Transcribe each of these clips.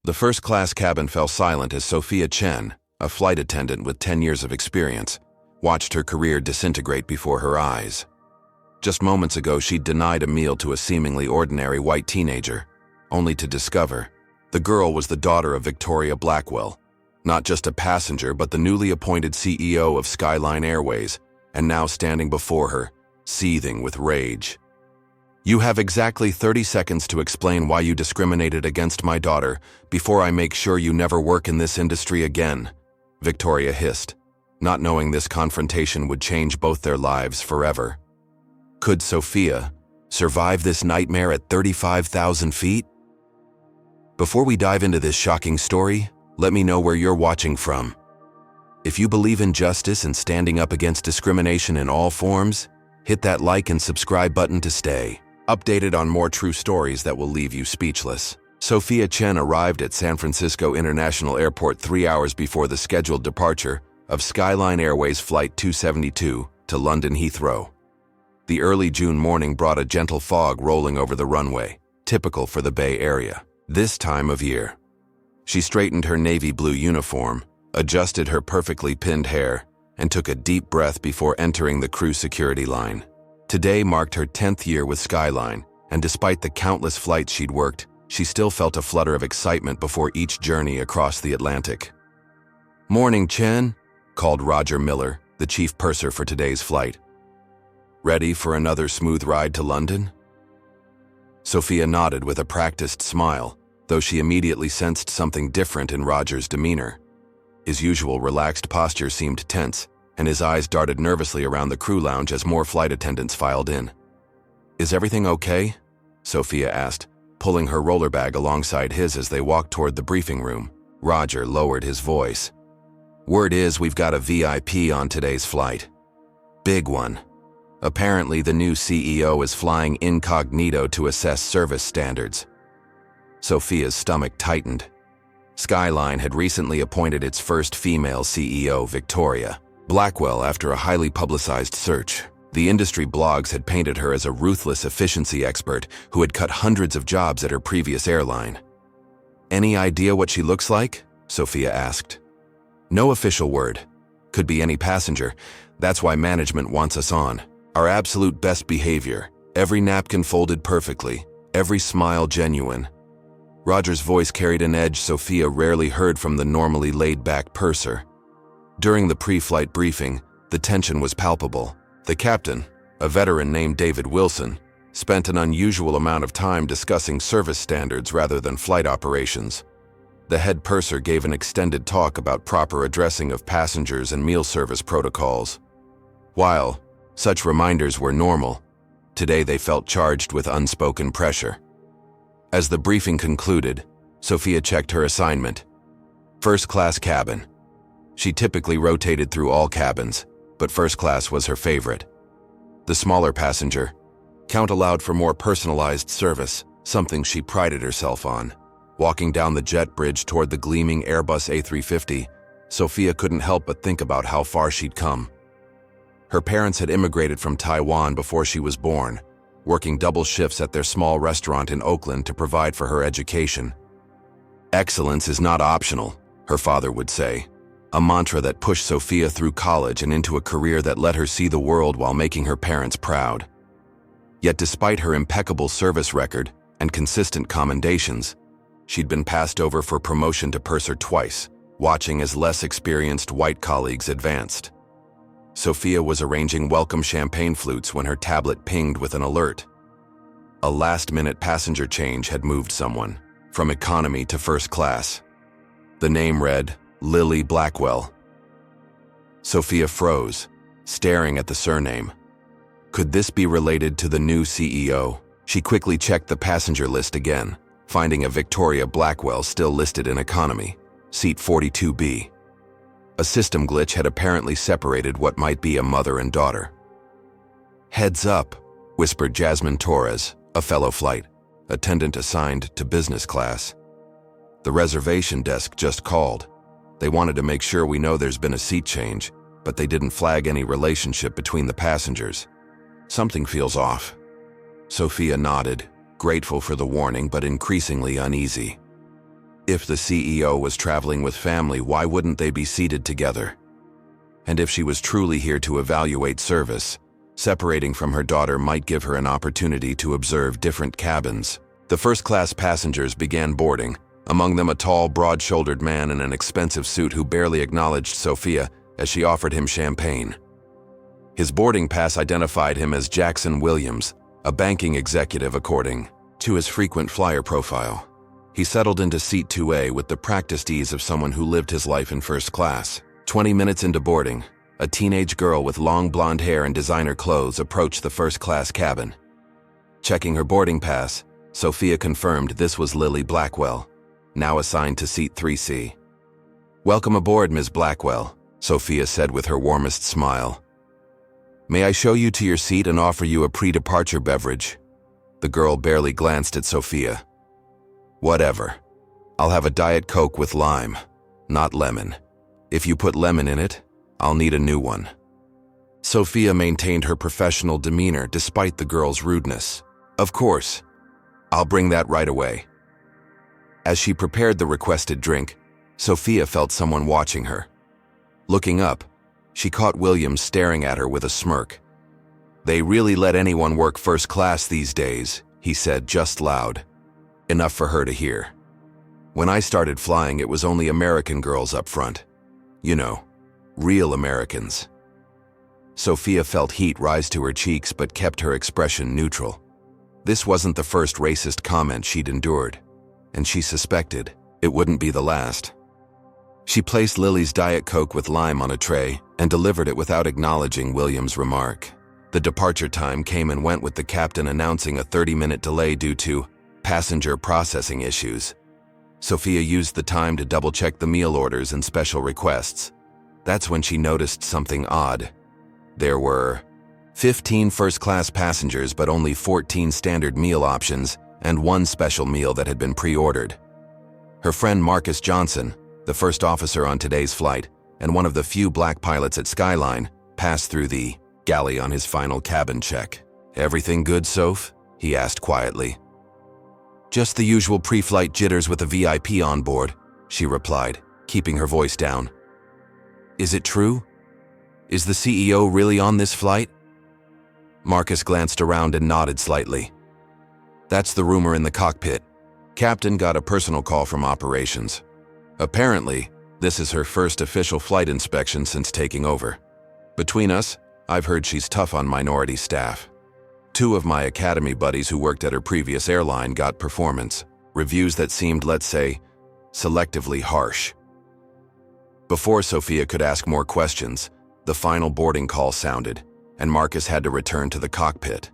The first-class cabin fell silent as Sophia Chen, a flight attendant with 10 years of experience, watched her career disintegrate before her eyes. Just moments ago, she'd denied a meal to a seemingly ordinary white teenager, only to discover the girl was the daughter of Victoria Blackwell, not just a passenger but the newly appointed CEO of Skyline Airways, and now standing before her, seething with rage. "You have exactly 30 seconds to explain why you discriminated against my daughter before I make sure you never work in this industry again," Victoria hissed, not knowing this confrontation would change both their lives forever. Could Sophia survive this nightmare at 35,000 feet? Before we dive into this shocking story, let me know where you're watching from. If you believe in justice and standing up against discrimination in all forms, hit that like and subscribe button to stay updated on more true stories that will leave you speechless. Sophia Chen arrived at San Francisco International Airport 3 hours before the scheduled departure of Skyline Airways Flight 272 to London Heathrow. The early June morning brought a gentle fog rolling over the runway, typical for the Bay Area this time of year. She straightened her navy blue uniform, adjusted her perfectly pinned hair, and took a deep breath before entering the crew security line. Today marked her 10th year with Skyline, and despite the countless flights she'd worked, she still felt a flutter of excitement before each journey across the Atlantic. "Morning, Chen," called Roger Miller, the chief purser for today's flight. "Ready for another smooth ride to London?" Sophia nodded with a practiced smile, though she immediately sensed something different in Roger's demeanor. His usual relaxed posture seemed tense, and his eyes darted nervously around the crew lounge as more flight attendants filed in. "Is everything okay?" Sophia asked, pulling her roller bag alongside his as they walked toward the briefing room. Roger lowered his voice. "Word is we've got a VIP on today's flight. Big one. Apparently the new CEO is flying incognito to assess service standards." Sophia's stomach tightened. Skyline had recently appointed its first female CEO, Victoria Blackwell, after a highly publicized search. The industry blogs had painted her as a ruthless efficiency expert who had cut hundreds of jobs at her previous airline. "Any idea what she looks like?" Sophia asked. "No official word. Could be any passenger. That's why management wants us on. Our absolute best behavior. Every napkin folded perfectly. Every smile genuine." Roger's voice carried an edge Sophia rarely heard from the normally laid-back purser. During the pre-flight briefing, the tension was palpable. The captain, a veteran named David Wilson, spent an unusual amount of time discussing service standards rather than flight operations. The head purser gave an extended talk about proper addressing of passengers and meal service protocols. While such reminders were normal, today they felt charged with unspoken pressure. As the briefing concluded, Sophia checked her assignment. First-class cabin. She typically rotated through all cabins, but first class was her favorite. The smaller passenger count allowed for more personalized service, something she prided herself on. Walking down the jet bridge toward the gleaming Airbus A350, Sophia couldn't help but think about how far she'd come. Her parents had immigrated from Taiwan before she was born, working double shifts at their small restaurant in Oakland to provide for her education. "Excellence is not optional," her father would say, a mantra that pushed Sophia through college and into a career that let her see the world while making her parents proud. Yet despite her impeccable service record and consistent commendations, she'd been passed over for promotion to purser twice, watching as less experienced white colleagues advanced. Sophia was arranging welcome champagne flutes when her tablet pinged with an alert. A last-minute passenger change had moved someone from economy to first class. The name read Lily Blackwell. Sophia froze, staring at the surname. Could this be related to the new CEO? She quickly checked the passenger list again, finding a Victoria Blackwell still listed in economy, seat 42B. A system glitch had apparently separated what might be a mother and daughter. "Heads up," whispered Jasmine Torres, a fellow flight attendant assigned to business class. "The reservation desk just called. They wanted to make sure we know there's been a seat change, but they didn't flag any relationship between the passengers. Something feels off." Sophia nodded, grateful for the warning but increasingly uneasy. If the CEO was traveling with family, why wouldn't they be seated together? And if she was truly here to evaluate service, separating from her daughter might give her an opportunity to observe different cabins. The first-class passengers began boarding, among them a tall, broad-shouldered man in an expensive suit who barely acknowledged Sophia as she offered him champagne. His boarding pass identified him as Jackson Williams, a banking executive according to his frequent flyer profile. He settled into seat 2A with the practiced ease of someone who lived his life in first class. 20 minutes into boarding, a teenage girl with long blonde hair and designer clothes approached the first-class cabin. Checking her boarding pass, Sophia confirmed this was Lily Blackwell, now assigned to seat 3C. "Welcome aboard, Ms. Blackwell," Sophia said with her warmest smile. "May I show you to your seat and offer you a pre-departure beverage?" The girl barely glanced at Sophia. "Whatever. I'll have a Diet Coke with lime, not lemon. If you put lemon in it, I'll need a new one." Sophia maintained her professional demeanor despite the girl's rudeness. "Of course. I'll bring that right away." As she prepared the requested drink, Sophia felt someone watching her. Looking up, she caught Williams staring at her with a smirk. "They really let anyone work first class these days," he said just loud, enough for her to hear. "When I started flying, it was only American girls up front. You know, real Americans." Sophia felt heat rise to her cheeks but kept her expression neutral. This wasn't the first racist comment she'd endured, and she suspected it wouldn't be the last. She placed Lily's Diet Coke with lime on a tray and delivered it without acknowledging Williams' remark. The departure time came and went with the captain announcing a 30-minute delay due to passenger processing issues. Sophia used the time to double-check the meal orders and special requests. That's when she noticed something odd. There were 15 first-class passengers but only 14 standard meal options and one special meal that had been pre-ordered. Her friend Marcus Johnson, the first officer on today's flight and one of the few black pilots at Skyline, passed through the galley on his final cabin check. "Everything good, Soph?" he asked quietly. "Just the usual pre-flight jitters with a VIP on board," she replied, keeping her voice down. "Is it true? Is the CEO really on this flight?" Marcus glanced around and nodded slightly. "That's the rumor in the cockpit. Captain got a personal call from operations. Apparently, this is her first official flight inspection since taking over. Between us, I've heard she's tough on minority staff. 2 of my academy buddies who worked at her previous airline got performance reviews that seemed, let's say, selectively harsh." Before Sophia could ask more questions, the final boarding call sounded, and Marcus had to return to the cockpit.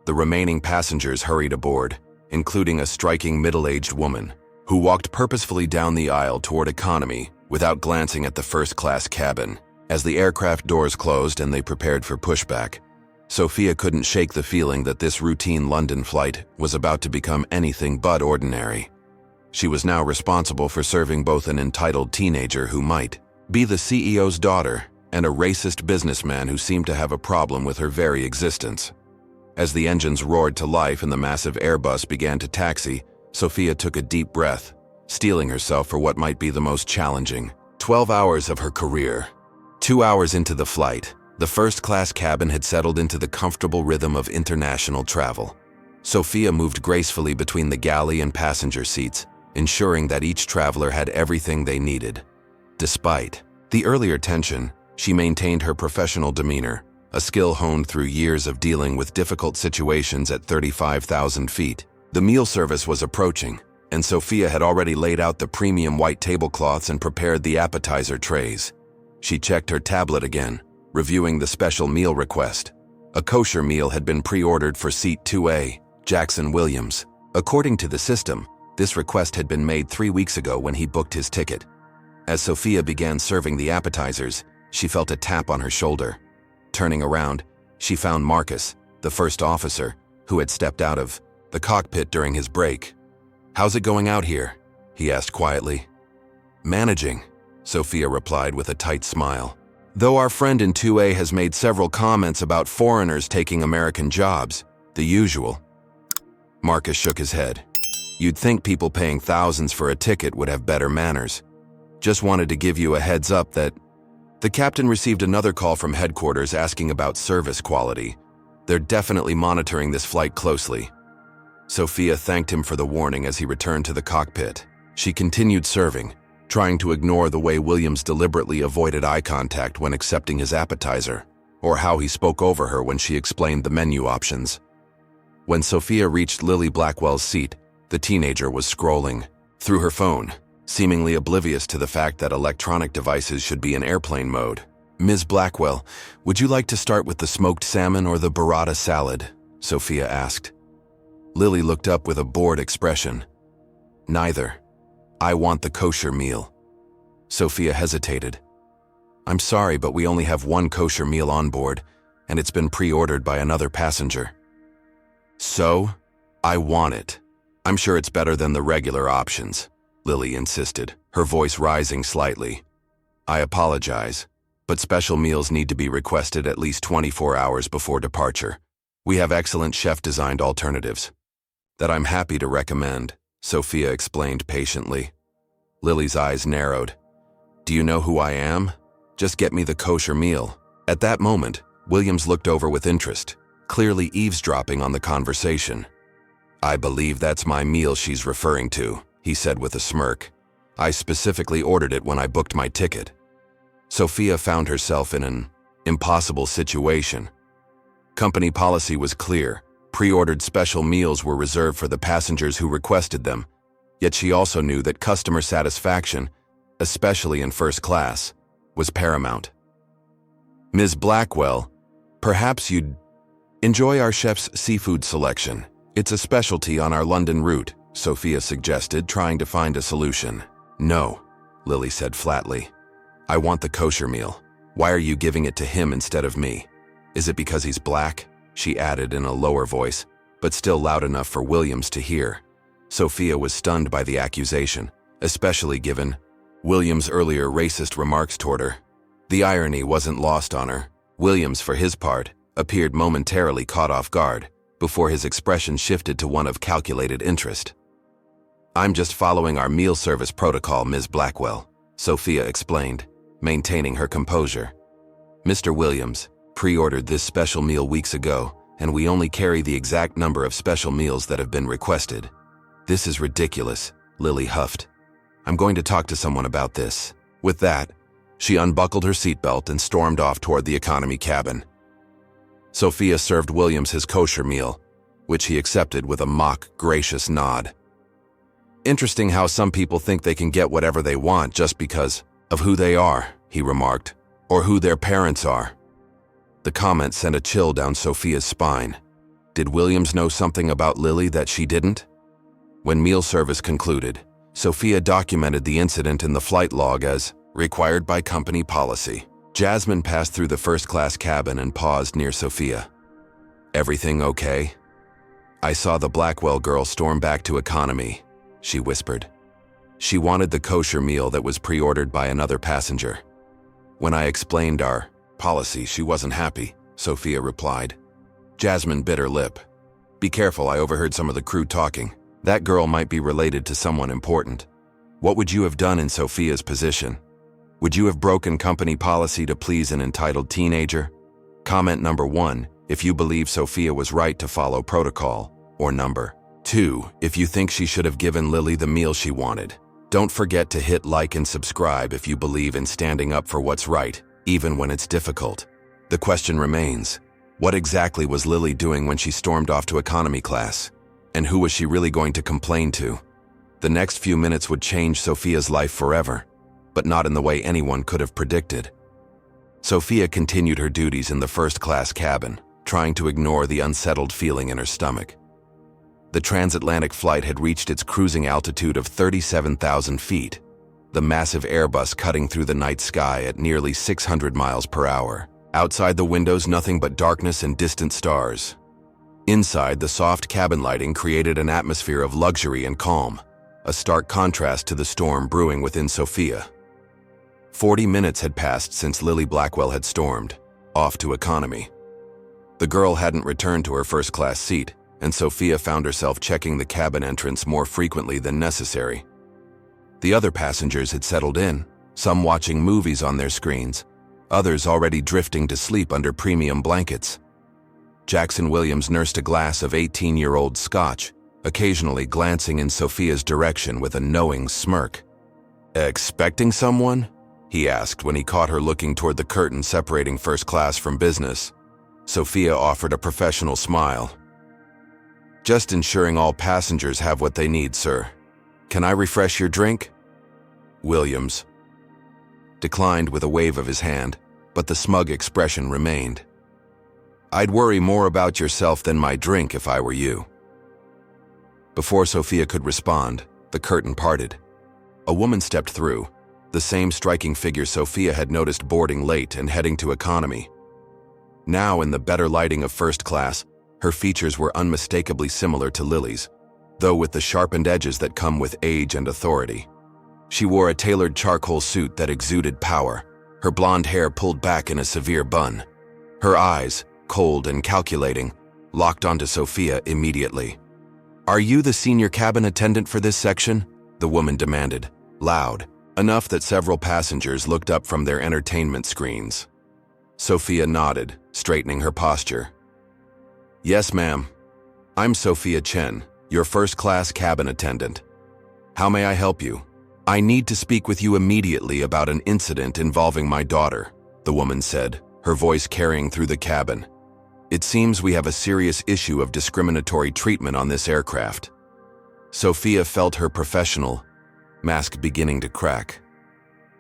The remaining passengers hurried aboard, including a striking middle-aged woman, who walked purposefully down the aisle toward economy without glancing at the first-class cabin. As the aircraft doors closed and they prepared for pushback, Sophia couldn't shake the feeling that this routine London flight was about to become anything but ordinary. She was now responsible for serving both an entitled teenager who might be the CEO's daughter and a racist businessman who seemed to have a problem with her very existence. As the engines roared to life and the massive Airbus began to taxi, Sophia took a deep breath, steeling herself for what might be the most challenging 12 hours of her career. 2 hours into the flight, the first-class cabin had settled into the comfortable rhythm of international travel. Sophia moved gracefully between the galley and passenger seats, ensuring that each traveler had everything they needed. Despite the earlier tension, she maintained her professional demeanor, a skill honed through years of dealing with difficult situations at 35,000 feet. The meal service was approaching, and Sophia had already laid out the premium white tablecloths and prepared the appetizer trays. She checked her tablet again, reviewing the special meal request. A kosher meal had been pre-ordered for seat 2A, Jackson Williams. According to the system, this request had been made 3 weeks ago when he booked his ticket. As Sophia began serving the appetizers, she felt a tap on her shoulder. Turning around, she found Marcus, the first officer, who had stepped out of the cockpit during his break. "How's it going out here?" he asked quietly. "Managing," Sophia replied with a tight smile. "Though our friend in 2A has made several comments about foreigners taking American jobs, the usual." Marcus shook his head. You'd think people paying thousands for a ticket would have better manners. Just wanted to give you a heads up that the captain received another call from headquarters asking about service quality. They're definitely monitoring this flight closely. Sophia thanked him for the warning as he returned to the cockpit. She continued serving, trying to ignore the way Williams deliberately avoided eye contact when accepting his appetizer, or how he spoke over her when she explained the menu options. When Sophia reached Lily Blackwell's seat, the teenager was scrolling through her phone, seemingly oblivious to the fact that electronic devices should be in airplane mode. "Ms. Blackwell, would you like to start with the smoked salmon or the burrata salad?" Sophia asked. Lily looked up with a bored expression. "Neither. I want the kosher meal." Sophia hesitated. "I'm sorry, but we only have one kosher meal on board, and it's been pre-ordered by another passenger." "So? I want it. I'm sure it's better than the regular options," Lily insisted, her voice rising slightly. "I apologize, but special meals need to be requested at least 24 hours before departure. We have excellent chef-designed alternatives that I'm happy to recommend," Sophia explained patiently. Lily's eyes narrowed. "Do you know who I am? Just get me the kosher meal." At that moment, Williams looked over with interest, clearly eavesdropping on the conversation. "I believe that's my meal she's referring to," he said with a smirk. "I specifically ordered it when I booked my ticket." Sophia found herself in an impossible situation. Company policy was clear. Pre-ordered special meals were reserved for the passengers who requested them, yet she also knew that customer satisfaction, especially in first class, was paramount. "Ms. Blackwell, perhaps you'd enjoy our chef's seafood selection. It's a specialty on our London route," Sophia suggested, trying to find a solution. "No," Lily said flatly. "I want the kosher meal. Why are you giving it to him instead of me? Is it because he's black?" she added in a lower voice, but still loud enough for Williams to hear. Sophia was stunned by the accusation, especially given Williams' earlier racist remarks toward her. The irony wasn't lost on her. Williams, for his part, appeared momentarily caught off guard, before his expression shifted to one of calculated interest. "I'm just following our meal service protocol, Ms. Blackwell," Sophia explained, maintaining her composure. "Mr. Williams pre-ordered this special meal weeks ago, and we only carry the exact number of special meals that have been requested." "This is ridiculous," Lily huffed. "I'm going to talk to someone about this." With that, she unbuckled her seatbelt and stormed off toward the economy cabin. Sophia served Williams his kosher meal, which he accepted with a mock, gracious nod. "Interesting how some people think they can get whatever they want just because of who they are," he remarked, "or who their parents are." The comment sent a chill down Sophia's spine. Did Williams know something about Lily that she didn't? When meal service concluded, Sophia documented the incident in the flight log as required by company policy. Jasmine passed through the first-class cabin and paused near Sophia. "Everything okay?" "I saw the Blackwell girl storm back to economy," she whispered. "She wanted the kosher meal that was pre-ordered by another passenger. When I explained our policy, she wasn't happy," Sophia replied. Jasmine bit her lip. "Be careful, I overheard some of the crew talking. That girl might be related to someone important." What would you have done in Sophia's position? Would you have broken company policy to please an entitled teenager? Comment number 1, if you believe Sophia was right to follow protocol, or number 2, if you think she should have given Lily the meal she wanted. Don't forget to hit like and subscribe if you believe in standing up for what's right, even when it's difficult. The question remains, what exactly was Lily doing when she stormed off to economy class? And who was she really going to complain to? The next few minutes would change Sophia's life forever, but not in the way anyone could have predicted. Sophia continued her duties in the first-class cabin, trying to ignore the unsettled feeling in her stomach. The transatlantic flight had reached its cruising altitude of 37,000 feet, the massive Airbus cutting through the night sky at nearly 600 miles per hour. Outside the windows, nothing but darkness and distant stars. Inside, the soft cabin lighting created an atmosphere of luxury and calm, a stark contrast to the storm brewing within Sophia. 40 minutes had passed since Lily Blackwell had stormed off to economy. The girl hadn't returned to her first-class seat, and Sophia found herself checking the cabin entrance more frequently than necessary. The other passengers had settled in, some watching movies on their screens, others already drifting to sleep under premium blankets. Jackson Williams nursed a glass of 18-year-old scotch, occasionally glancing in Sophia's direction with a knowing smirk. "Expecting someone?" he asked when he caught her looking toward the curtain separating first class from business. Sophia offered a professional smile. "Just ensuring all passengers have what they need, sir. Can I refresh your drink?" Williams declined with a wave of his hand, but the smug expression remained. "I'd worry more about yourself than my drink if I were you." Before Sophia could respond, the curtain parted. A woman stepped through, the same striking figure Sophia had noticed boarding late and heading to economy. Now, in the better lighting of first class, her features were unmistakably similar to Lily's, though with the sharpened edges that come with age and authority. She wore a tailored charcoal suit that exuded power, her blonde hair pulled back in a severe bun. Her eyes, cold and calculating, locked onto Sophia immediately. "Are you the senior cabin attendant for this section?" the woman demanded, loud, enough that several passengers looked up from their entertainment screens. Sophia nodded, straightening her posture. "Yes, ma'am. I'm Sophia Chen, your first-class cabin attendant. How may I help you?" "I need to speak with you immediately about an incident involving my daughter," the woman said, her voice carrying through the cabin. "It seems we have a serious issue of discriminatory treatment on this aircraft." Sophia felt her professional mask beginning to crack.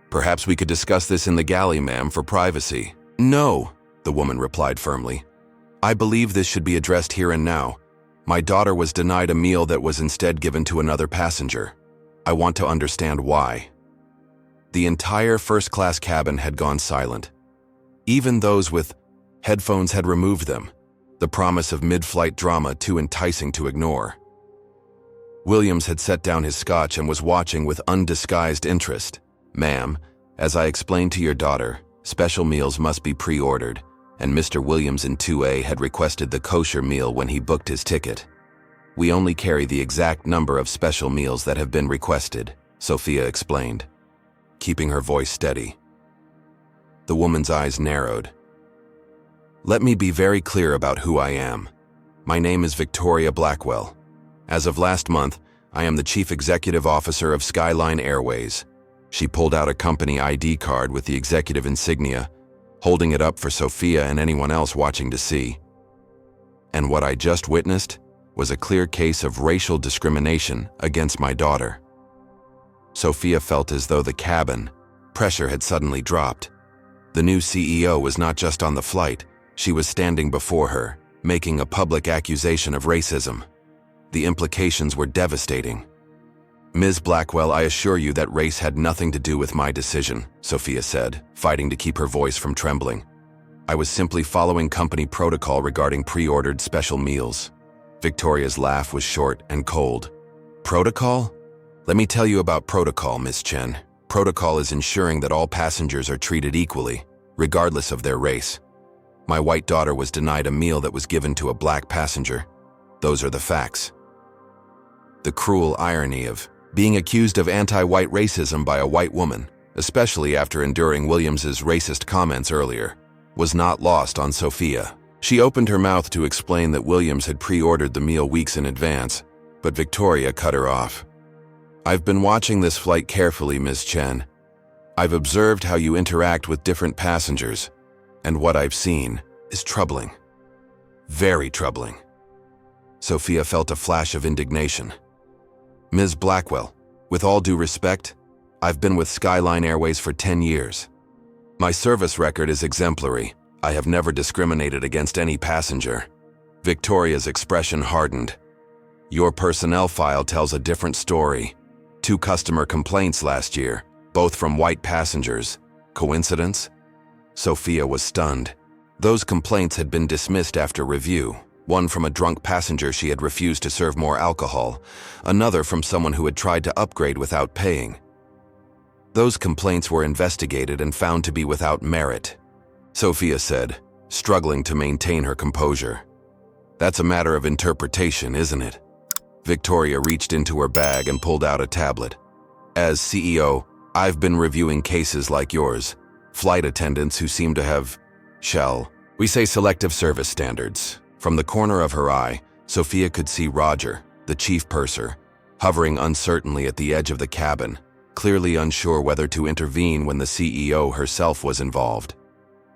"Perhaps we could discuss this in the galley, ma'am, for privacy." "No," the woman replied firmly. "I believe this should be addressed here and now. My daughter was denied a meal that was instead given to another passenger. I want to understand why." The entire first-class cabin had gone silent. Even those with headphones had removed them, the promise of mid-flight drama too enticing to ignore. Williams had set down his scotch and was watching with undisguised interest. "Ma'am, as I explained to your daughter, special meals must be pre-ordered, and Mr. Williams in 2A had requested the kosher meal when he booked his ticket. We only carry the exact number of special meals that have been requested," Sophia explained, keeping her voice steady. The woman's eyes narrowed. "Let me be very clear about who I am. My name is Victoria Blackwell. As of last month, I am the Chief Executive Officer of Skyline Airways." She pulled out a company ID card with the executive insignia, holding it up for Sophia and anyone else watching to see. "And what I just witnessed was a clear case of racial discrimination against my daughter." Sophia felt as though the cabin pressure had suddenly dropped. The new CEO was not just on the flight, she was standing before her, making a public accusation of racism. The implications were devastating. "Ms. Blackwell, I assure you that race had nothing to do with my decision," Sophia said, fighting to keep her voice from trembling. "I was simply following company protocol regarding pre-ordered special meals." Victoria's laugh was short and cold. "Protocol? Let me tell you about protocol, Miss Chen. Protocol is ensuring that all passengers are treated equally, regardless of their race. My white daughter was denied a meal that was given to a black passenger. Those are the facts." The cruel irony of being accused of anti-white racism by a white woman, especially after enduring Williams's racist comments earlier, was not lost on Sophia. She opened her mouth to explain that Williams had pre-ordered the meal weeks in advance, but Victoria cut her off. "I've been watching this flight carefully, Ms. Chen. I've observed how you interact with different passengers, and what I've seen is troubling. Very troubling." Sophia felt a flash of indignation. "Ms. Blackwell, with all due respect, I've been with Skyline Airways for 10 years. My service record is exemplary. I have never discriminated against any passenger." Victoria's expression hardened. "Your personnel file tells a different story. 2 customer complaints last year, both from white passengers. Coincidence?" Sophia was stunned. Those complaints had been dismissed after review. One from a drunk passenger she had refused to serve more alcohol, another from someone who had tried to upgrade without paying. Those complaints were investigated and found to be without merit, Sophia said, struggling to maintain her composure. That's a matter of interpretation, isn't it? Victoria reached into her bag and pulled out a tablet. As CEO, I've been reviewing cases like yours. Flight attendants who seem to have, shall we say, selective service standards. From the corner of her eye, Sophia could see Roger, the chief purser, hovering uncertainly at the edge of the cabin, clearly unsure whether to intervene when the CEO herself was involved.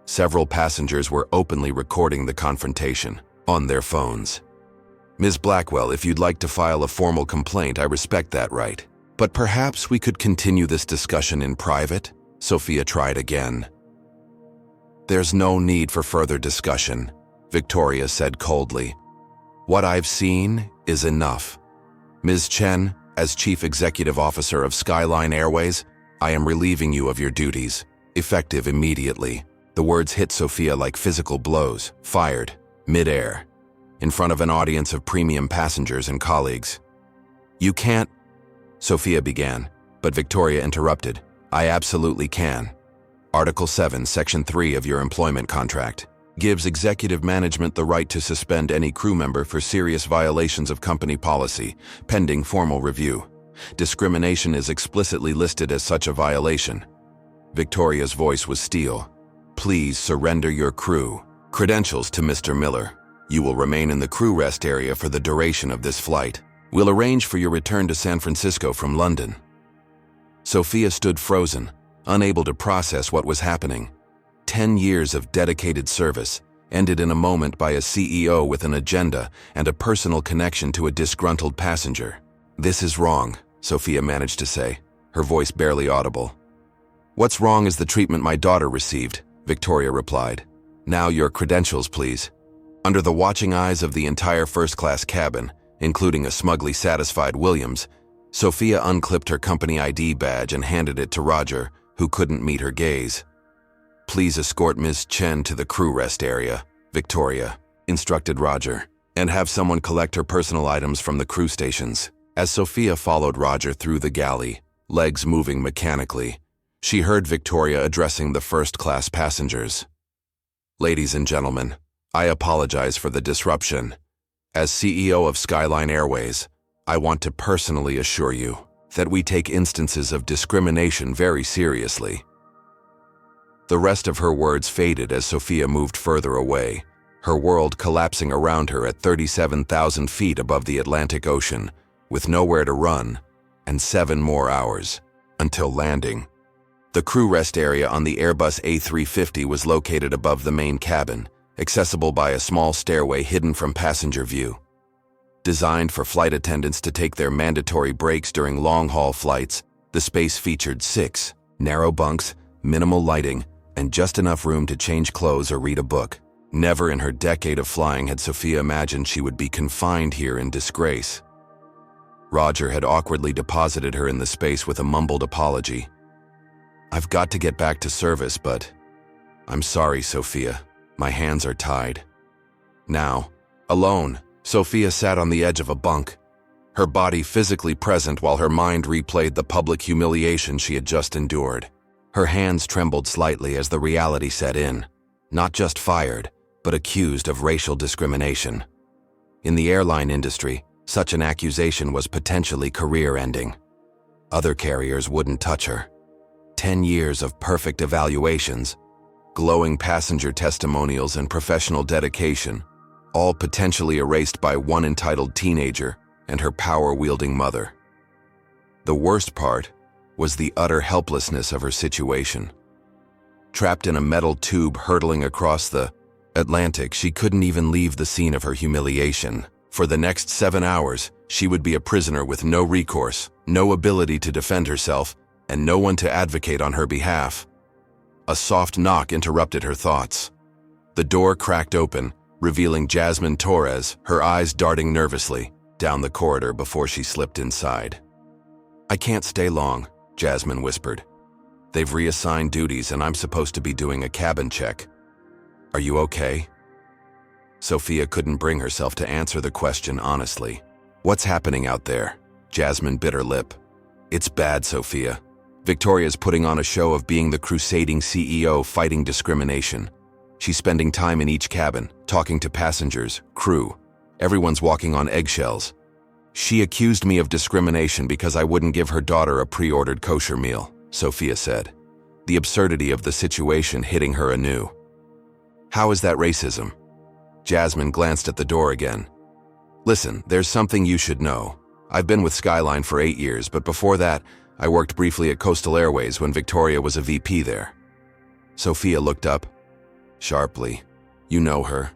Several passengers were openly recording the confrontation on their phones. Ms. Blackwell, if you'd like to file a formal complaint, I respect that right. But perhaps we could continue this discussion in private? Sophia tried again. There's no need for further discussion, Victoria said coldly. What I've seen is enough. Ms. Chen, as Chief Executive Officer of Skyline Airways, I am relieving you of your duties, effective immediately. The words hit Sophia like physical blows, fired, midair, in front of an audience of premium passengers and colleagues. You can't, Sophia began, but Victoria interrupted. I absolutely can. Article 7, Section 3 of your employment contract gives executive management the right to suspend any crew member for serious violations of company policy, pending formal review. Discrimination is explicitly listed as such a violation. Victoria's voice was steel. Please surrender your crew credentials to Mr. Miller. You will remain in the crew rest area for the duration of this flight. We'll arrange for your return to San Francisco from London. Sophia stood frozen, unable to process what was happening. 10 years of dedicated service ended in a moment by a CEO with an agenda and a personal connection to a disgruntled passenger. This is wrong, Sophia managed to say, her voice barely audible. What's wrong is the treatment my daughter received, Victoria replied. Now your credentials, please. Under the watching eyes of the entire first-class cabin, including a smugly satisfied Williams, Sophia unclipped her company ID badge and handed it to Roger, who couldn't meet her gaze. Please escort Ms. Chen to the crew rest area, Victoria, instructed Roger, and have someone collect her personal items from the crew stations. As Sophia followed Roger through the galley, legs moving mechanically, she heard Victoria addressing the first-class passengers. Ladies and gentlemen, I apologize for the disruption. As CEO of Skyline Airways, I want to personally assure you that we take instances of discrimination very seriously. The rest of her words faded as Sophia moved further away, her world collapsing around her at 37,000 feet above the Atlantic Ocean, with nowhere to run, and 7 more hours until landing. The crew rest area on the Airbus A350 was located above the main cabin, accessible by a small stairway hidden from passenger view. Designed for flight attendants to take their mandatory breaks during long-haul flights, the space featured 6 narrow bunks, minimal lighting, and just enough room to change clothes or read a book. Never in her decade of flying had Sophia imagined she would be confined here in disgrace. Roger had awkwardly deposited her in the space with a mumbled apology. I've got to get back to service, but I'm sorry, Sophia. My hands are tied. Now, alone, Sophia sat on the edge of a bunk, her body physically present while her mind replayed the public humiliation she had just endured. Her hands trembled slightly as the reality set in, not just fired, but accused of racial discrimination. In the airline industry, such an accusation was potentially career-ending. Other carriers wouldn't touch her. 10 years of perfect evaluations, glowing passenger testimonials and professional dedication, all potentially erased by one entitled teenager and her power-wielding mother. The worst part was the utter helplessness of her situation. Trapped in a metal tube hurtling across the Atlantic, she couldn't even leave the scene of her humiliation. For the next 7 hours, she would be a prisoner with no recourse, no ability to defend herself, and no one to advocate on her behalf. A soft knock interrupted her thoughts. The door cracked open, revealing Jasmine Torres, her eyes darting nervously down the corridor before she slipped inside. I can't stay long, Jasmine whispered. They've reassigned duties and I'm supposed to be doing a cabin check. Are you okay? Sophia couldn't bring herself to answer the question honestly. What's happening out there? Jasmine bit her lip. It's bad, Sophia. Victoria's putting on a show of being the crusading CEO fighting discrimination. She's spending time in each cabin, talking to passengers, crew, Everyone's walking on eggshells. She accused me of discrimination because I wouldn't give her daughter a pre-ordered kosher meal, Sophia said, the absurdity of the situation hitting her anew. How is that racism? Jasmine glanced at the door again. Listen, there's something you should know. I've been with Skyline for 8 years, but before that, I worked briefly at Coastal Airways when Victoria was a VP there. Sophia looked up sharply. You know her.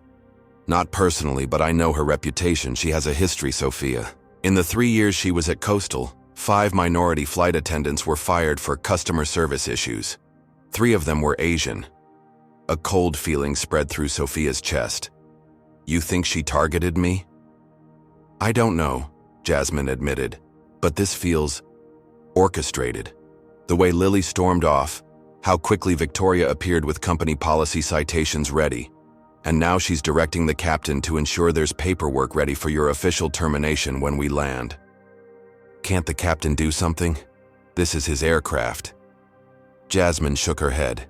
Not personally, but I know her reputation. She has a history, Sophia. In the 3 years she was at Coastal, 5 minority flight attendants were fired for customer service issues. 3 of them were Asian. A cold feeling spread through Sophia's chest. You think she targeted me? I don't know, Jasmine admitted, but this feels orchestrated. The way Lily stormed off, how quickly Victoria appeared with company policy citations ready, and now she's directing the captain to ensure there's paperwork ready for your official termination when we land. Can't the captain do something? This is his aircraft. Jasmine shook her head.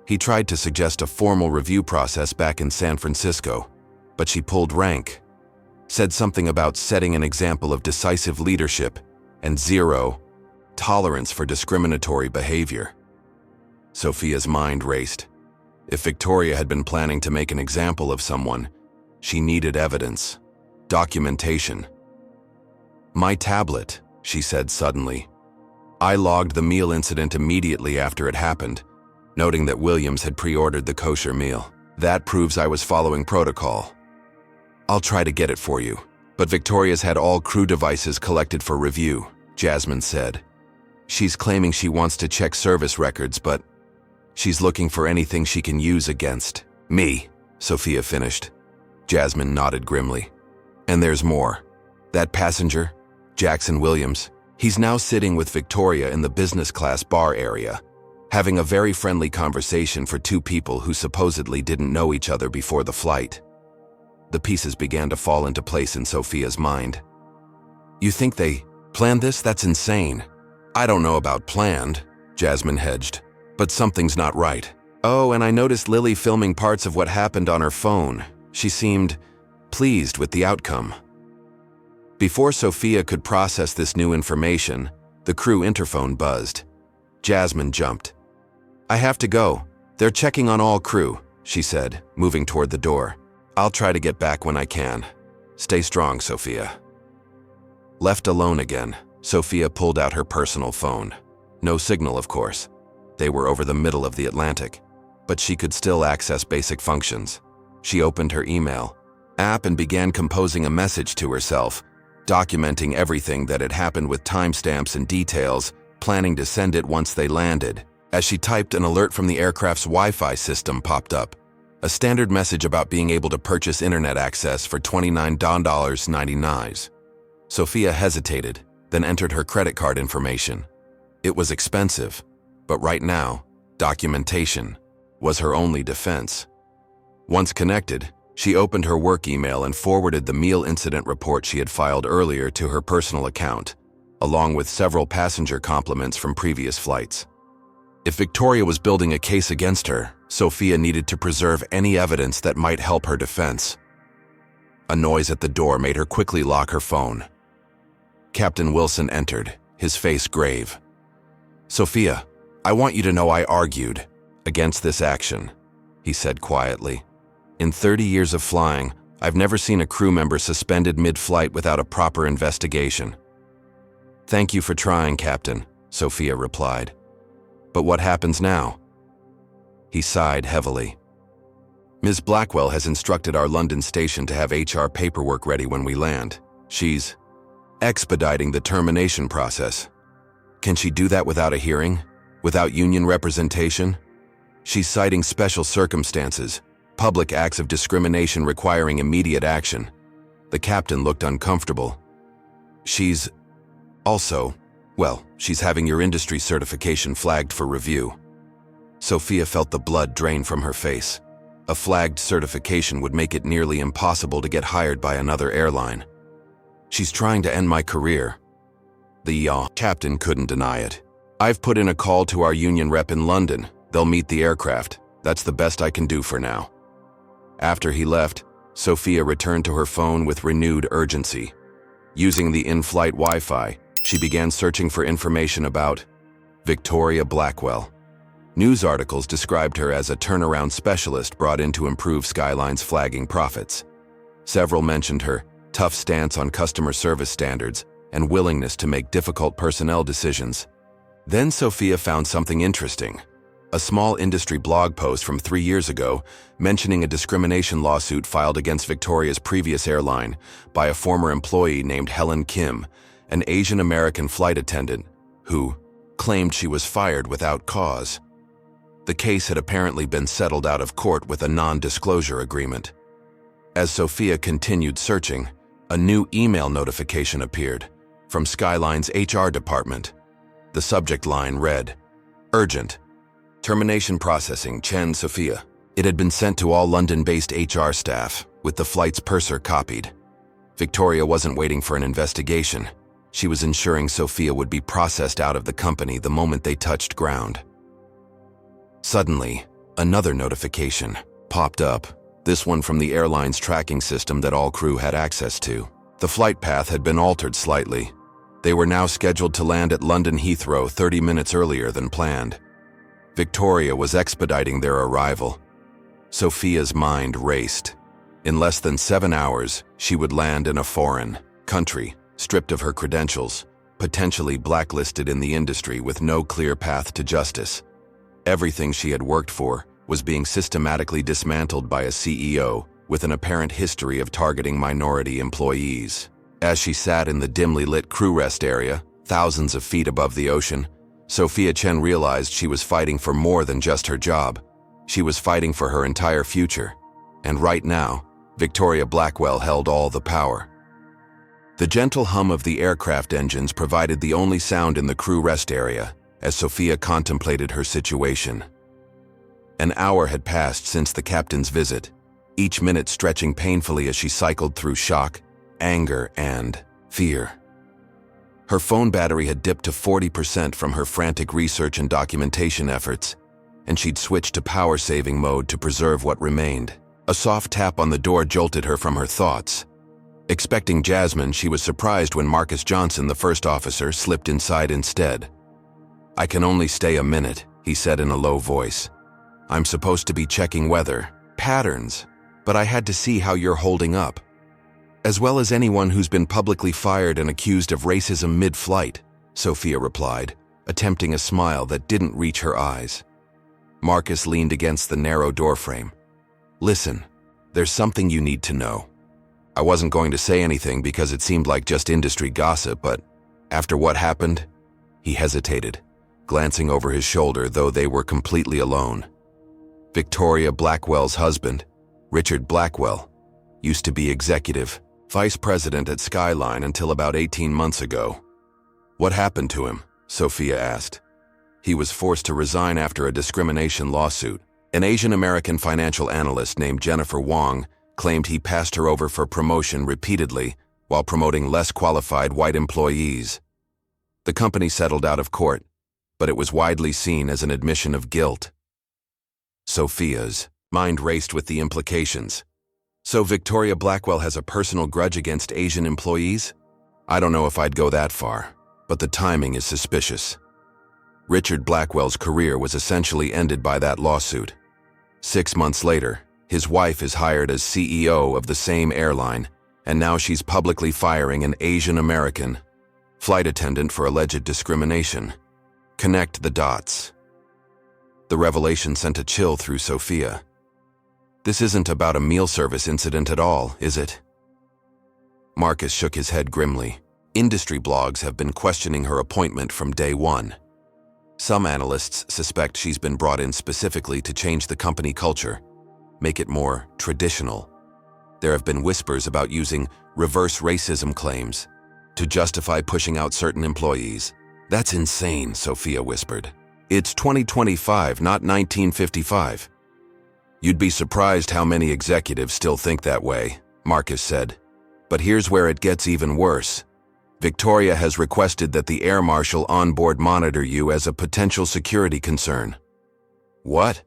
He tried to suggest a formal review process back in San Francisco, but she pulled rank, said something about setting an example of decisive leadership and zero tolerance for discriminatory behavior. Sophia's mind raced. If Victoria had been planning to make an example of someone, she needed evidence, documentation. My tablet, she said suddenly. I logged the meal incident immediately after it happened, noting that Williams had pre-ordered the kosher meal. That proves I was following protocol. I'll try to get it for you, but Victoria's had all crew devices collected for review, Jasmine said. She's claiming she wants to check service records, but she's looking for anything she can use against me, Sophia finished. Jasmine nodded grimly. And there's more. That passenger, Jackson Williams, he's now sitting with Victoria in the business class bar area, having a very friendly conversation for 2 people who supposedly didn't know each other before the flight. The pieces began to fall into place in Sophia's mind. You think they planned this? That's insane. I don't know about planned, Jasmine hedged. But something's not right. Oh, and I noticed Lily filming parts of what happened on her phone. She seemed pleased with the outcome. Before Sophia could process this new information, the crew interphone buzzed. Jasmine jumped. I have to go. They're checking on all crew, she said, moving toward the door. I'll try to get back when I can. Stay strong, Sophia. Left alone again, Sophia pulled out her personal phone. No signal, of course. They were over the middle of the Atlantic, but she could still access basic functions. She opened her email app and began composing a message to herself, documenting everything that had happened with timestamps and details, planning to send it once they landed. As she typed, an alert from the aircraft's Wi-Fi system popped up. A standard message about being able to purchase internet access for $29.99. Sophia hesitated, then entered her credit card information. It was expensive, but right now, documentation was her only defense. Once connected, she opened her work email and forwarded the meal incident report she had filed earlier to her personal account, along with several passenger compliments from previous flights. If Victoria was building a case against her, Sophia needed to preserve any evidence that might help her defense. A noise at the door made her quickly lock her phone. Captain Wilson entered, his face grave. Sophia, I want you to know I argued against this action, he said quietly. In 30 years of flying, I've never seen a crew member suspended mid-flight without a proper investigation. Thank you for trying, Captain, Sophia replied. But what happens now? He sighed heavily. Ms. Blackwell has instructed our London station to have HR paperwork ready when we land. She's expediting the termination process. Can she do that without a hearing? Without union representation? She's citing special circumstances, public acts of discrimination requiring immediate action. The captain looked uncomfortable. She's also, she's having your industry certification flagged for review. Sophia felt the blood drain from her face. A flagged certification would make it nearly impossible to get hired by another airline. She's trying to end my career. The captain couldn't deny it. I've put in a call to our union rep in London. They'll meet the aircraft. That's the best I can do for now. After he left, Sophia returned to her phone with renewed urgency. Using the in-flight Wi-Fi, she began searching for information about Victoria Blackwell. News articles described her as a turnaround specialist brought in to improve Skyline's flagging profits. Several mentioned her tough stance on customer service standards and willingness to make difficult personnel decisions. Then Sophia found something interesting. A small industry blog post from 3 years ago mentioning a discrimination lawsuit filed against Victoria's previous airline by a former employee named Helen Kim, an Asian American flight attendant, who claimed she was fired without cause. The case had apparently been settled out of court with a non-disclosure agreement. As Sophia continued searching, a new email notification appeared from Skyline's HR department. The subject line read, "Urgent. Termination processing, Chen, Sophia." It had been sent to all London-based HR staff, with the flight's purser copied. Victoria wasn't waiting for an investigation. She was ensuring Sophia would be processed out of the company the moment they touched ground. Suddenly, another notification popped up, this one from the airline's tracking system that all crew had access to. The flight path had been altered slightly. They were now scheduled to land at London Heathrow 30 minutes earlier than planned. Victoria was expediting their arrival. Sophia's mind raced. In less than 7 hours, she would land in a foreign country, stripped of her credentials, potentially blacklisted in the industry with no clear path to justice. Everything she had worked for was being systematically dismantled by a CEO with an apparent history of targeting minority employees. As she sat in the dimly lit crew rest area, thousands of feet above the ocean, Sophia Chen realized she was fighting for more than just her job. She was fighting for her entire future. And right now, Victoria Blackwell held all the power. The gentle hum of the aircraft engines provided the only sound in the crew rest area as Sophia contemplated her situation. An hour had passed since the captain's visit, each minute stretching painfully as she cycled through shock, anger, and fear. Her phone battery had dipped to 40% from her frantic research and documentation efforts, and she'd switched to power-saving mode to preserve what remained. A soft tap on the door jolted her from her thoughts. Expecting Jasmine, she was surprised when Marcus Johnson, the first officer, slipped inside instead. "I can only stay a minute," he said in a low voice. "I'm supposed to be checking weather patterns, but I had to see how you're holding up. As well as anyone who's been publicly fired and accused of racism mid-flight," Sophia replied, attempting a smile that didn't reach her eyes. Marcus leaned against the narrow doorframe. "Listen, there's something you need to know." I wasn't going to say anything because it seemed like just industry gossip, but after what happened, he hesitated, glancing over his shoulder, though they were completely alone. Victoria Blackwell's husband, Richard Blackwell, used to be executive vice president at Skyline until about 18 months ago. "What happened to him?" Sophia asked. "He was forced to resign after a discrimination lawsuit. An Asian American financial analyst named Jennifer Wong claimed he passed her over for promotion repeatedly while promoting less qualified white employees. The company settled out of court, but it was widely seen as an admission of guilt." Sophia's mind raced with the implications. "So Victoria Blackwell has a personal grudge against Asian employees? I don't know if I'd go that far, but the timing is suspicious." Richard Blackwell's career was essentially ended by that lawsuit. 6 months later, his wife is hired as CEO of the same airline, and now she's publicly firing an Asian American flight attendant for alleged discrimination. Connect the dots. The revelation sent a chill through Sophia. This isn't about a meal service incident at all, is it? Marcus shook his head grimly. Industry blogs have been questioning her appointment from day one. Some analysts suspect she's been brought in specifically to change the company culture, make it more traditional. There have been whispers about using reverse racism claims to justify pushing out certain employees. "That's insane," Sophia whispered. "It's 2025, not 1955. "You'd be surprised how many executives still think that way," Marcus said. "But here's where it gets even worse. Victoria has requested that the air marshal on board monitor you as a potential security concern." "What?"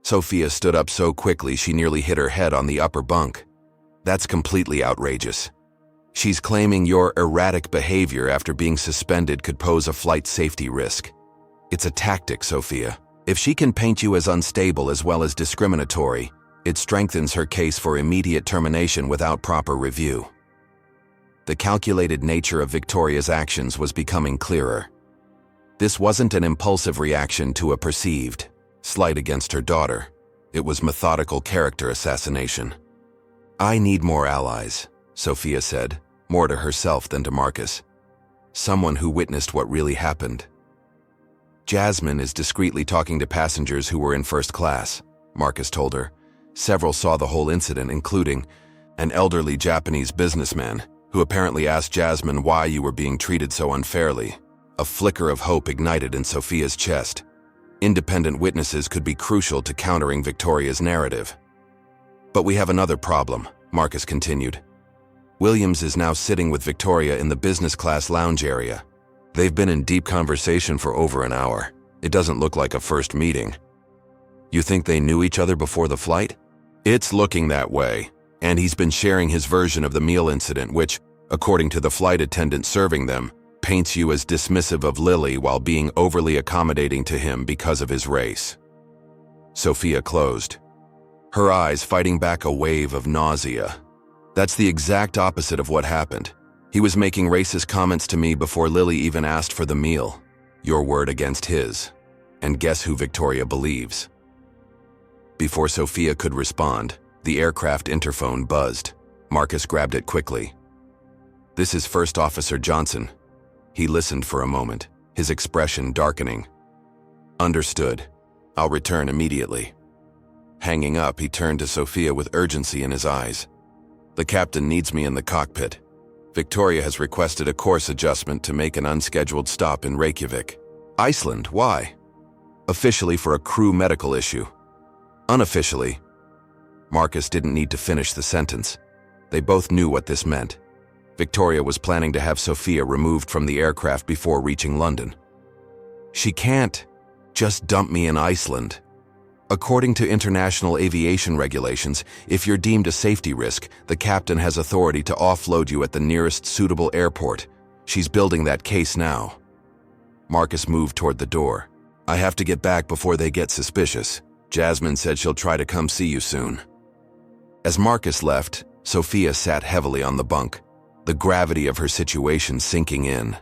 Sophia stood up so quickly she nearly hit her head on the upper bunk. That's completely outrageous. She's claiming your erratic behavior after being suspended could pose a flight safety risk. It's a tactic, Sophia. If she can paint you as unstable as well as discriminatory, it strengthens her case for immediate termination without proper review. The calculated nature of Victoria's actions was becoming clearer. This wasn't an impulsive reaction to a perceived slight against her daughter. It was methodical character assassination. "I need more allies," Sophia said, more to herself than to Marcus. "Someone who witnessed what really happened." "Jasmine is discreetly talking to passengers who were in first class," Marcus told her. "Several saw the whole incident, including an elderly Japanese businessman who apparently asked Jasmine why you were being treated so unfairly." A flicker of hope ignited in Sophia's chest. Independent witnesses could be crucial to countering Victoria's narrative. "But we have another problem," Marcus continued. "Williams is now sitting with Victoria in the business class lounge area. They've been in deep conversation for over an hour. It doesn't look like a first meeting." "You think they knew each other before the flight?" "It's looking that way, and he's been sharing his version of the meal incident, which, according to the flight attendant serving them, paints you as dismissive of Lily while being overly accommodating to him because of his race." Sophia closed, her eyes fighting back a wave of nausea. "That's the exact opposite of what happened. He was making racist comments to me before Lily even asked for the meal. Your word against his. And guess who Victoria believes?" Before Sophia could respond, the aircraft interphone buzzed. Marcus grabbed it quickly. "This is First Officer Johnson." He listened for a moment, his expression darkening. "Understood. I'll return immediately." Hanging up, he turned to Sophia with urgency in his eyes. "The captain needs me in the cockpit. Victoria has requested a course adjustment to make an unscheduled stop in Reykjavik." "Iceland, why?" "Officially for a crew medical issue. Unofficially." Marcus didn't need to finish the sentence. They both knew what this meant. Victoria was planning to have Sophia removed from the aircraft before reaching London. "She can't just dump me in Iceland. According to international aviation regulations, if you're deemed a safety risk, the captain has authority to offload you at the nearest suitable airport. She's building that case now." Marcus moved toward the door. "I have to get back before they get suspicious. Jasmine said she'll try to come see you soon." As Marcus left, Sophia sat heavily on the bunk, the gravity of her situation sinking in.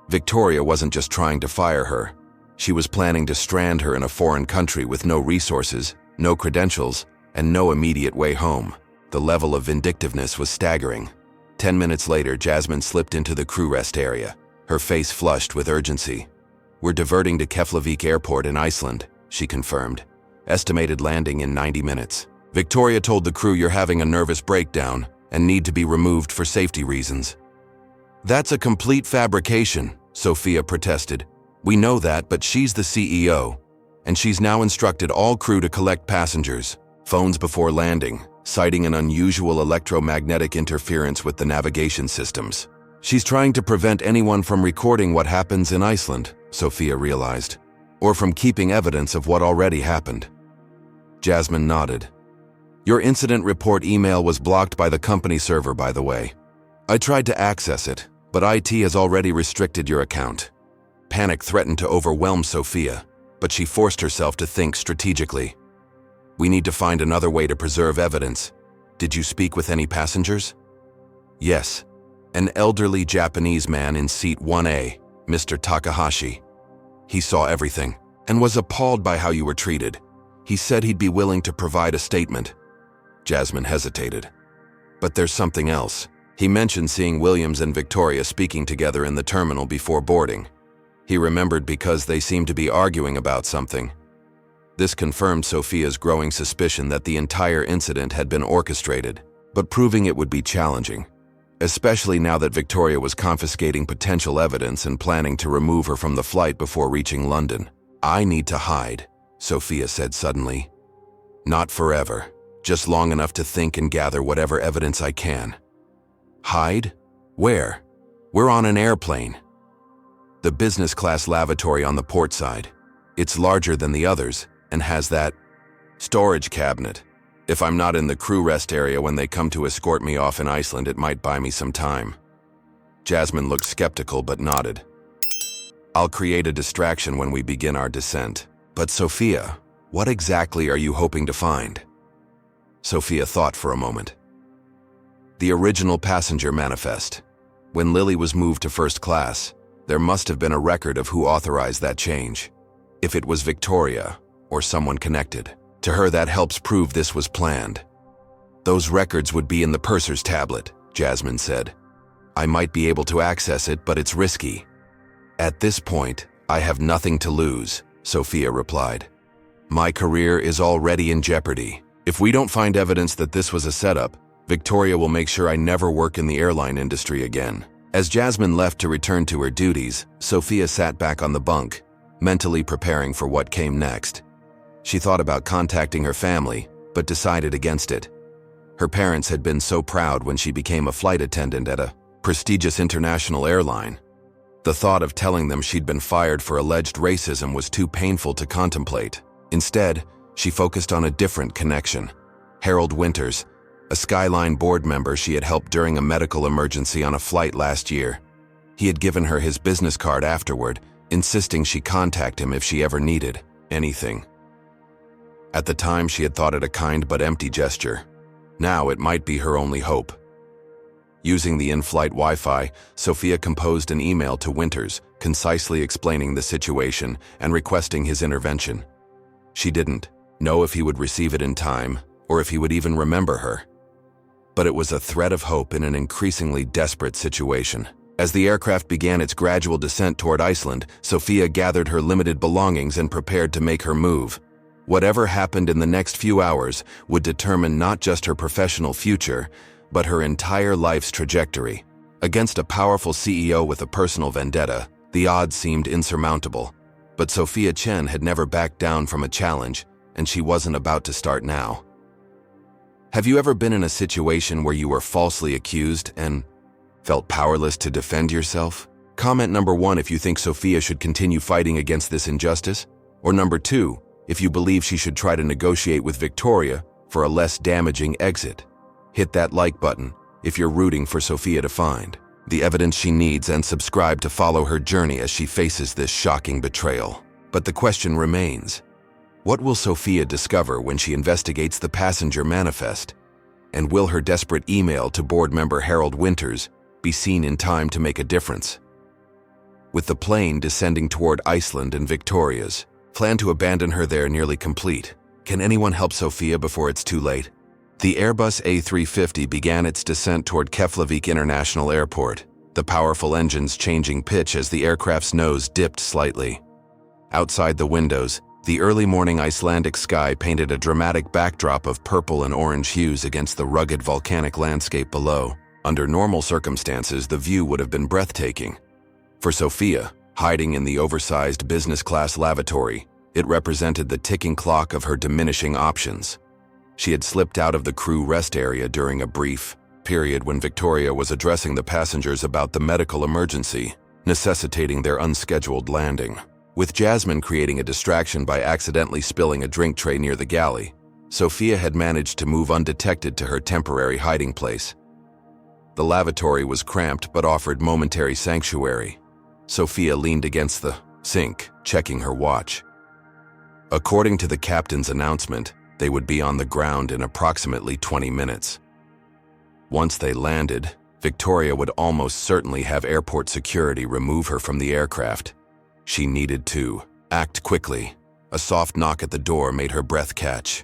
Victoria wasn't just trying to fire her. She was planning to strand her in a foreign country with no resources, no credentials, and no immediate way home. The level of vindictiveness was staggering. 10 minutes later, Jasmine slipped into the crew rest area, her face flushed with urgency. "We're diverting to Keflavik Airport in Iceland," she confirmed. "Estimated landing in 90 minutes. Victoria told the crew you're having a nervous breakdown and need to be removed for safety reasons." "That's a complete fabrication," Sophia protested. "We know that, but she's the CEO, and she's now instructed all crew to collect passengers, phones before landing, citing an unusual electromagnetic interference with the navigation systems. She's trying to prevent anyone from recording what happens in Iceland," Sophia realized, "or from keeping evidence of what already happened." Jasmine nodded. "Your incident report email was blocked by the company server, by the way. I tried to access it, but IT has already restricted your account." Panic threatened to overwhelm Sophia, but she forced herself to think strategically. "We need to find another way to preserve evidence. Did you speak with any passengers?" "Yes. An elderly Japanese man in seat 1A, Mr. Takahashi. He saw everything and was appalled by how you were treated. He said he'd be willing to provide a statement." Jasmine hesitated. "But there's something else. He mentioned seeing Williams and Victoria speaking together in the terminal before boarding. He remembered because they seemed to be arguing about something." This confirmed Sophia's growing suspicion that the entire incident had been orchestrated, but proving it would be challenging, especially now that Victoria was confiscating potential evidence and planning to remove her from the flight before reaching London. "I need to hide," Sophia said suddenly. "Not forever. Just long enough to think and gather whatever evidence I can." "Hide? Where?" "We're on an airplane. The business class lavatory on the port side. It's larger than the others and has that storage cabinet. If I'm not in the crew rest area when they come to escort me off in Iceland, it might buy me some time. Jasmine looked skeptical but nodded. I'll create a distraction when we begin our descent. But Sophia, what exactly are you hoping to find? Sophia thought for a moment. The original passenger manifest. When Lily was moved to first class, there must have been a record of who authorized that change. If it was Victoria, or someone connected, to her that helps prove this was planned. Those records would be in the purser's tablet, Jasmine said. I might be able to access it, but it's risky. At this point, I have nothing to lose, Sophia replied. My career is already in jeopardy. If we don't find evidence that this was a setup, Victoria will make sure I never work in the airline industry again. As Jasmine left to return to her duties, Sophia sat back on the bunk, mentally preparing for what came next. She thought about contacting her family, but decided against it. Her parents had been so proud when she became a flight attendant at a prestigious international airline. The thought of telling them she'd been fired for alleged racism was too painful to contemplate. Instead, she focused on a different connection. Harold Winters, a Skyline board member she had helped during a medical emergency on a flight last year. He had given her his business card afterward, insisting she contact him if she ever needed anything. At the time, she had thought it a kind but empty gesture. Now it might be her only hope. Using the in-flight Wi-Fi, Sophia composed an email to Winters, concisely explaining the situation and requesting his intervention. She didn't know if he would receive it in time, or if he would even remember her. But it was a thread of hope in an increasingly desperate situation. As the aircraft began its gradual descent toward Iceland, Sophia gathered her limited belongings and prepared to make her move. Whatever happened in the next few hours would determine not just her professional future, but her entire life's trajectory. Against a powerful CEO with a personal vendetta, the odds seemed insurmountable. But Sophia Chen had never backed down from a challenge, and she wasn't about to start now. Have you ever been in a situation where you were falsely accused and felt powerless to defend yourself? Comment number 1 if you think Sophia should continue fighting against this injustice, or number 2, if you believe she should try to negotiate with Victoria for a less damaging exit. Hit that like button if you're rooting for Sophia to find the evidence she needs and subscribe to follow her journey as she faces this shocking betrayal. But the question remains, what will Sophia discover when she investigates the passenger manifest? And will her desperate email to board member Harold Winters be seen in time to make a difference? With the plane descending toward Iceland and Victoria's plan to abandon her there nearly complete, can anyone help Sophia before it's too late? The Airbus A350 began its descent toward Keflavik International Airport, the powerful engines changing pitch as the aircraft's nose dipped slightly. Outside the windows, the early morning Icelandic sky painted a dramatic backdrop of purple and orange hues against the rugged volcanic landscape below. Under normal circumstances, the view would have been breathtaking. For Sophia, hiding in the oversized business-class lavatory, it represented the ticking clock of her diminishing options. She had slipped out of the crew rest area during a brief period when Victoria was addressing the passengers about the medical emergency, necessitating their unscheduled landing. With Jasmine creating a distraction by accidentally spilling a drink tray near the galley, Sophia had managed to move undetected to her temporary hiding place. The lavatory was cramped but offered momentary sanctuary. Sophia leaned against the sink, checking her watch. According to the captain's announcement, they would be on the ground in approximately 20 minutes. Once they landed, Victoria would almost certainly have airport security remove her from the aircraft. She needed to act quickly. A soft knock at the door made her breath catch.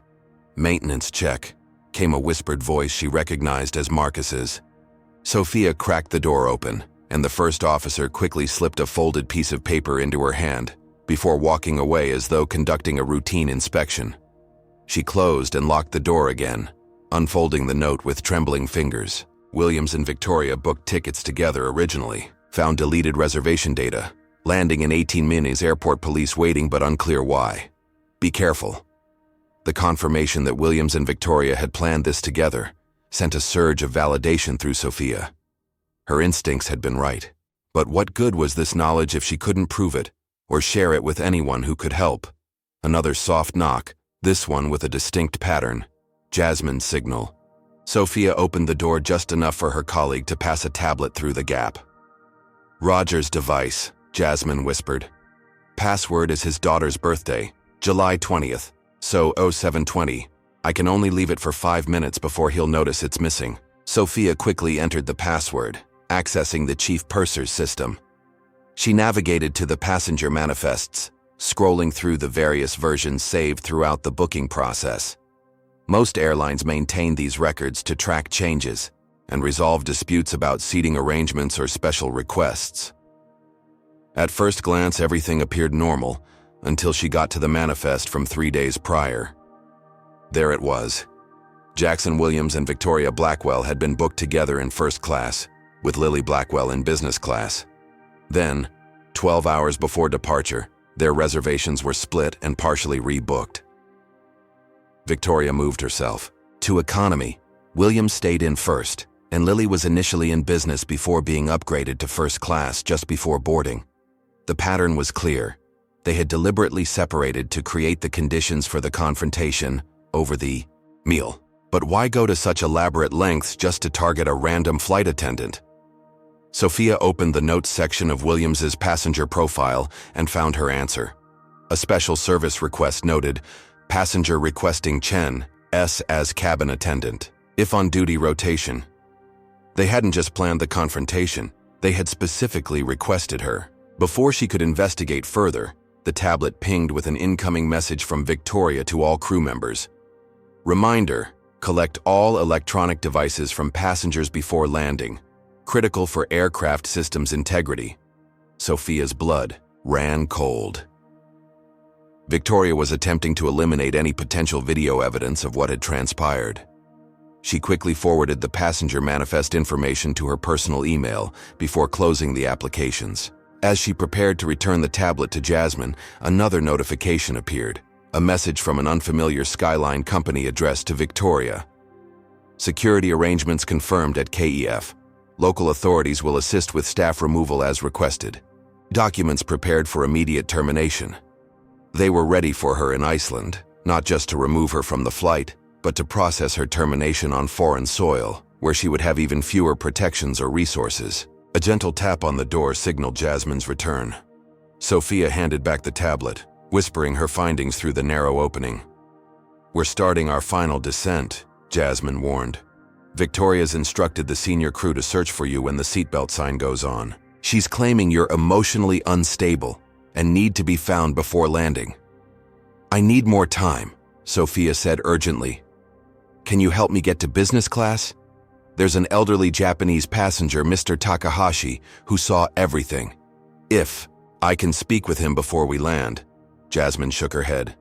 "Maintenance check," came a whispered voice she recognized as Marcus's. Sophia cracked the door open, and the first officer quickly slipped a folded piece of paper into her hand, before walking away as though conducting a routine inspection. She closed and locked the door again, unfolding the note with trembling fingers. Williams and Victoria booked tickets together originally, found deleted reservation data, landing in 18 minutes, airport police waiting but unclear why. Be careful. The confirmation that Williams and Victoria had planned this together sent a surge of validation through Sophia. Her instincts had been right. But what good was this knowledge if she couldn't prove it or share it with anyone who could help? Another soft knock, this one with a distinct pattern. Jasmine's signal. Sophia opened the door just enough for her colleague to pass a tablet through the gap. Roger's device, Jasmine whispered. Password is his daughter's birthday, July 20th, so 0720. I can only leave it for 5 minutes before he'll notice it's missing. Sophia quickly entered the password, accessing the chief purser's system. She navigated to the passenger manifests, scrolling through the various versions saved throughout the booking process. Most airlines maintain these records to track changes and resolve disputes about seating arrangements or special requests. At first glance, everything appeared normal until she got to the manifest from 3 days prior. There it was. Jackson Williams and Victoria Blackwell had been booked together in first class, with Lily Blackwell in business class. Then, 12 hours before departure, their reservations were split and partially rebooked. Victoria moved herself to economy. Williams stayed in first, and Lily was initially in business before being upgraded to first class just before boarding. The pattern was clear. They had deliberately separated to create the conditions for the confrontation over the meal. But why go to such elaborate lengths just to target a random flight attendant? Sophia opened the notes section of Williams's passenger profile and found her answer. A special service request noted, passenger requesting Chen, S as cabin attendant, if on duty rotation. They hadn't just planned the confrontation, they had specifically requested her. Before she could investigate further, the tablet pinged with an incoming message from Victoria to all crew members. Reminder, collect all electronic devices from passengers before landing. Critical for aircraft systems integrity. Sophia's blood ran cold. Victoria was attempting to eliminate any potential video evidence of what had transpired. She quickly forwarded the passenger manifest information to her personal email before closing the applications. As she prepared to return the tablet to Jasmine, another notification appeared. A message from an unfamiliar Skyline company addressed to Victoria. Security arrangements confirmed at KEF. Local authorities will assist with staff removal as requested. Documents prepared for immediate termination. They were ready for her in Iceland, not just to remove her from the flight, but to process her termination on foreign soil, where she would have even fewer protections or resources. A gentle tap on the door signaled Jasmine's return. Sophia handed back the tablet, whispering her findings through the narrow opening. We're starting our final descent, Jasmine warned. Victoria's instructed the senior crew to search for you when the seatbelt sign goes on. She's claiming you're emotionally unstable and need to be found before landing. I need more time, Sophia said urgently. Can you help me get to business class? There's an elderly Japanese passenger, Mr. Takahashi, who saw everything. If I can speak with him before we land. Jasmine shook her head.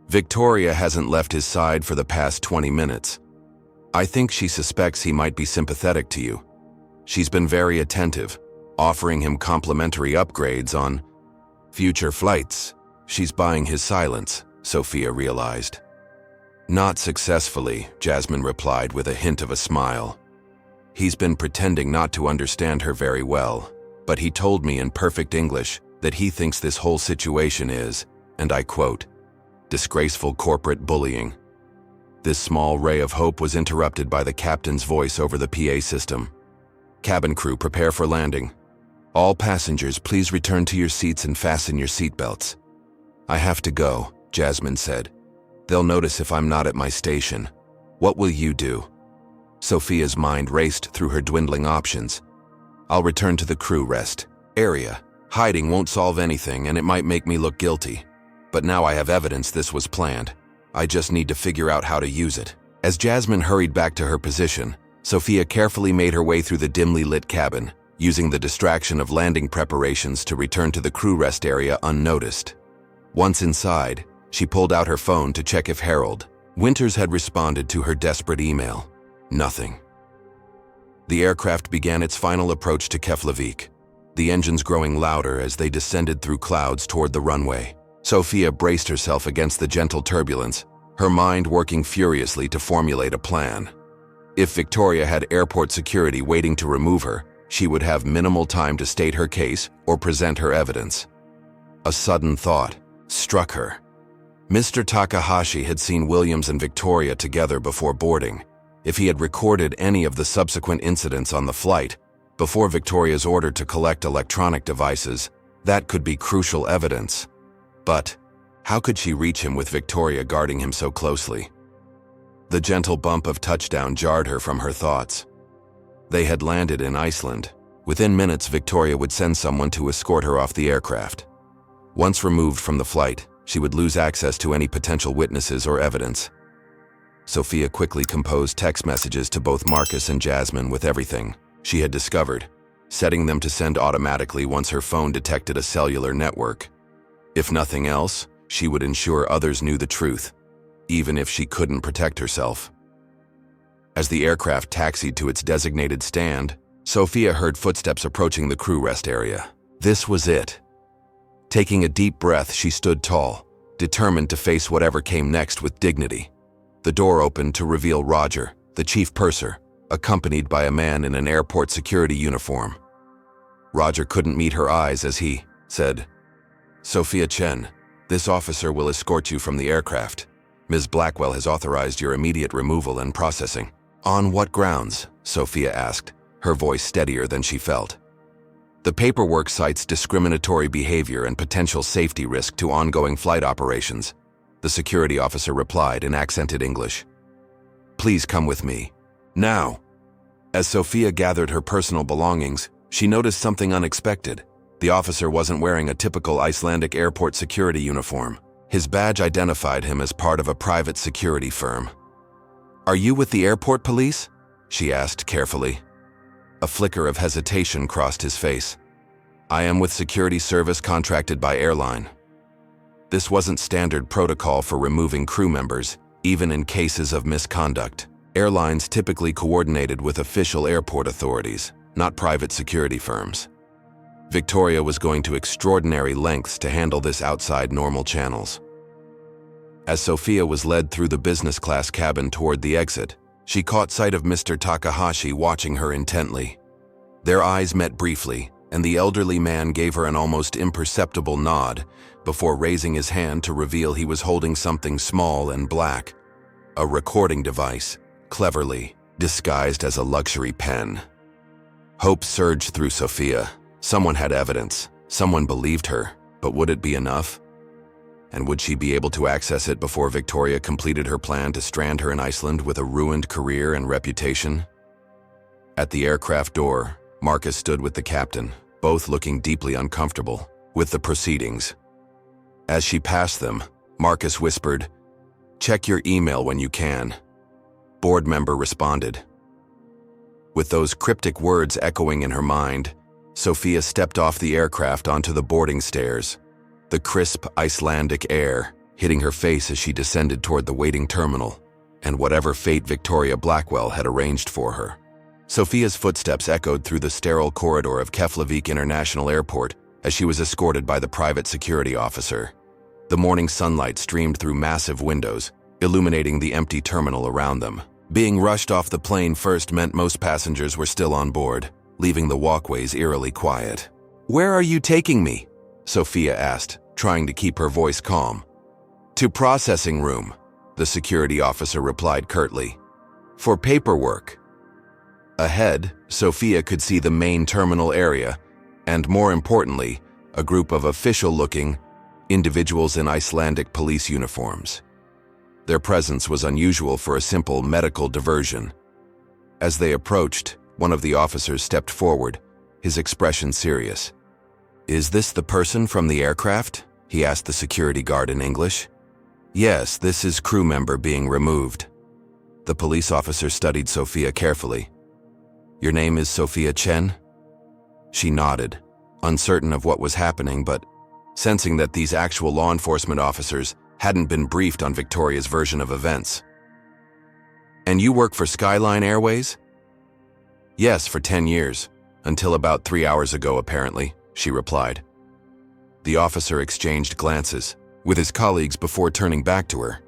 Victoria hasn't left his side for the past 20 minutes. I think she suspects he might be sympathetic to you. She's been very attentive, offering him complimentary upgrades on future flights. She's buying his silence, Sophia realized. Not successfully, Jasmine replied with a hint of a smile. He's been pretending not to understand her very well, but he told me in perfect English that he thinks this whole situation is, and I quote, disgraceful corporate bullying. This small ray of hope was interrupted by the captain's voice over the PA system. Cabin crew, prepare for landing. All passengers, please return to your seats and fasten your seatbelts. I have to go, Jasmine said. They'll notice if I'm not at my station. What will you do? Sophia's mind raced through her dwindling options. I'll return to the crew rest area. Hiding won't solve anything, and it might make me look guilty. But now I have evidence this was planned. I just need to figure out how to use it. As Jasmine hurried back to her position, Sophia carefully made her way through the dimly lit cabin, using the distraction of landing preparations to return to the crew rest area unnoticed. Once inside, she pulled out her phone to check if Harold Winters had responded to her desperate email. Nothing. The aircraft began its final approach to Keflavik, the engines growing louder as they descended through clouds toward the runway. Sophia braced herself against the gentle turbulence, her mind working furiously to formulate a plan. If Victoria had airport security waiting to remove her, she would have minimal time to state her case or present her evidence. A sudden thought struck her. Mr. Takahashi had seen Williams and Victoria together before boarding. If he had recorded any of the subsequent incidents on the flight, before Victoria's order to collect electronic devices, that could be crucial evidence. But how could she reach him with Victoria guarding him so closely? The gentle bump of touchdown jarred her from her thoughts. They had landed in Iceland. Within minutes, Victoria would send someone to escort her off the aircraft. Once removed from the flight, she would lose access to any potential witnesses or evidence. Sophia quickly composed text messages to both Marcus and Jasmine with everything she had discovered, setting them to send automatically once her phone detected a cellular network. If nothing else, she would ensure others knew the truth, even if she couldn't protect herself. As the aircraft taxied to its designated stand, Sophia heard footsteps approaching the crew rest area. This was it. Taking a deep breath, she stood tall, determined to face whatever came next with dignity. The door opened to reveal Roger, the chief purser, accompanied by a man in an airport security uniform. Roger couldn't meet her eyes as he said, "Sophia Chen, this officer will escort you from the aircraft. Ms. Blackwell has authorized your immediate removal and processing." "On what grounds?" Sophia asked, her voice steadier than she felt. "The paperwork cites discriminatory behavior and potential safety risk to ongoing flight operations," the security officer replied in accented English. "Please come with me. Now." As Sophia gathered her personal belongings, she noticed something unexpected. The officer wasn't wearing a typical Icelandic airport security uniform. His badge identified him as part of a private security firm. "Are you with the airport police?" she asked carefully. A flicker of hesitation crossed his face. "I am with security service contracted by airline." This wasn't standard protocol for removing crew members, even in cases of misconduct. Airlines typically coordinated with official airport authorities, not private security firms. Victoria was going to extraordinary lengths to handle this outside normal channels. As Sophia was led through the business class cabin toward the exit, she caught sight of Mr. Takahashi watching her intently. Their eyes met briefly, and the elderly man gave her an almost imperceptible nod before raising his hand to reveal he was holding something small and black, a recording device, cleverly disguised as a luxury pen. Hope surged through Sophia. Someone had evidence, someone believed her, but would it be enough? And would she be able to access it before Victoria completed her plan to strand her in Iceland with a ruined career and reputation? At the aircraft door, Marcus stood with the captain, both looking deeply uncomfortable with the proceedings. As she passed them, Marcus whispered, "Check your email when you can." Board member responded. With those cryptic words echoing in her mind, Sophia stepped off the aircraft onto the boarding stairs, the crisp Icelandic air hitting her face as she descended toward the waiting terminal and whatever fate Victoria Blackwell had arranged for her. Sophia's footsteps echoed through the sterile corridor of Keflavik International Airport as she was escorted by the private security officer. The morning sunlight streamed through massive windows, illuminating the empty terminal around them. Being rushed off the plane first meant most passengers were still on board, leaving the walkways eerily quiet. "Where are you taking me?" Sophia asked, trying to keep her voice calm. "To processing room," the security officer replied curtly. "For paperwork." Ahead, Sophia could see the main terminal area, and more importantly, a group of official-looking individuals in Icelandic police uniforms. Their presence was unusual for a simple medical diversion. As they approached, one of the officers stepped forward, his expression serious. "Is this the person from the aircraft?" he asked the security guard in English. "Yes, this is crew member being removed." The police officer studied Sophia carefully. "Your name is Sophia Chen?" She nodded, uncertain of what was happening, but sensing that these actual law enforcement officers hadn't been briefed on Victoria's version of events. "And you work for Skyline Airways?" "Yes, for 10 years, until about 3 hours ago, apparently," she replied. The officer exchanged glances with his colleagues before turning back to her.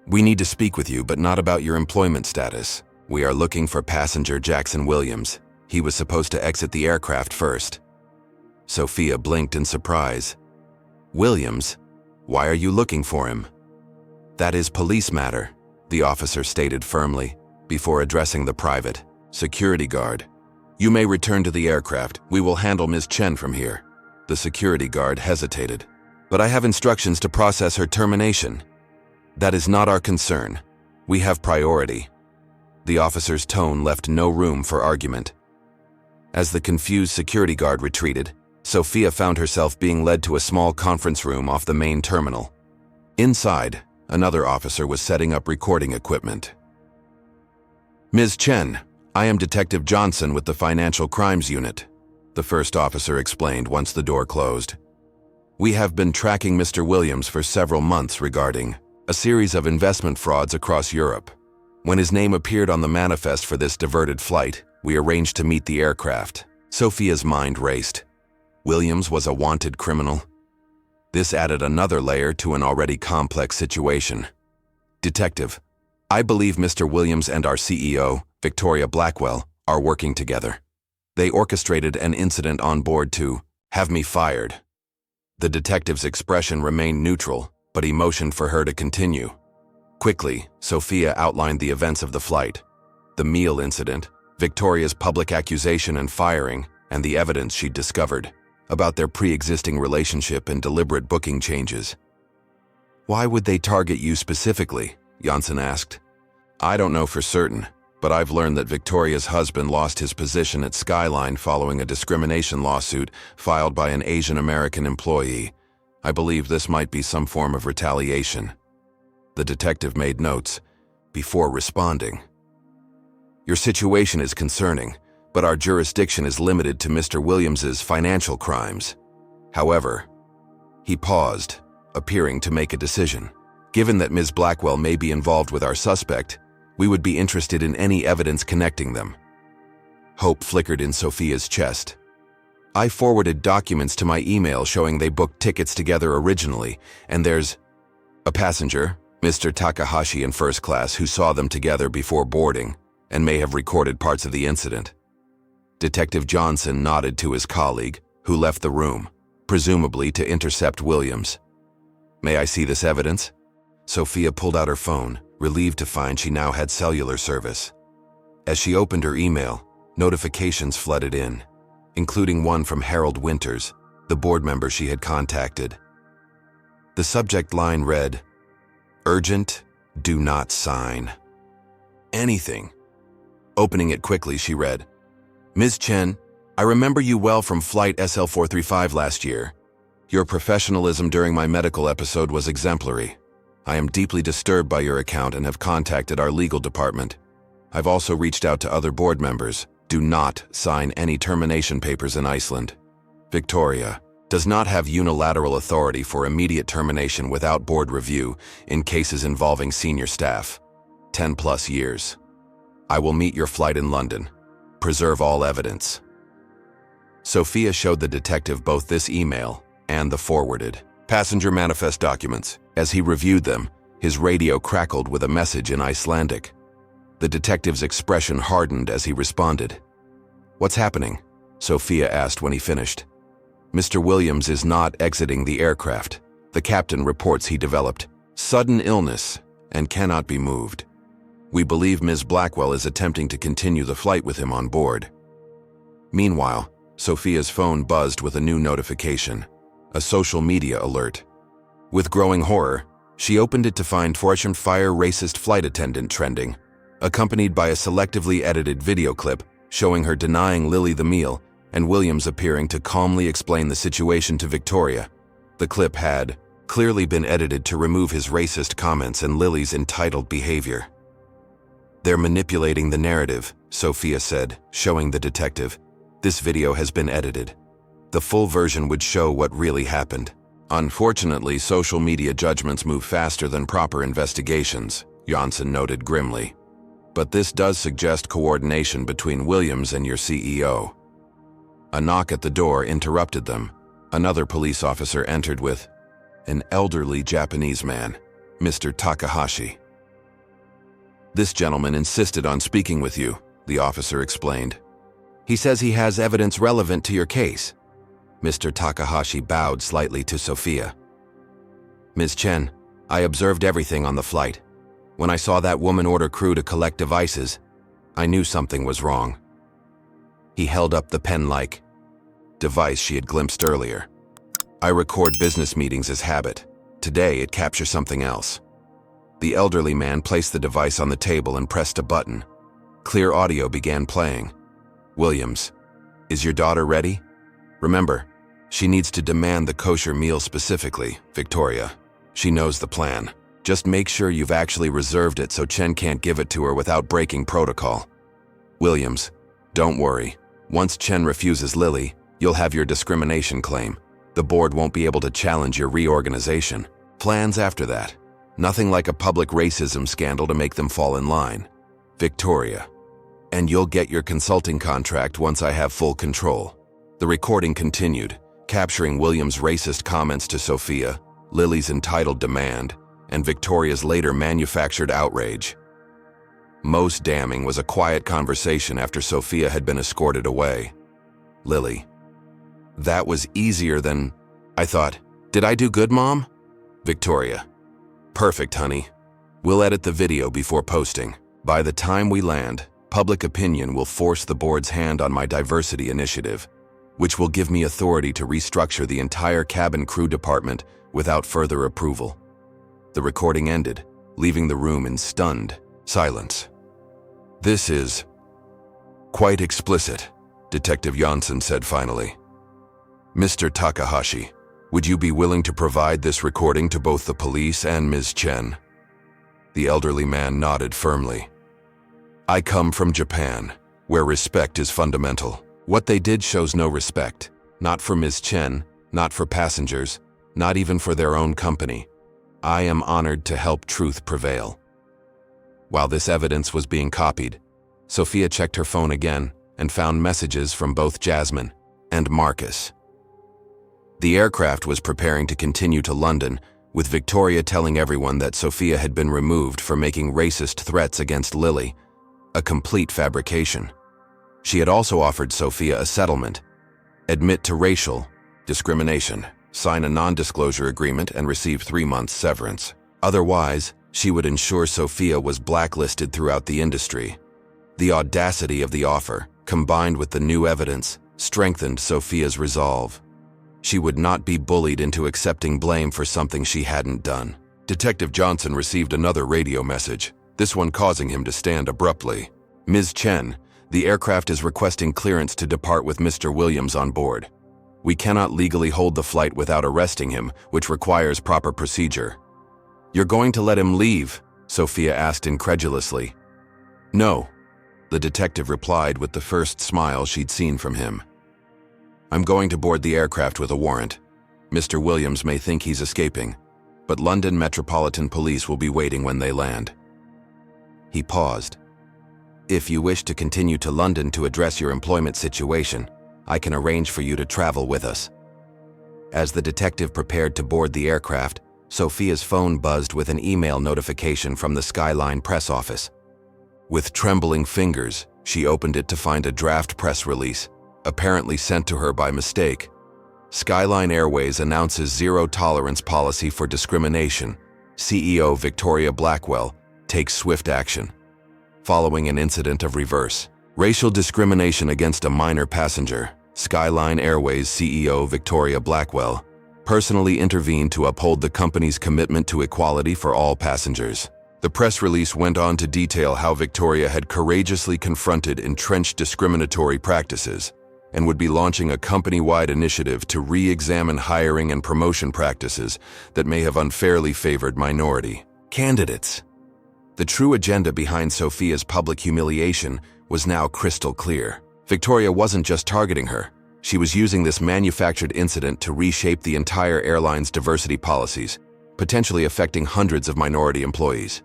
"We need to speak with you, but not about your employment status. We are looking for passenger Jackson Williams. He was supposed to exit the aircraft first." Sophia blinked in surprise. "Williams? Why are you looking for him?" That is police matter, the officer stated firmly, before addressing the private security guard. You may return to the aircraft. We will handle Ms. Chen from here. The security guard hesitated. But I have instructions to process her termination. That is not our concern. We have priority. The officer's tone left no room for argument. As the confused security guard retreated, Sophia found herself being led to a small conference room off the main terminal. Inside, another officer was setting up recording equipment. Ms. Chen, I am Detective Johnson with the Financial Crimes Unit, the first officer explained once the door closed. We have been tracking Mr. Williams for several months regarding a series of investment frauds across Europe. When his name appeared on the manifest for this diverted flight, we arranged to meet the aircraft. Sophia's mind raced. Williams was a wanted criminal. This added another layer to an already complex situation. Detective, I believe Mr. Williams and our CEO, Victoria Blackwell, are working together. They orchestrated an incident on board to have me fired. The detective's expression remained neutral, but he motioned for her to continue. Quickly, Sophia outlined the events of the flight, the meal incident, Victoria's public accusation and firing, and the evidence she'd discovered about their pre-existing relationship and deliberate booking changes. Why would they target you specifically? Johnson asked. I don't know for certain, but I've learned that Victoria's husband lost his position at Skyline following a discrimination lawsuit filed by an Asian American employee. I believe this might be some form of retaliation. The detective made notes before responding. Your situation is concerning, but our jurisdiction is limited to Mr. Williams's financial crimes. However, he paused, appearing to make a decision. Given that Ms. Blackwell may be involved with our suspect, we would be interested in any evidence connecting them. Hope flickered in Sophia's chest. I forwarded documents to my email showing they booked tickets together originally, and there's a passenger, Mr. Takahashi in first class, who saw them together before boarding and may have recorded parts of the incident. Detective Johnson nodded to his colleague, who left the room, presumably to intercept Williams. May I see this evidence? Sophia pulled out her phone, relieved to find she now had cellular service. As she opened her email, notifications flooded in, including one from Harold Winters, the board member she had contacted. The subject line read, "Urgent, do not sign anything." Opening it quickly, she read, Ms. Chen, I remember you well from Flight SL435 last year. Your professionalism during my medical episode was exemplary. I am deeply disturbed by your account and have contacted our legal department. I've also reached out to other board members. Do not sign any termination papers in Iceland. Victoria does not have unilateral authority for immediate termination without board review in cases involving senior staff. 10+ years. I will meet your flight in London. Preserve all evidence. Sophia showed the detective both this email and the forwarded passenger manifest documents. As he reviewed them, his radio crackled with a message in Icelandic. The detective's expression hardened as he responded. What's happening? Sophia asked when he finished. Mr. Williams is not exiting the aircraft. The captain reports he developed sudden illness and cannot be moved. We believe Ms. Blackwell is attempting to continue the flight with him on board. Meanwhile, Sophia's phone buzzed with a new notification, a social media alert. With growing horror, she opened it to find Fortune Fire racist flight attendant trending, accompanied by a selectively edited video clip showing her denying Lily the meal and Williams appearing to calmly explain the situation to Victoria. The clip had clearly been edited to remove his racist comments and Lily's entitled behavior. They're manipulating the narrative, Sophia said, showing the detective. This video has been edited. The full version would show what really happened. Unfortunately, social media judgments move faster than proper investigations, Johnson noted grimly. But this does suggest coordination between Williams and your CEO. A knock at the door interrupted them. Another police officer entered with an elderly Japanese man, Mr. Takahashi. This gentleman insisted on speaking with you, the officer explained. He says he has evidence relevant to your case. Mr. Takahashi bowed slightly to Sophia. Ms. Chen, I observed everything on the flight. When I saw that woman order crew to collect devices, I knew something was wrong." He held up the pen-like device she had glimpsed earlier. "I record business meetings as habit. Today, it captures something else." The elderly man placed the device on the table and pressed a button. Clear audio began playing. "Williams, is your daughter ready? Remember, she needs to demand the kosher meal specifically, Victoria. She knows the plan. Just make sure you've actually reserved it so Chen can't give it to her without breaking protocol. Williams, don't worry. Once Chen refuses Lily, you'll have your discrimination claim. The board won't be able to challenge your reorganization. Plans after that. Nothing like a public racism scandal to make them fall in line. Victoria. And you'll get your consulting contract once I have full control." The recording continued, capturing Williams' racist comments to Sophia, Lily's entitled demand, and Victoria's later manufactured outrage. Most damning was a quiet conversation after Sophia had been escorted away. Lily. "That was easier than I thought. Did I do good, Mom?" Victoria. "Perfect, honey. We'll edit the video before posting. By the time we land, public opinion will force the board's hand on my diversity initiative, which will give me authority to restructure the entire cabin crew department without further approval." The recording ended, leaving the room in stunned silence. "This is quite explicit," Detective Janssen said finally. "Mr. Takahashi, would you be willing to provide this recording to both the police and Ms. Chen?" The elderly man nodded firmly. "I come from Japan, where respect is fundamental. What they did shows no respect, not for Ms. Chen, not for passengers, not even for their own company. I am honored to help truth prevail." While this evidence was being copied, Sophia checked her phone again and found messages from both Jasmine and Marcus. The aircraft was preparing to continue to London, with Victoria telling everyone that Sophia had been removed for making racist threats against Lily, a complete fabrication. She had also offered Sophia a settlement: admit to racial discrimination, sign a non-disclosure agreement, and receive 3 months severance. Otherwise, she would ensure Sophia was blacklisted throughout the industry. The audacity of the offer, combined with the new evidence, strengthened Sophia's resolve. She would not be bullied into accepting blame for something she hadn't done. Detective Johnson received another radio message, this one causing him to stand abruptly. "Ms. Chen, the aircraft is requesting clearance to depart with Mr. Williams on board. We cannot legally hold the flight without arresting him, which requires proper procedure." "You're going to let him leave?" Sophia asked incredulously. "No," the detective replied with the first smile she'd seen from him. "I'm going to board the aircraft with a warrant. Mr. Williams may think he's escaping, but London Metropolitan Police will be waiting when they land." He paused. "If you wish to continue to London to address your employment situation, I can arrange for you to travel with us." As the detective prepared to board the aircraft, Sophia's phone buzzed with an email notification from the Skyline press office. With trembling fingers, she opened it to find a draft press release, apparently sent to her by mistake. Skyline Airways announces zero-tolerance policy for discrimination. CEO Victoria Blackwell takes swift action. Following an incident of reverse racial discrimination against a minor passenger, Skyline Airways CEO Victoria Blackwell personally intervened to uphold the company's commitment to equality for all passengers. The press release went on to detail how Victoria had courageously confronted entrenched discriminatory practices and would be launching a company-wide initiative to re-examine hiring and promotion practices that may have unfairly favored minority candidates. The true agenda behind Sophia's public humiliation was now crystal clear. Victoria wasn't just targeting her. She was using this manufactured incident to reshape the entire airline's diversity policies, potentially affecting hundreds of minority employees.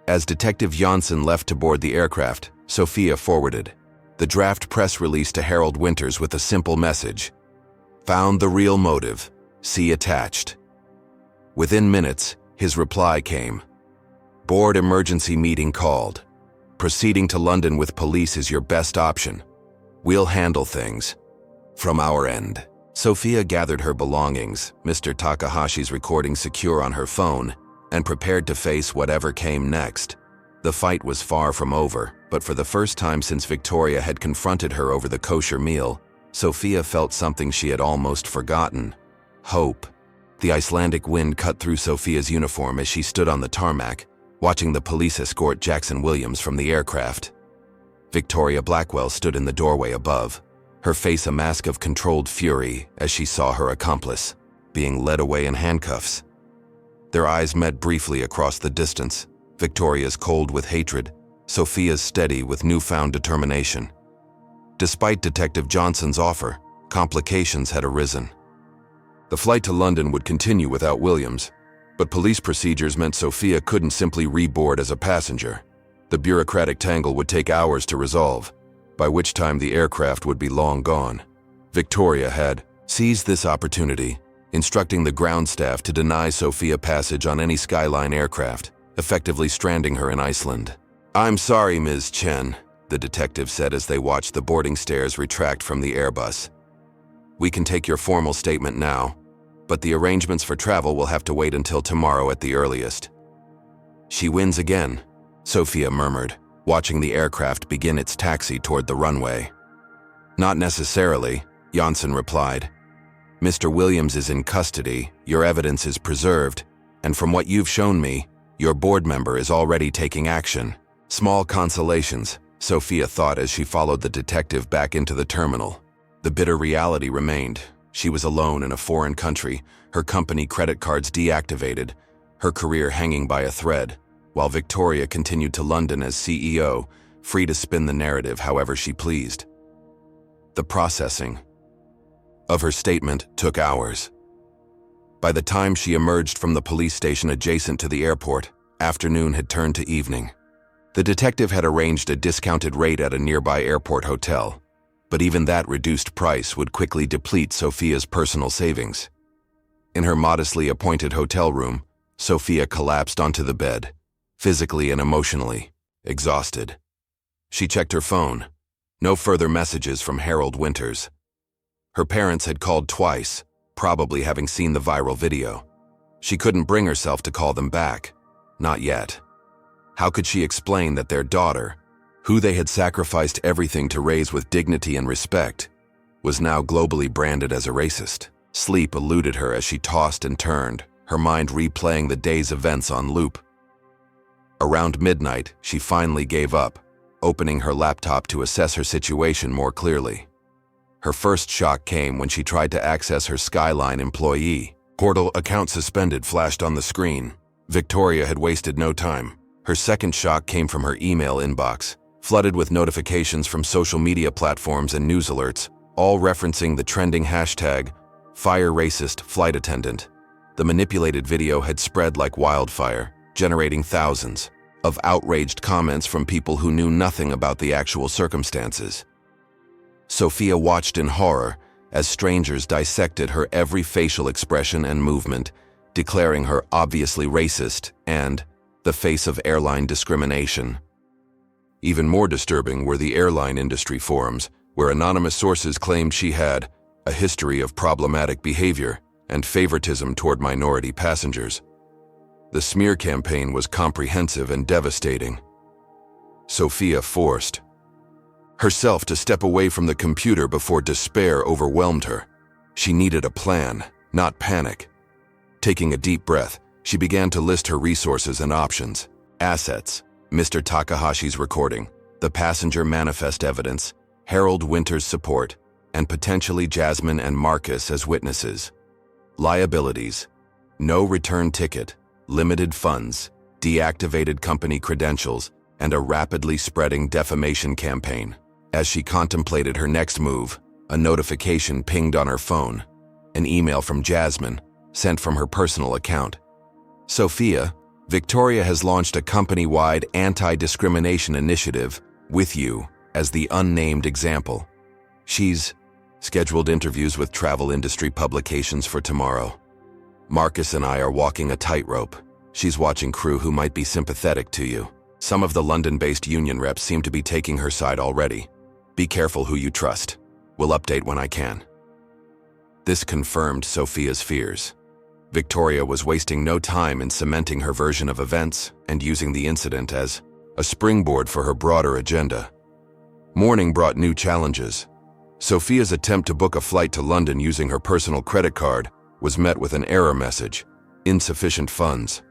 As Detective Janssen left to board the aircraft, Sophia forwarded the draft press release to Harold Winters with a simple message: "Found the real motive. See attached." Within minutes, his reply came: "Board emergency meeting called. Proceeding to London with police is your best option. We'll handle things from our end." Sophia gathered her belongings, Mr. Takahashi's recording secure on her phone, and prepared to face whatever came next. The fight was far from over, but for the first time since Victoria had confronted her over the kosher meal, Sophia felt something she had almost forgotten: hope. The Icelandic wind cut through Sophia's uniform as she stood on the tarmac, watching the police escort Jackson Williams from the aircraft. Victoria Blackwell stood in the doorway above, her face a mask of controlled fury as she saw her accomplice being led away in handcuffs. Their eyes met briefly across the distance, Victoria's cold with hatred, Sophia's steady with newfound determination. Despite Detective Johnson's offer, complications had arisen. The flight to London would continue without Williams, but police procedures meant Sophia couldn't simply reboard as a passenger. The bureaucratic tangle would take hours to resolve, by which time the aircraft would be long gone. Victoria had seized this opportunity, instructing the ground staff to deny Sophia passage on any Skyline aircraft, effectively stranding her in Iceland. "I'm sorry, Ms. Chen," the detective said as they watched the boarding stairs retract from the Airbus. "We can take your formal statement now, but the arrangements for travel will have to wait until tomorrow at the earliest." "She wins again," Sophia murmured, watching the aircraft begin its taxi toward the runway. "Not necessarily," Janssen replied. "Mr. Williams is in custody, your evidence is preserved, and from what you've shown me, your board member is already taking action." Small consolations, Sophia thought as she followed the detective back into the terminal. The bitter reality remained. She was alone in a foreign country, her company credit cards deactivated, her career hanging by a thread, while Victoria continued to London as CEO, free to spin the narrative however she pleased. The processing of her statement took hours. By the time she emerged from the police station adjacent to the airport, afternoon had turned to evening. The detective had arranged a discounted rate at a nearby airport hotel, but even that reduced price would quickly deplete Sophia's personal savings. In her modestly appointed hotel room, Sophia collapsed onto the bed, physically and emotionally exhausted. She checked her phone. No further messages from Harold Winters. Her parents had called twice, probably having seen the viral video. She couldn't bring herself to call them back. Not yet. How could she explain that their daughter, who they had sacrificed everything to raise with dignity and respect, was now globally branded as a racist? Sleep eluded her as she tossed and turned, her mind replaying the day's events on loop. Around midnight, she finally gave up, opening her laptop to assess her situation more clearly. Her first shock came when she tried to access her Skyline employee portal. Account suspended flashed on the screen. Victoria had wasted no time. Her second shock came from her email inbox, flooded with notifications from social media platforms and news alerts, all referencing the trending hashtag, #FireRacistFlightAttendant. Attendant. The manipulated video had spread like wildfire, generating thousands of outraged comments from people who knew nothing about the actual circumstances. Sophia watched in horror as strangers dissected her every facial expression and movement, declaring her obviously racist and the face of airline discrimination. Even more disturbing were the airline industry forums, where anonymous sources claimed she had a history of problematic behavior and favoritism toward minority passengers. The smear campaign was comprehensive and devastating. Sophia forced herself to step away from the computer before despair overwhelmed her. She needed a plan, not panic. Taking a deep breath, she began to list her resources and options. Assets, Mr. Takahashi's recording, the passenger manifest evidence, Harold Winters' support, and potentially Jasmine and Marcus as witnesses. Liabilities, no return ticket, limited funds, deactivated company credentials, and a rapidly spreading defamation campaign. As she contemplated her next move, a notification pinged on her phone, an email from Jasmine, sent from her personal account. "Sophia, Victoria has launched a company-wide anti-discrimination initiative, with you as the unnamed example. She's scheduled interviews with travel industry publications for tomorrow. Marcus and I are walking a tightrope. She's watching crew who might be sympathetic to you. Some of the London-based union reps seem to be taking her side already. Be careful who you trust. We'll update when I can." This confirmed Sophia's fears. Victoria was wasting no time in cementing her version of events and using the incident as a springboard for her broader agenda. Morning brought new challenges. Sophia's attempt to book a flight to London using her personal credit card was met with an error message: insufficient funds.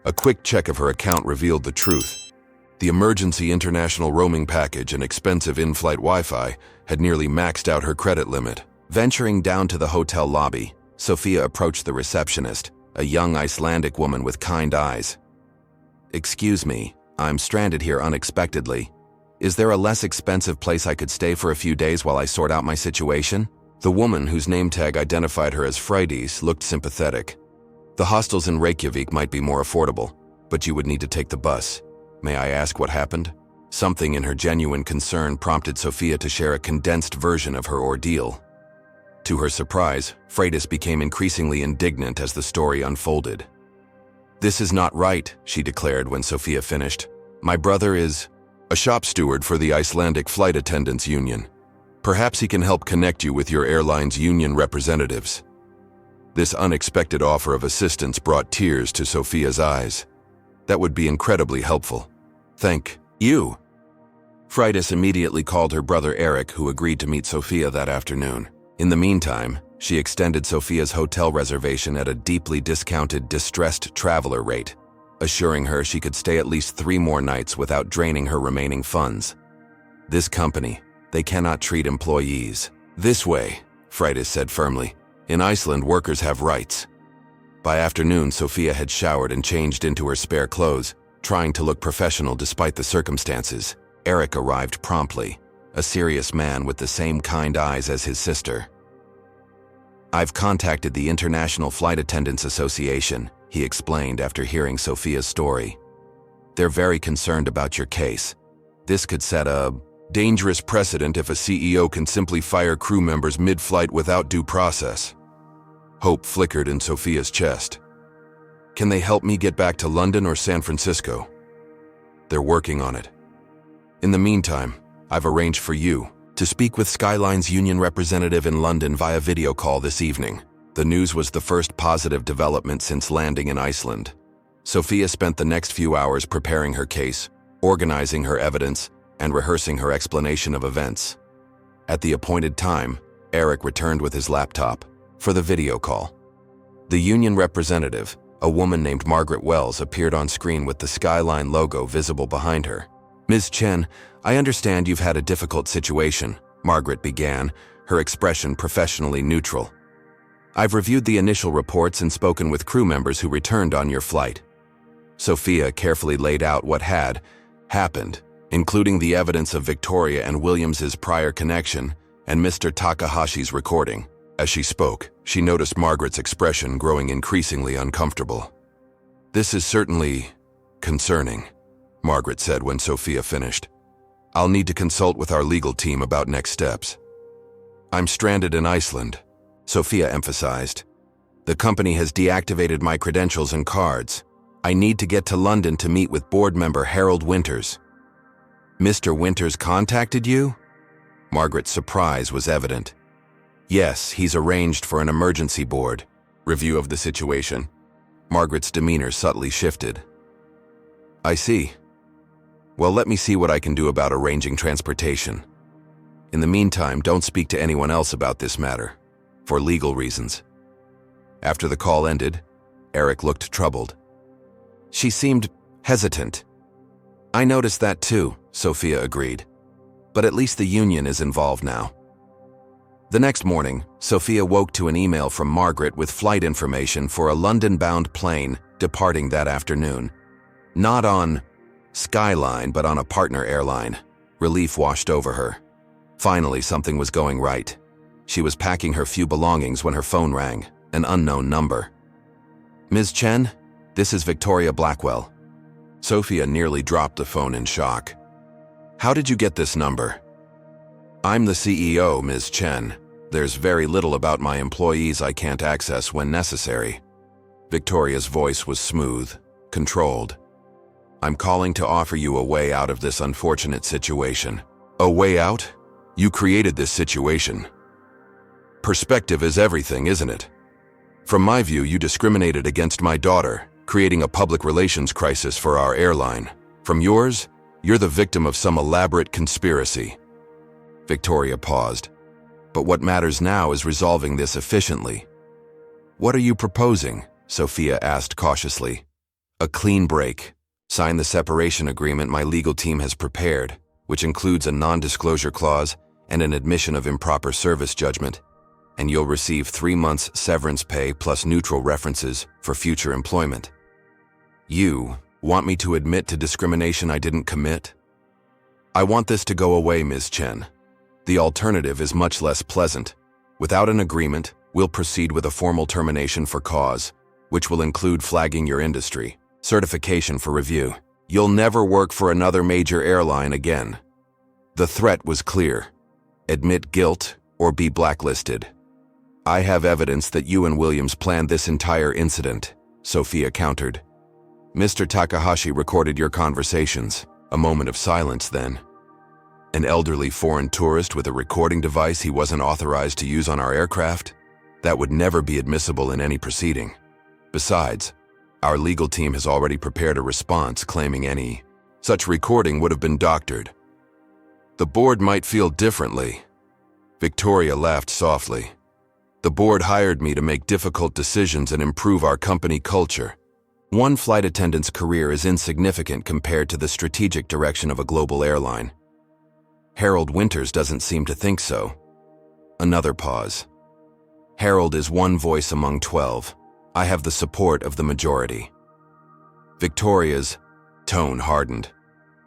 A quick check of her account revealed the truth. The emergency international roaming package and expensive in-flight Wi-Fi had nearly maxed out her credit limit. Venturing down to the hotel lobby, Sophia approached the receptionist, a young Icelandic woman with kind eyes. "Excuse me, I'm stranded here unexpectedly. Is there a less expensive place I could stay for a few days while I sort out my situation?" The woman, whose name tag identified her as Freydis, looked sympathetic. "The hostels in Reykjavik might be more affordable, but you would need to take the bus. May I ask what happened?" Something in her genuine concern prompted Sophia to share a condensed version of her ordeal. To her surprise, Freydis became increasingly indignant as the story unfolded. "This is not right," she declared when Sophia finished. "My brother is a shop steward for the Icelandic Flight Attendants Union. Perhaps he can help connect you with your airline's union representatives." This unexpected offer of assistance brought tears to Sophia's eyes. "That would be incredibly helpful. Thank you." Freydis immediately called her brother Eric, who agreed to meet Sophia that afternoon. In the meantime, she extended Sophia's hotel reservation at a deeply discounted distressed traveler rate, assuring her she could stay at least 3 more nights without draining her remaining funds. "This company, they cannot treat employees this way," Freydis said firmly. "In Iceland, workers have rights." By afternoon, Sophia had showered and changed into her spare clothes, trying to look professional despite the circumstances. Eric arrived promptly, a serious man with the same kind eyes as his sister. "I've contacted the International Flight Attendants Association," he explained after hearing Sophia's story. "They're very concerned about your case. This could set a dangerous precedent if a CEO can simply fire crew members mid-flight without due process." Hope flickered in Sophia's chest. "Can they help me get back to London or San Francisco?" "They're working on it. In the meantime, I've arranged for you to speak with Skyline's union representative in London via video call this evening." The news was the first positive development since landing in Iceland. Sophia spent the next few hours preparing her case, organizing her evidence, and rehearsing her explanation of events. At the appointed time, Eric returned with his laptop for the video call. The union representative, a woman named Margaret Wells, appeared on screen with the Skyline logo visible behind her. "Ms. Chen, I understand you've had a difficult situation," Margaret began, her expression professionally neutral. "I've reviewed the initial reports and spoken with crew members who returned on your flight." Sophia carefully laid out what had happened, including the evidence of Victoria and Williams's prior connection and Mr. Takahashi's recording. As she spoke, she noticed Margaret's expression growing increasingly uncomfortable. "This is certainly concerning," Margaret said when Sophia finished. "I'll need to consult with our legal team about next steps." "I'm stranded in Iceland," Sophia emphasized. "The company has deactivated my credentials and cards. I need to get to London to meet with board member Harold Winters." "Mr. Winters contacted you?" Margaret's surprise was evident. "Yes, he's arranged for an emergency board review of the situation." Margaret's demeanor subtly shifted. "I see. Well, let me see what I can do about arranging transportation. In the meantime, don't speak to anyone else about this matter, for legal reasons." After the call ended, Eric looked troubled. "She seemed hesitant." "I noticed that too," Sophia agreed. "But at least the union is involved now." The next morning, Sophia woke to an email from Margaret with flight information for a London-bound plane departing that afternoon. Not on Skyline, but on a partner airline. Relief washed over her. Finally, something was going right. She was packing her few belongings when her phone rang, an unknown number. "Ms. Chen, this is Victoria Blackwell." Sophia nearly dropped the phone in shock. "How did you get this number?" "I'm the CEO, Ms. Chen. There's very little about my employees I can't access when necessary." Victoria's voice was smooth, controlled. "I'm calling to offer you a way out of this unfortunate situation." "A way out? You created this situation. Perspective is everything, isn't it?" From my view, you discriminated against my daughter, creating a public relations crisis for our airline. From yours, you're the victim of some elaborate conspiracy." Victoria paused. "But what matters now is resolving this efficiently." "What are you proposing?" Sophia asked cautiously. "A clean break. Sign the separation agreement my legal team has prepared, which includes a non-disclosure clause and an admission of improper service judgment, and you'll receive 3 months severance pay plus neutral references for future employment." "You want me to admit to discrimination I didn't commit?" "I want this to go away, Ms. Chen. The alternative is much less pleasant. Without an agreement, we'll proceed with a formal termination for cause, which will include flagging your industry, certification for review. You'll never work for another major airline again." The threat was clear. Admit guilt or be blacklisted. "I have evidence that you and Williams planned this entire incident," Sophia countered. "Mr. Takahashi recorded your conversations." A moment of silence then. "An elderly foreign tourist with a recording device he wasn't authorized to use on our aircraft? That would never be admissible in any proceeding. Besides, our legal team has already prepared a response claiming any such recording would have been doctored." "The board might feel differently." Victoria laughed softly. "The board hired me to make difficult decisions and improve our company culture. One flight attendant's career is insignificant compared to the strategic direction of a global airline. Harold Winters doesn't seem to think so." Another pause. "Harold is one voice among 12. I have the support of the majority." Victoria's tone hardened.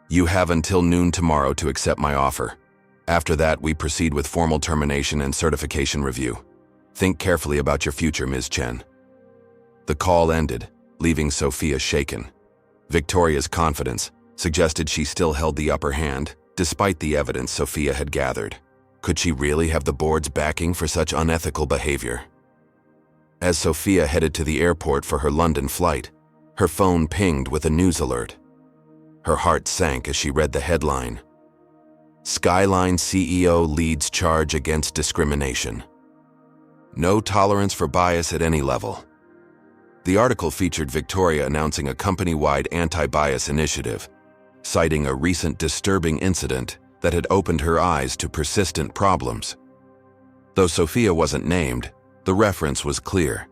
"You have until noon tomorrow to accept my offer. After that, we proceed with formal termination and certification review. Think carefully about your future, Ms. Chen." The call ended, leaving Sophia shaken. Victoria's confidence suggested she still held the upper hand, despite the evidence Sophia had gathered. Could she really have the board's backing for such unethical behavior? As Sophia headed to the airport for her London flight, her phone pinged with a news alert. Her heart sank as she read the headline: "Skyline CEO leads charge against discrimination. No tolerance for bias at any level." The article featured Victoria announcing a company-wide anti-bias initiative, citing a recent disturbing incident that had opened her eyes to persistent problems. Though Sophia wasn't named, the reference was clear.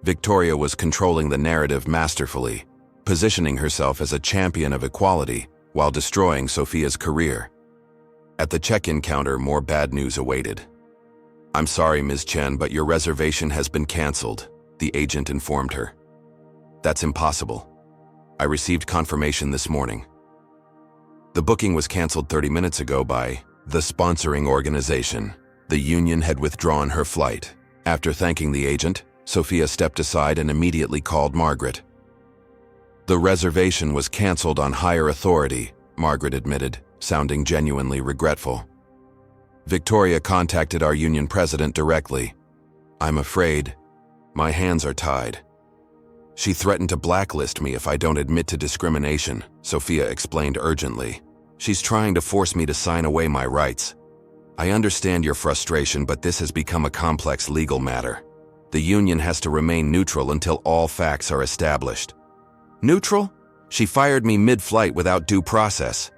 Victoria was controlling the narrative masterfully, positioning herself as a champion of equality while destroying Sophia's career. At the check-in counter, more bad news awaited. "I'm sorry, Ms. Chen, but your reservation has been canceled," the agent informed her. "That's impossible. I received confirmation this morning." The booking was canceled 30 minutes ago by the sponsoring organization. The union had withdrawn her flight. After thanking the agent, Sophia stepped aside and immediately called Margaret. "The reservation was canceled on higher authority," Margaret admitted, sounding genuinely regretful. "Victoria contacted our union president directly. I'm afraid my hands are tied. She threatened to blacklist me if I don't admit to discrimination," Sophia explained urgently. "She's trying to force me to sign away my rights. I understand your frustration, but this has become a complex legal matter. The union has to remain neutral until all facts are established." "Neutral? She fired me mid-flight without due process."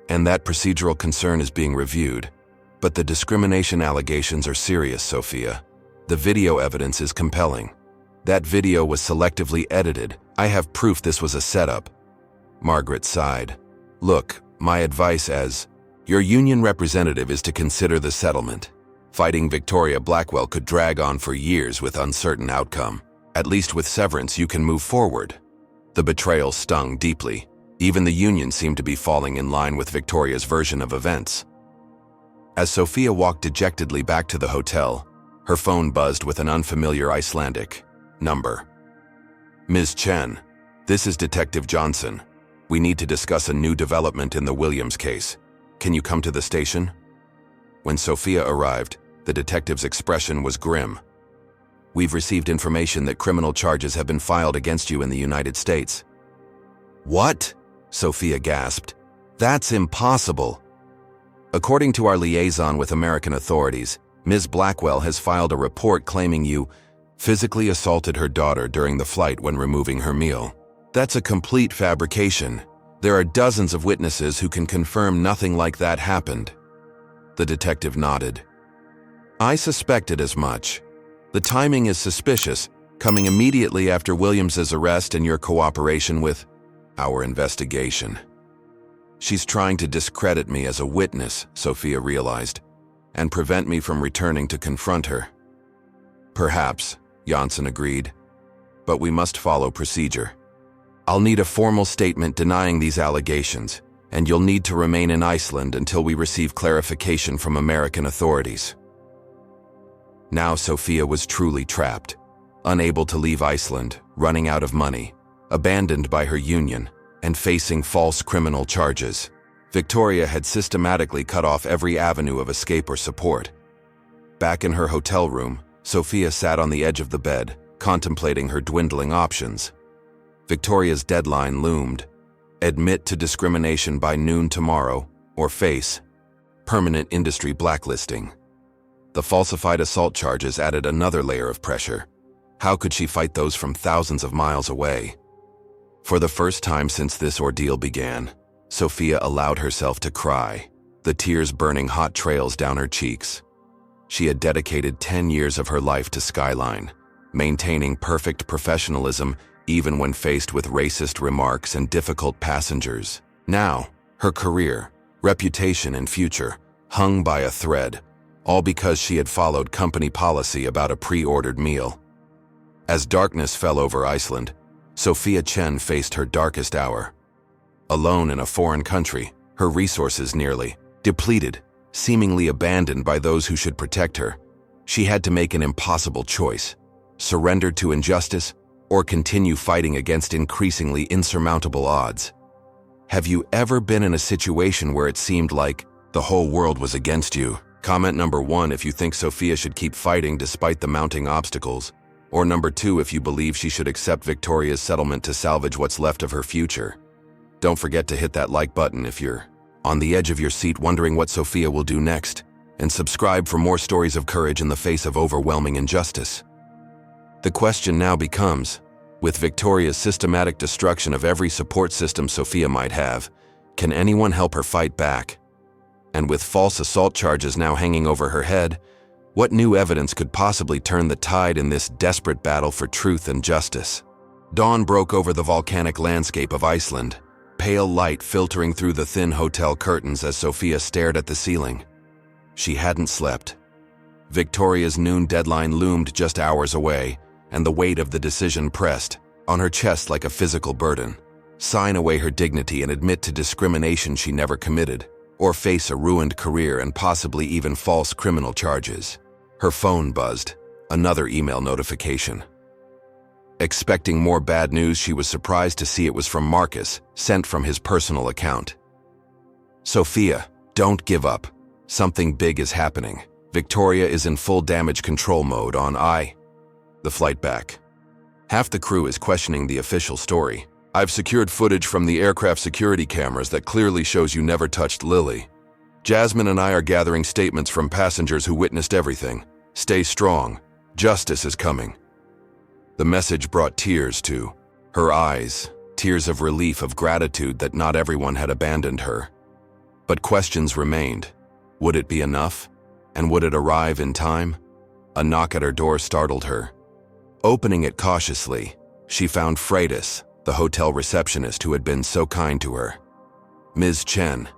"And that procedural concern is being reviewed. But the discrimination allegations are serious, Sophia. The video evidence is compelling. That video was selectively edited. I have proof this was a setup." Margaret sighed. "Look, my advice as your union representative is to consider the settlement. Fighting Victoria Blackwell could drag on for years with uncertain outcome. At least with severance you can move forward." The betrayal stung deeply. Even the union seemed to be falling in line with Victoria's version of events. As Sophia walked dejectedly back to the hotel, her phone buzzed with an unfamiliar Icelandic number. "Ms. Chen, this is Detective Johnson. We need to discuss a new development in the Williams case. Can you come to the station?" When Sophia arrived, the detective's expression was grim. "We've received information that criminal charges have been filed against you in the United States." "What?" Sophia gasped. "That's impossible." "According to our liaison with American authorities, Ms. Blackwell has filed a report claiming you physically assaulted her daughter during the flight when removing her meal. That's a complete fabrication. There are dozens of witnesses who can confirm nothing like that happened. The detective nodded. I suspected as much. The timing is suspicious, coming immediately after Williams's arrest and your cooperation with our investigation. She's trying to discredit me as a witness, Sophia realized, and prevent me from returning to confront her. Perhaps, Janssen agreed, but we must follow procedure. I'll need a formal statement denying these allegations, and you'll need to remain in Iceland until we receive clarification from American authorities. Now Sophia was truly trapped, unable to leave Iceland, running out of money, abandoned by her union, and facing false criminal charges. Victoria had systematically cut off every avenue of escape or support. Back in her hotel room, Sophia sat on the edge of the bed, contemplating her dwindling options. Victoria's deadline loomed. Admit to discrimination by noon tomorrow, or face permanent industry blacklisting. The falsified assault charges added another layer of pressure. How could she fight those from thousands of miles away? For the first time since this ordeal began, Sophia allowed herself to cry, the tears burning hot trails down her cheeks. She had dedicated 10 years of her life to Skyline, maintaining perfect professionalism even when faced with racist remarks and difficult passengers. Now, her career, reputation, and future hung by a thread, all because she had followed company policy about a pre-ordered meal. As darkness fell over Iceland, Sophia Chen faced her darkest hour. Alone in a foreign country, her resources nearly depleted, seemingly abandoned by those who should protect her, she had to make an impossible choice: surrender to injustice or continue fighting against increasingly insurmountable odds. Have you ever been in a situation where it seemed like the whole world was against you? Comment number 1 if you think Sophia should keep fighting despite the mounting obstacles, or number 2 if you believe she should accept Victoria's settlement to salvage what's left of her future. Don't forget to hit that like button if you're on the edge of your seat wondering what Sophia will do next, and subscribe for more stories of courage in the face of overwhelming injustice. The question now becomes, with Victoria's systematic destruction of every support system Sophia might have, can anyone help her fight back? And with false assault charges now hanging over her head, what new evidence could possibly turn the tide in this desperate battle for truth and justice? Dawn broke over the volcanic landscape of Iceland, pale light filtering through the thin hotel curtains as Sophia stared at the ceiling. She hadn't slept. Victoria's noon deadline loomed just hours away, and the weight of the decision pressed on her chest like a physical burden. Sign away her dignity and admit to discrimination she never committed, or face a ruined career and possibly even false criminal charges. Her phone buzzed, another email notification. Expecting more bad news, she was surprised to see it was from Marcus, sent from his personal account. Sophia, don't give up. Something big is happening. Victoria is in full damage control mode on the flight back. Half the crew is questioning the official story. I've secured footage from the aircraft security cameras that clearly shows you never touched Lily. Jasmine and I are gathering statements from passengers who witnessed everything. Stay strong. Justice is coming. The message brought tears to her eyes, tears of relief, of gratitude that not everyone had abandoned her. But questions remained. Would it be enough? And would it arrive in time? A knock at her door startled her. Opening it cautiously, she found Freitas, the hotel receptionist who had been so kind to her. Ms. Chen,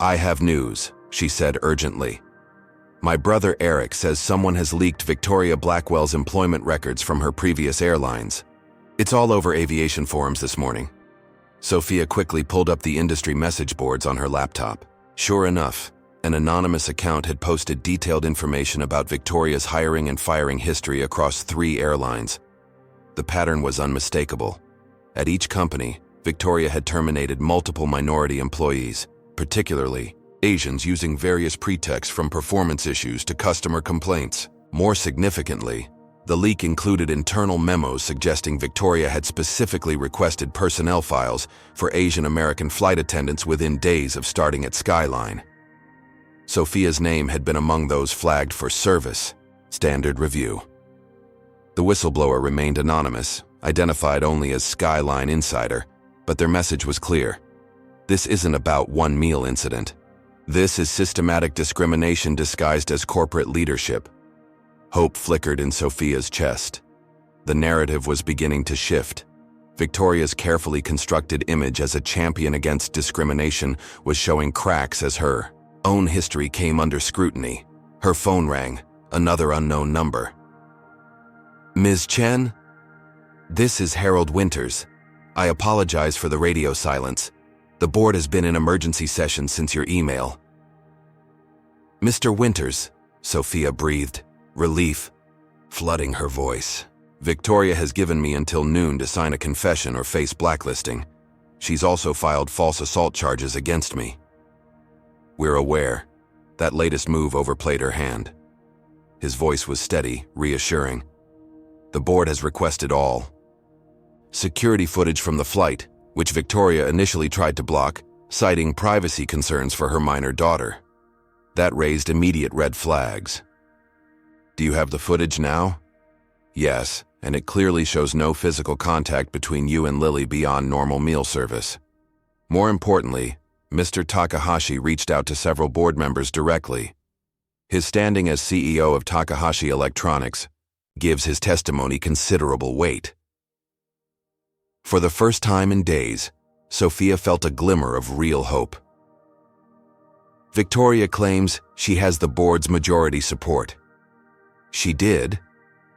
I have news, she said urgently. My brother Eric says someone has leaked Victoria Blackwell's employment records from her previous airlines. It's all over aviation forums this morning. Sophia quickly pulled up the industry message boards on her laptop. Sure enough, an anonymous account had posted detailed information about Victoria's hiring and firing history across 3 airlines. The pattern was unmistakable. At each company, Victoria had terminated multiple minority employees, particularly Asians, using various pretexts from performance issues to customer complaints. More significantly, the leak included internal memos suggesting Victoria had specifically requested personnel files for Asian American flight attendants within days of starting at Skyline. Sophia's name had been among those flagged for service standard review. The whistleblower remained anonymous, identified only as Skyline Insider, but their message was clear. This isn't about one meal incident. This is systematic discrimination disguised as corporate leadership. Hope flickered in Sophia's chest. The narrative was beginning to shift. Victoria's carefully constructed image as a champion against discrimination was showing cracks as her own history came under scrutiny. Her phone rang, another unknown number. Ms. Chen? This is Harold Winters. I apologize for the radio silence. The board has been in emergency session since your email. Mr. Winters, Sophia breathed, relief flooding her voice. Victoria has given me until noon to sign a confession or face blacklisting. She's also filed false assault charges against me. We're aware. That latest move overplayed her hand. His voice was steady, reassuring. The board has requested all security footage from the flight, which Victoria initially tried to block, citing privacy concerns for her minor daughter. That raised immediate red flags. Do you have the footage now? Yes, and it clearly shows no physical contact between you and Lily beyond normal meal service. More importantly, Mr. Takahashi reached out to several board members directly. His standing as CEO of Takahashi Electronics gives his testimony considerable weight. For the first time in days, Sophia felt a glimmer of real hope. Victoria claims she has the board's majority support. She did,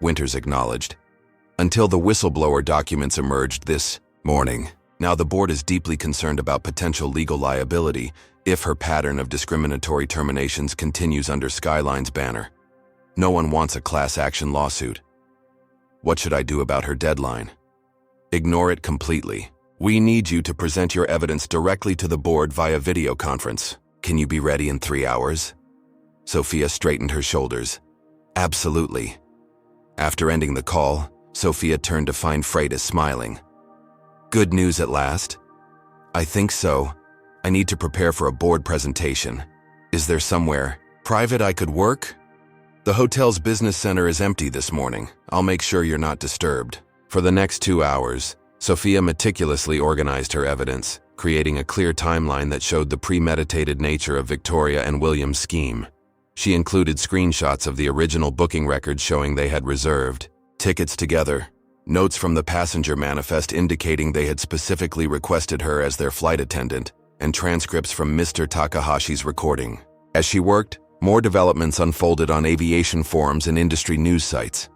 Winters acknowledged, until the whistleblower documents emerged this morning. Now the board is deeply concerned about potential legal liability if her pattern of discriminatory terminations continues under Skyline's banner. No one wants a class action lawsuit. What should I do about her deadline? Ignore it completely. We need you to present your evidence directly to the board via video conference. Can you be ready in 3 hours? Sophia straightened her shoulders. Absolutely. After ending the call, Sophia turned to find Freitas smiling. Good news at last? I think so. I need to prepare for a board presentation. Is there somewhere private I could work? The hotel's business center is empty this morning. I'll make sure you're not disturbed. For the next 2 hours, Sophia meticulously organized her evidence, creating a clear timeline that showed the premeditated nature of Victoria and William's scheme. She included screenshots of the original booking records showing they had reserved tickets together, notes from the passenger manifest indicating they had specifically requested her as their flight attendant, and transcripts from Mr. Takahashi's recording. As she worked, more developments unfolded on aviation forums and industry news sites.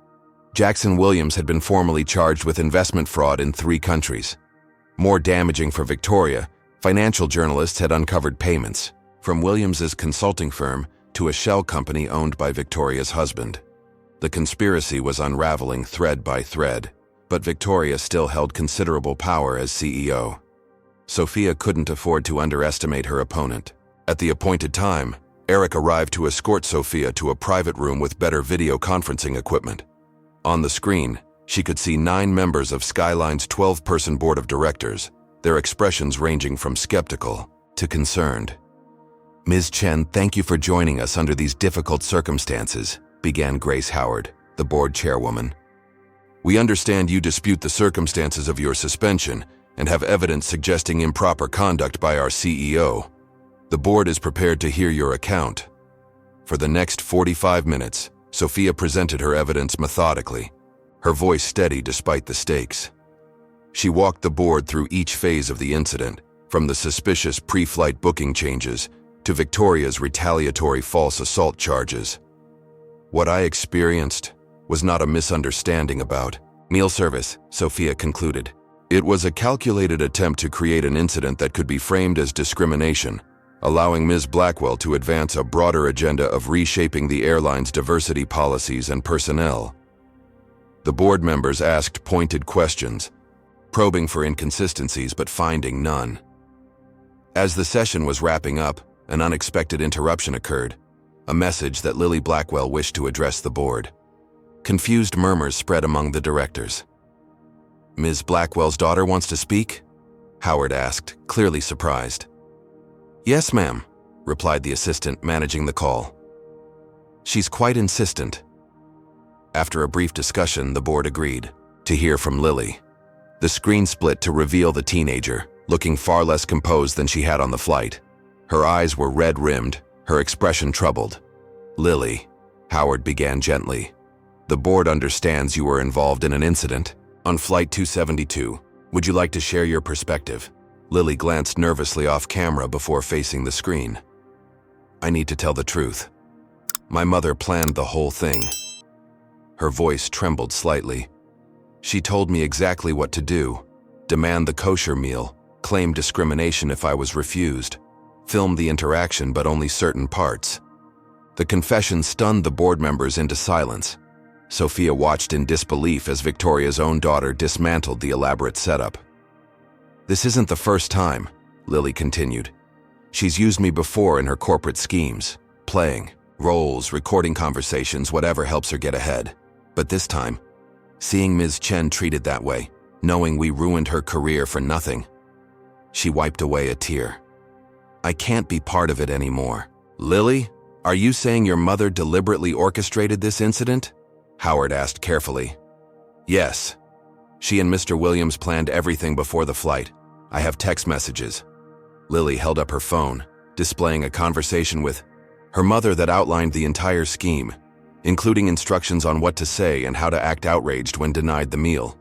Jackson Williams had been formally charged with investment fraud in 3 countries. More damaging for Victoria, financial journalists had uncovered payments from Williams's consulting firm to a shell company owned by Victoria's husband. The conspiracy was unraveling thread by thread, but Victoria still held considerable power as CEO. Sophia couldn't afford to underestimate her opponent. At the appointed time, Eric arrived to escort Sophia to a private room with better video conferencing equipment. On the screen, she could see 9 members of Skyline's 12-person board of directors, their expressions ranging from skeptical to concerned. Ms. Chen, thank you for joining us under these difficult circumstances, began Grace Howard, the board chairwoman. We understand you dispute the circumstances of your suspension and have evidence suggesting improper conduct by our CEO. The board is prepared to hear your account. For the next 45 minutes, Sophia presented her evidence methodically, her voice steady despite the stakes. She walked the board through each phase of the incident, from the suspicious pre-flight booking changes to Victoria's retaliatory false assault charges. What I experienced was not a misunderstanding about meal service, Sophia concluded. It was a calculated attempt to create an incident that could be framed as discrimination, allowing Ms. Blackwell to advance a broader agenda of reshaping the airline's diversity policies and personnel. The board members asked pointed questions, probing for inconsistencies but finding none. As the session was wrapping up, an unexpected interruption occurred, a message that Lily Blackwell wished to address the board. Confused murmurs spread among the directors. Ms. Blackwell's daughter wants to speak? Howard asked, clearly surprised. Yes, ma'am, replied the assistant managing the call. She's quite insistent. After a brief discussion, the board agreed to hear from Lily. The screen split to reveal the teenager, looking far less composed than she had on the flight. Her eyes were red-rimmed, her expression troubled. "Lily," Howard began gently, "the board understands you were involved in an incident on Flight 272. Would you like to share your perspective?" Lily glanced nervously off camera before facing the screen. "I need to tell the truth. My mother planned the whole thing." Her voice trembled slightly. "She told me exactly what to do: demand the kosher meal, claim discrimination if I was refused, film the interaction but only certain parts." The confession stunned the board members into silence. Sophia watched in disbelief as Victoria's own daughter dismantled the elaborate setup. "This isn't the first time," Lily continued. "She's used me before in her corporate schemes, playing roles, recording conversations, whatever helps her get ahead. But this time, seeing Ms. Chen treated that way, knowing we ruined her career for nothing." She wiped away a tear. "I can't be part of it anymore." "Lily, are you saying your mother deliberately orchestrated this incident?" Howard asked carefully. "Yes. She and Mr. Williams planned everything before the flight. I have text messages." Lily held up her phone, displaying a conversation with her mother that outlined the entire scheme, including instructions on what to say and how to act outraged when denied the meal.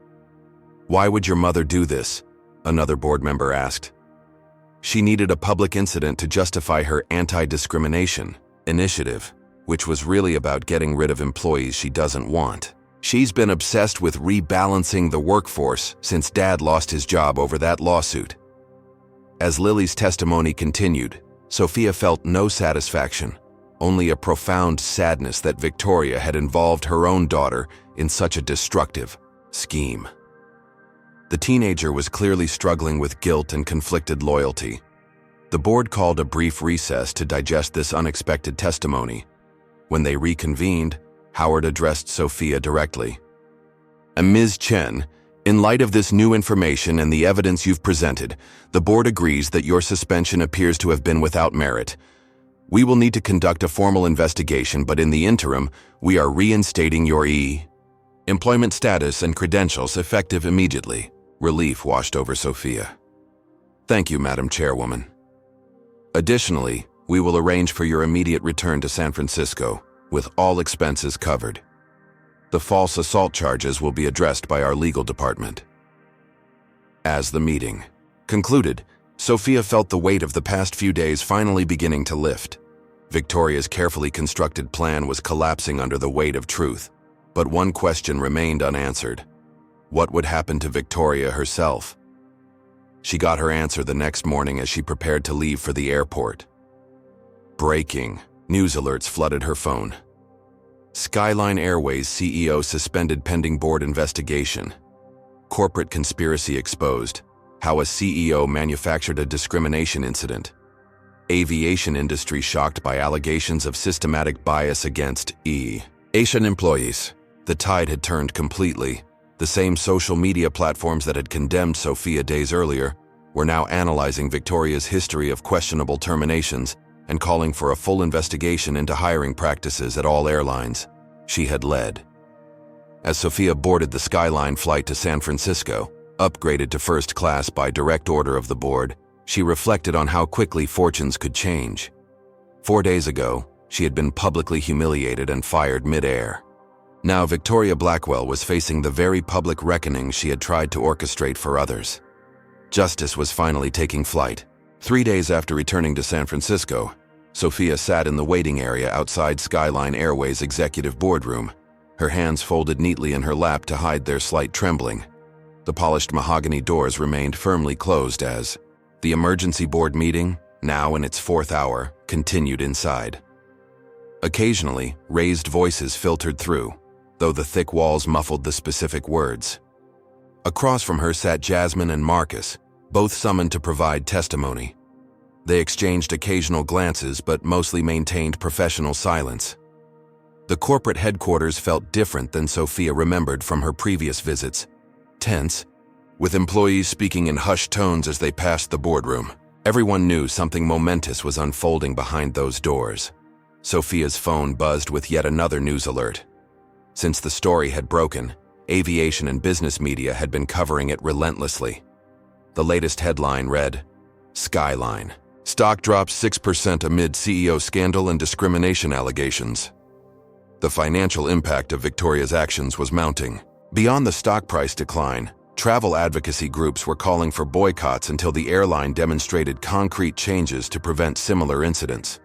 "Why would your mother do this?" another board member asked. "She needed a public incident to justify her anti-discrimination initiative, which was really about getting rid of employees she doesn't want. She's been obsessed with rebalancing the workforce since Dad lost his job over that lawsuit." As Lily's testimony continued, Sophia felt no satisfaction, only a profound sadness that Victoria had involved her own daughter in such a destructive scheme. The teenager was clearly struggling with guilt and conflicted loyalty. The board called a brief recess to digest this unexpected testimony. When they reconvened, Howard addressed Sophia directly. "Ms. Chen, in light of this new information and the evidence you've presented, the board agrees that your suspension appears to have been without merit. We will need to conduct a formal investigation, but in the interim, we are reinstating your employment status and credentials effective immediately." Relief washed over Sophia. "Thank you, Madam Chairwoman. Additionally, we will arrange for your immediate return to San Francisco, with all expenses covered. The false assault charges will be addressed by our legal department." As the meeting concluded, Sophia felt the weight of the past few days finally beginning to lift. Victoria's carefully constructed plan was collapsing under the weight of truth, but one question remained unanswered. What would happen to Victoria herself? She got her answer the next morning as she prepared to leave for the airport. Breaking news alerts flooded her phone. Skyline Airways CEO suspended pending board investigation. Corporate conspiracy exposed. How a CEO manufactured a discrimination incident. Aviation industry shocked by allegations of systematic bias against Asian employees. The tide had turned completely. The same social media platforms that had condemned Sophia days earlier were now analyzing Victoria's history of questionable terminations and calling for a full investigation into hiring practices at all airlines she had led. As Sophia boarded the Skyline flight to San Francisco, upgraded to first class by direct order of the board, she reflected on how quickly fortunes could change. 4 days ago, she had been publicly humiliated and fired midair. Now Victoria Blackwell was facing the very public reckoning she had tried to orchestrate for others. Justice was finally taking flight. 3 days after returning to San Francisco, Sophia sat in the waiting area outside Skyline Airways' executive boardroom, her hands folded neatly in her lap to hide their slight trembling. The polished mahogany doors remained firmly closed as the emergency board meeting, now in its 4th hour, continued inside. Occasionally, raised voices filtered through, though the thick walls muffled the specific words. Across from her sat Jasmine and Marcus, both summoned to provide testimony. They exchanged occasional glances but mostly maintained professional silence. The corporate headquarters felt different than Sophia remembered from her previous visits. Tense, with employees speaking in hushed tones as they passed the boardroom. Everyone knew something momentous was unfolding behind those doors. Sophia's phone buzzed with yet another news alert. Since the story had broken, aviation and business media had been covering it relentlessly. The latest headline read, "Skyline. Stock drops 6% amid CEO scandal and discrimination allegations." The financial impact of Victoria's actions was mounting. Beyond the stock price decline, travel advocacy groups were calling for boycotts until the airline demonstrated concrete changes to prevent similar incidents.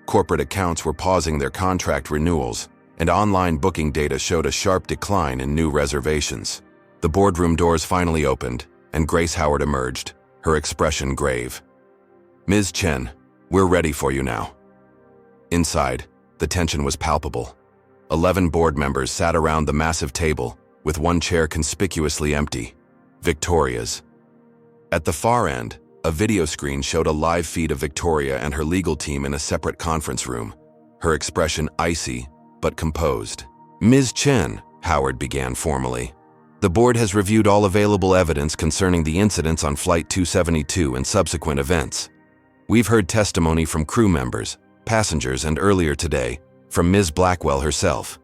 Corporate accounts were pausing their contract renewals, and online booking data showed a sharp decline in new reservations. The boardroom doors finally opened, and Grace Howard emerged, her expression grave. "Ms. Chen, we're ready for you now." Inside, the tension was palpable. 11 board members sat around the massive table, with one chair conspicuously empty, Victoria's. At the far end, a video screen showed a live feed of Victoria and her legal team in a separate conference room, her expression icy but composed. "Ms. Chen," Howard began formally, "the board has reviewed all available evidence concerning the incidents on Flight 272 and subsequent events. We've heard testimony from crew members, passengers, and earlier today, from Ms. Blackwell herself."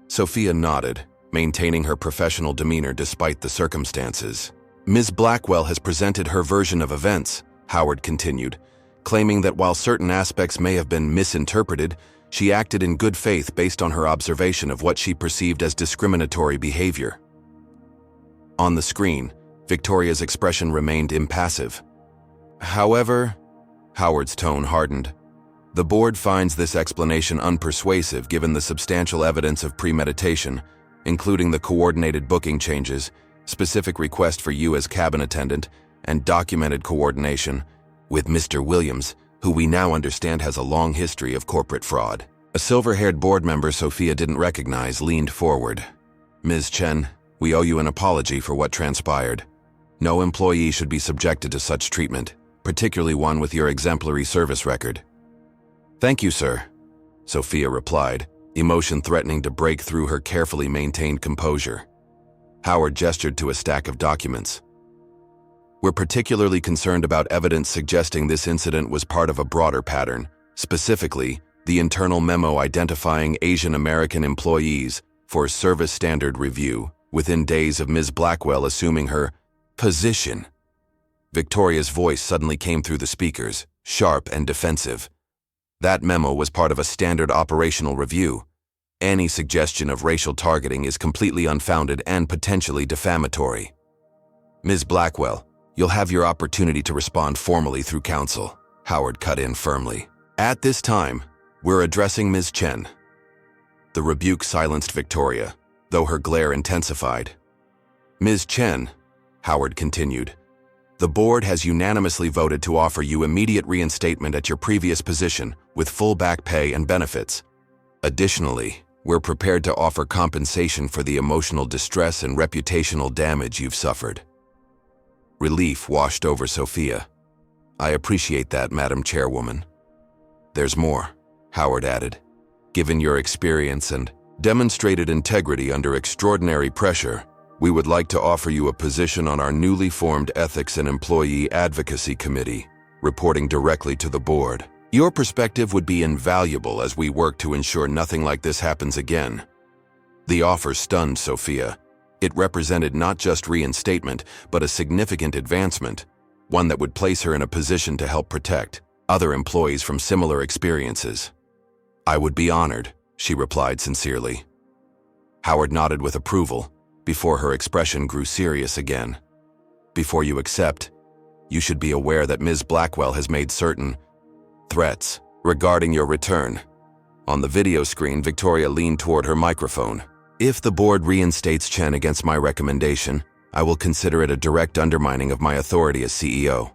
Sophia nodded, maintaining her professional demeanor despite the circumstances. "Ms. Blackwell has presented her version of events," Howard continued, claiming that while certain aspects may have been misinterpreted, she acted in good faith based on her observation of what she perceived as discriminatory behavior. On the screen, Victoria's expression remained impassive. "However," Howard's tone hardened, "the board finds this explanation unpersuasive given the substantial evidence of premeditation, including the coordinated booking changes, specific request for you as cabin attendant, and documented coordination with Mr. Williams, who we now understand has a long history of corporate fraud." A silver-haired board member Sophia didn't recognize leaned forward. "Ms. Chen, we owe you an apology for what transpired. No employee should be subjected to such treatment, particularly one with your exemplary service record." "Thank you, sir," Sophia replied, emotion threatening to break through her carefully maintained composure. Howard gestured to a stack of documents. "We're particularly concerned about evidence suggesting this incident was part of a broader pattern, specifically the internal memo identifying Asian American employees for service standard review within days of Ms. Blackwell assuming her position." Victoria's voice suddenly came through the speakers, sharp and defensive. "That memo was part of a standard operational review. Any suggestion of racial targeting is completely unfounded and potentially defamatory." "Ms. Blackwell, you'll have your opportunity to respond formally through counsel," Howard cut in firmly. "At this time, we're addressing Ms. Chen." The rebuke silenced Victoria, though her glare intensified. "Ms. Chen," Howard continued, "the board has unanimously voted to offer you immediate reinstatement at your previous position with full back pay and benefits. Additionally, we're prepared to offer compensation for the emotional distress and reputational damage you've suffered." Relief washed over Sophia. "I appreciate that, Madam Chairwoman." "There's more," Howard added. "Given your experience and demonstrated integrity under extraordinary pressure, we would like to offer you a position on our newly formed Ethics and Employee Advocacy Committee, reporting directly to the board. Your perspective would be invaluable as we work to ensure nothing like this happens again." The offer stunned Sophia. It represented not just reinstatement, but a significant advancement, one that would place her in a position to help protect other employees from similar experiences. "I would be honored," she replied sincerely. Howard nodded with approval, before her expression grew serious again. "Before you accept, you should be aware that Ms. Blackwell has made certain threats regarding your return." On the video screen, Victoria leaned toward her microphone. "If the board reinstates Chen against my recommendation, I will consider it a direct undermining of my authority as CEO.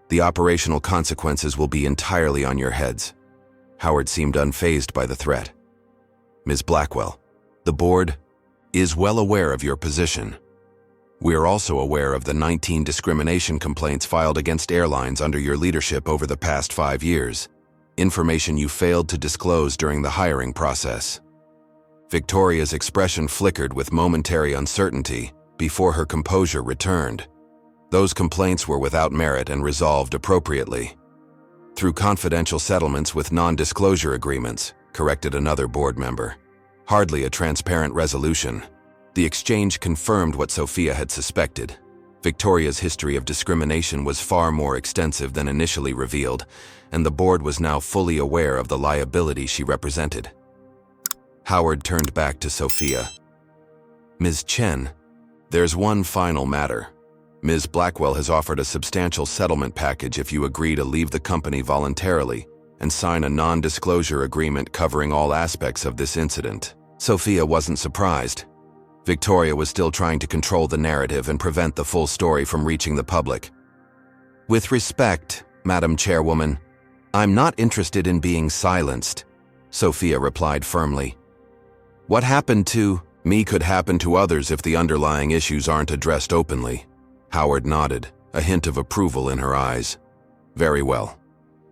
The operational consequences will be entirely on your heads." Howard seemed unfazed by the threat. "Ms. Blackwell, the board is well aware of your position. We are also aware of the 19 discrimination complaints filed against airlines under your leadership over the past 5 years, information you failed to disclose during the hiring process." Victoria's expression flickered with momentary uncertainty before her composure returned. Those complaints were without merit and resolved appropriately. "Through confidential settlements with non-disclosure agreements," corrected another board member. Hardly a transparent resolution. The exchange confirmed what Sophia had suspected. Victoria's history of discrimination was far more extensive than initially revealed, and the board was now fully aware of the liability she represented. Howard turned back to Sophia. "Ms. Chen, there's one final matter. Ms. Blackwell has offered a substantial settlement package if you agree to leave the company voluntarily and sign a non-disclosure agreement covering all aspects of this incident." Sophia wasn't surprised. Victoria was still trying to control the narrative and prevent the full story from reaching the public. "With respect, Madam Chairwoman, I'm not interested in being silenced," Sophia replied firmly. "What happened to me could happen to others if the underlying issues aren't addressed openly." Howard nodded, a hint of approval in her eyes. "Very well.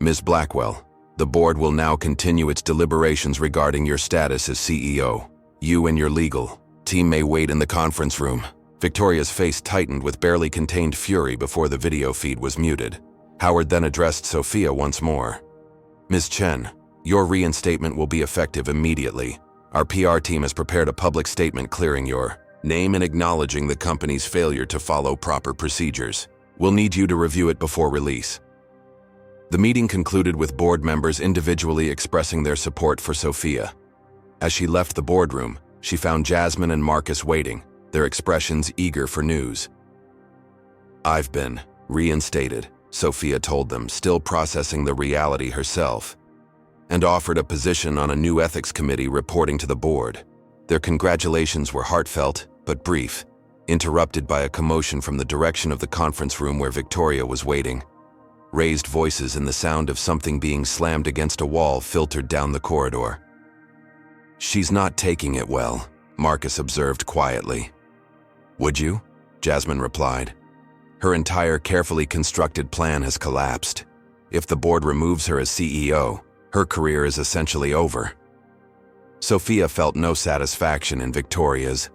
Ms. Blackwell, the board will now continue its deliberations regarding your status as CEO. You and your legal team may wait in the conference room." Victoria's face tightened with barely contained fury before the video feed was muted. Howard then addressed Sophia once more. "Ms. Chen, your reinstatement will be effective immediately. Our PR team has prepared a public statement clearing your name and acknowledging the company's failure to follow proper procedures. We'll need you to review it before release." The meeting concluded with board members individually expressing their support for Sophia. As she left the boardroom, she found Jasmine and Marcus waiting, their expressions eager for news. "I've been reinstated," Sophia told them, still processing the reality herself, and offered a position on a new ethics committee reporting to the board. Their congratulations were heartfelt but brief, interrupted by a commotion from the direction of the conference room where Victoria was waiting. Raised voices and the sound of something being slammed against a wall filtered down the corridor. "She's not taking it well," Marcus observed quietly. "Would you?" Jasmine replied. "Her entire carefully constructed plan has collapsed. If the board removes her as CEO, her career is essentially over." Sophia felt no satisfaction in Victoria's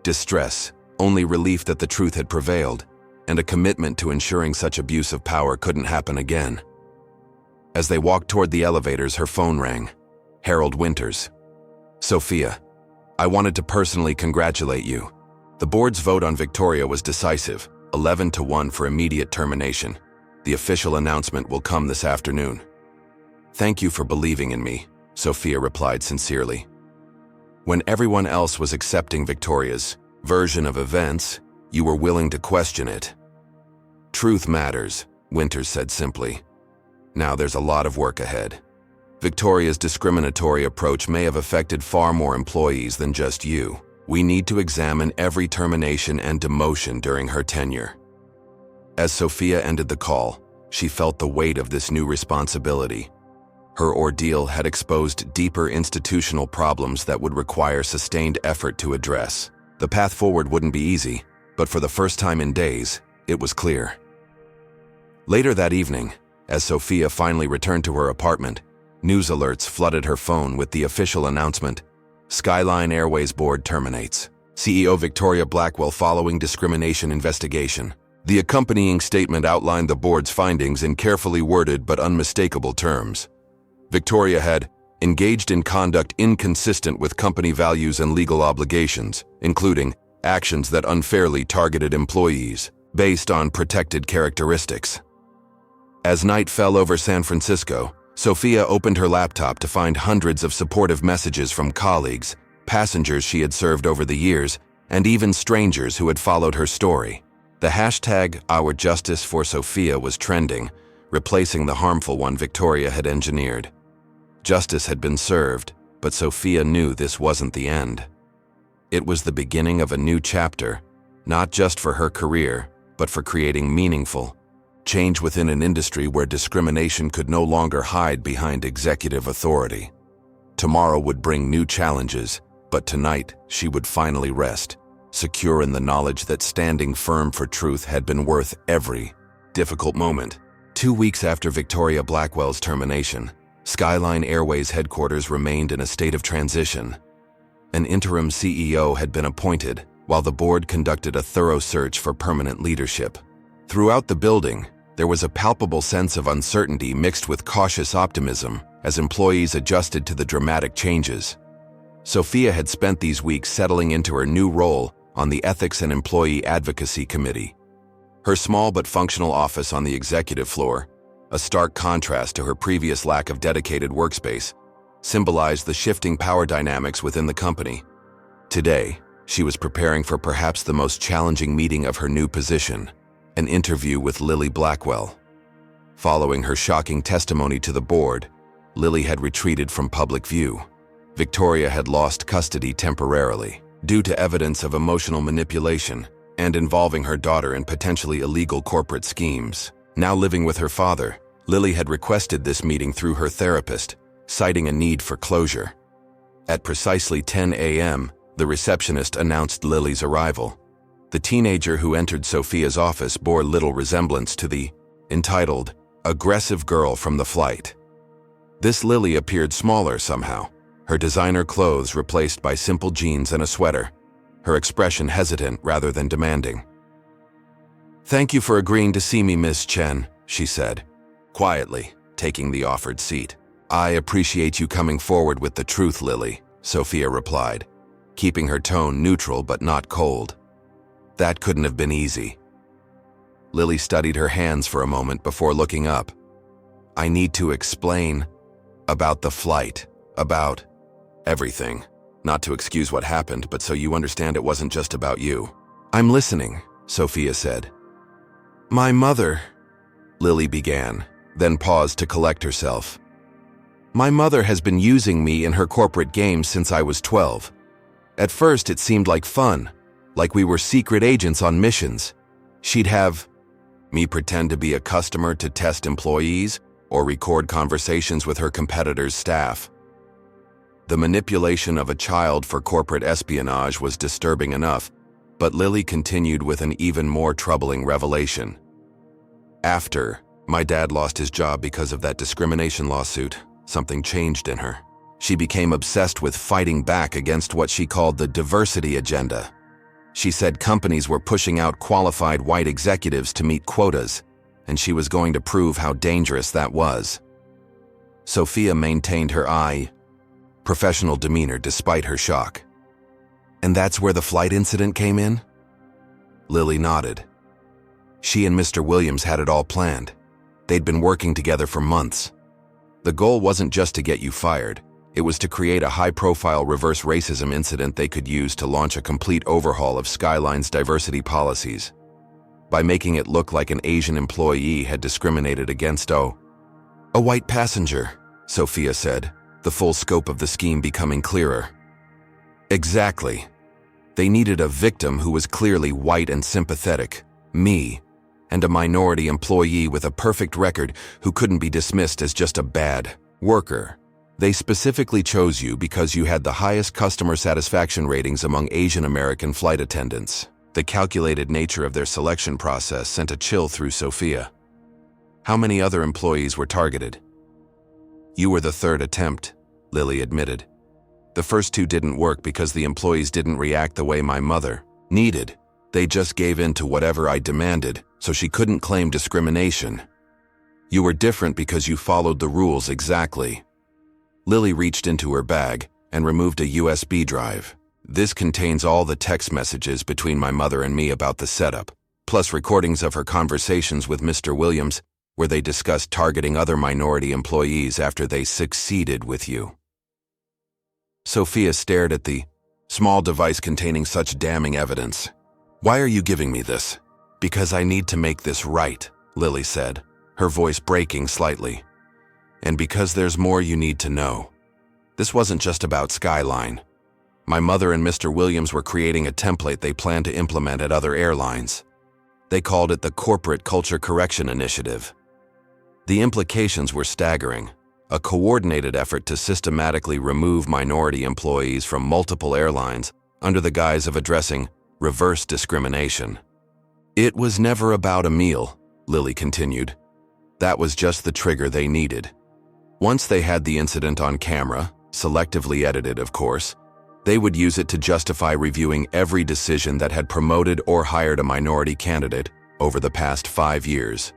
distress, only relief that the truth had prevailed, and a commitment to ensuring such abuse of power couldn't happen again. As they walked toward the elevators, her phone rang. Harold Winters. "Sophia, I wanted to personally congratulate you. The board's vote on Victoria was decisive, 11-1 for immediate termination. The official announcement will come this afternoon." "Thank you for believing in me," Sophia replied sincerely. "When everyone else was accepting Victoria's version of events, you were willing to question it." "Truth matters," Winters said simply. "Now there's a lot of work ahead. Victoria's discriminatory approach may have affected far more employees than just you. We need to examine every termination and demotion during her tenure." As Sophia ended the call, she felt the weight of this new responsibility. Her ordeal had exposed deeper institutional problems that would require sustained effort to address. The path forward wouldn't be easy, but for the first time in days, it was clear. Later that evening, as Sophia finally returned to her apartment, news alerts flooded her phone with the official announcement: Skyline Airways board terminates. CEO Victoria Blackwell following discrimination investigation. The accompanying statement outlined the board's findings in carefully worded but unmistakable terms. Victoria had engaged in conduct inconsistent with company values and legal obligations, including actions that unfairly targeted employees based on protected characteristics. As night fell over San Francisco, Sophia opened her laptop to find hundreds of supportive messages from colleagues, passengers she had served over the years, and even strangers who had followed her story. The hashtag #OurJusticeForSophia was trending, replacing the harmful one Victoria had engineered. Justice had been served, but Sophia knew this wasn't the end. It was the beginning of a new chapter, not just for her career, but for creating meaningful change within an industry where discrimination could no longer hide behind executive authority. Tomorrow would bring new challenges, but tonight she would finally rest, secure in the knowledge that standing firm for truth had been worth every difficult moment. 2 weeks after Victoria Blackwell's termination, Skyline Airways headquarters remained in a state of transition. An interim CEO had been appointed, while the board conducted a thorough search for permanent leadership. Throughout the building, there was a palpable sense of uncertainty mixed with cautious optimism as employees adjusted to the dramatic changes. Sophia had spent these weeks settling into her new role on the Ethics and Employee Advocacy Committee. Her small but functional office on the executive floor, a stark contrast to her previous lack of dedicated workspace, symbolized the shifting power dynamics within the company. Today, she was preparing for perhaps the most challenging meeting of her new position, an interview with Lily Blackwell. Following her shocking testimony to the board, Lily had retreated from public view. Victoria had lost custody temporarily due to evidence of emotional manipulation and involving her daughter in potentially illegal corporate schemes. Now living with her father, Lily had requested this meeting through her therapist, citing a need for closure. At precisely 10 a.m., the receptionist announced Lily's arrival. The teenager who entered Sophia's office bore little resemblance to the entitled, aggressive girl from the flight. This Lily appeared smaller somehow, her designer clothes replaced by simple jeans and a sweater, her expression hesitant rather than demanding. "Thank you for agreeing to see me, Miss Chen," she said, quietly, taking the offered seat. "I appreciate you coming forward with the truth, Lily," Sophia replied, keeping her tone neutral but not cold. "That couldn't have been easy." Lily studied her hands for a moment before looking up. "I need to explain about the flight, about everything. Not to excuse what happened, but so you understand it wasn't just about you." "I'm listening," Sophia said. "My mother," Lily began, then paused to collect herself. "My mother has been using me in her corporate games since I was 12. At first it seemed like fun, like we were secret agents on missions. She'd have me pretend to be a customer to test employees or record conversations with her competitors' staff. The manipulation of a child for corporate espionage was disturbing enough, but Lily continued with an even more troubling revelation. "After my dad lost his job because of that discrimination lawsuit, something changed in her. She became obsessed with fighting back against what she called the diversity agenda. She said companies were pushing out qualified white executives to meet quotas, and she was going to prove how dangerous that was." Sophia maintained her professional demeanor despite her shock. "And that's where the flight incident came in?" Lily nodded. "She and Mr. Williams had it all planned. They'd been working together for months. The goal wasn't just to get you fired. It was to create a high-profile reverse racism incident they could use to launch a complete overhaul of Skyline's diversity policies. By making it look like an Asian employee had discriminated against a white passenger," Sophia said, the full scope of the scheme becoming clearer. "Exactly. They needed a victim who was clearly white and sympathetic, me, and a minority employee with a perfect record who couldn't be dismissed as just a bad worker. They specifically chose you because you had the highest customer satisfaction ratings among Asian American flight attendants." The calculated nature of their selection process sent a chill through Sophia. "How many other employees were targeted?" "You were the third attempt," Lily admitted. "The first two didn't work because the employees didn't react the way my mother needed. They just gave in to whatever I demanded, so she couldn't claim discrimination. You were different because you followed the rules exactly." Lily reached into her bag and removed a USB drive. "This contains all the text messages between my mother and me about the setup, plus recordings of her conversations with Mr. Williams, where they discussed targeting other minority employees after they succeeded with you." Sophia stared at the small device containing such damning evidence. "Why are you giving me this?" "Because I need to make this right," Lily said, her voice breaking slightly. "And because there's more you need to know. This wasn't just about Skyline. My mother and Mr. Williams were creating a template they planned to implement at other airlines. They called it the Corporate Culture Correction Initiative. The implications were staggering. A coordinated effort to systematically remove minority employees from multiple airlines under the guise of addressing reverse discrimination. It was never about a meal," Lily continued. "That was just the trigger they needed. Once they had the incident on camera, selectively edited of course, they would use it to justify reviewing every decision that had promoted or hired a minority candidate over the past 5 years.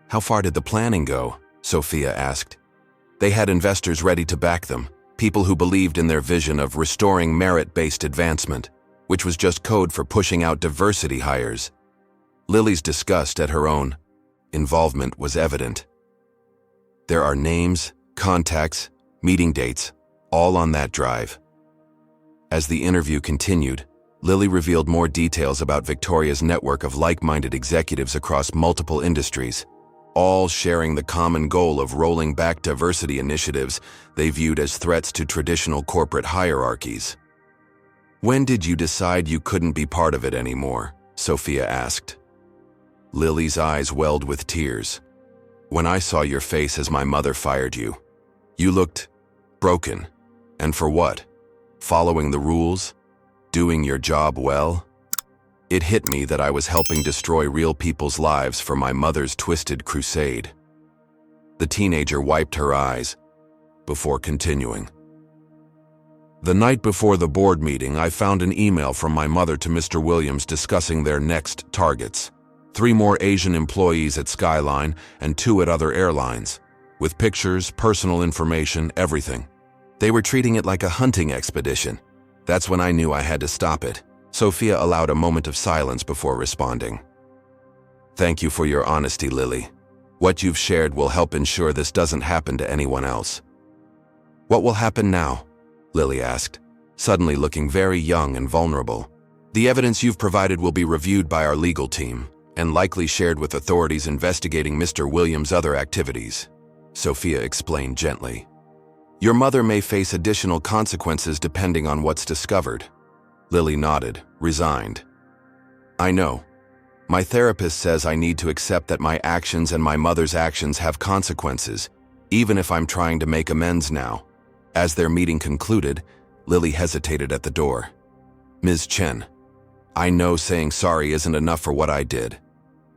"How far did the planning go?" Sophia asked. "They had investors ready to back them, people who believed in their vision of restoring merit-based advancement, which was just code for pushing out diversity hires. Lily's disgust at her own involvement was evident. There are names, contacts, meeting dates, all on that drive. As the interview continued, Lily revealed more details about Victoria's network of like-minded executives across multiple industries, all sharing the common goal of rolling back diversity initiatives they viewed as threats to traditional corporate hierarchies. "When did you decide you couldn't be part of it anymore?" Sophia asked. Lily's eyes welled with tears. "When I saw your face as my mother fired you. You looked broken. And for what? Following the rules? Doing your job well? It hit me that I was helping destroy real people's lives for my mother's twisted crusade." The teenager wiped her eyes before continuing. "The night before the board meeting, I found an email from my mother to Mr. Williams discussing their next targets. 3 more Asian employees at Skyline and 2 at other airlines, with pictures, personal information, everything. They were treating it like a hunting expedition. That's when I knew I had to stop it." Sophia allowed a moment of silence before responding. "Thank you for your honesty, Lily. What you've shared will help ensure this doesn't happen to anyone else." "What will happen now?" Lily asked, suddenly looking very young and vulnerable. "The evidence you've provided will be reviewed by our legal team and likely shared with authorities investigating Mr. Williams' other activities," Sophia explained gently. "Your mother may face additional consequences depending on what's discovered." Lily nodded, resigned. "I know. My therapist says I need to accept that my actions and my mother's actions have consequences, even if I'm trying to make amends now." As their meeting concluded, Lily hesitated at the door. "Ms. Chen, I know saying sorry isn't enough for what I did,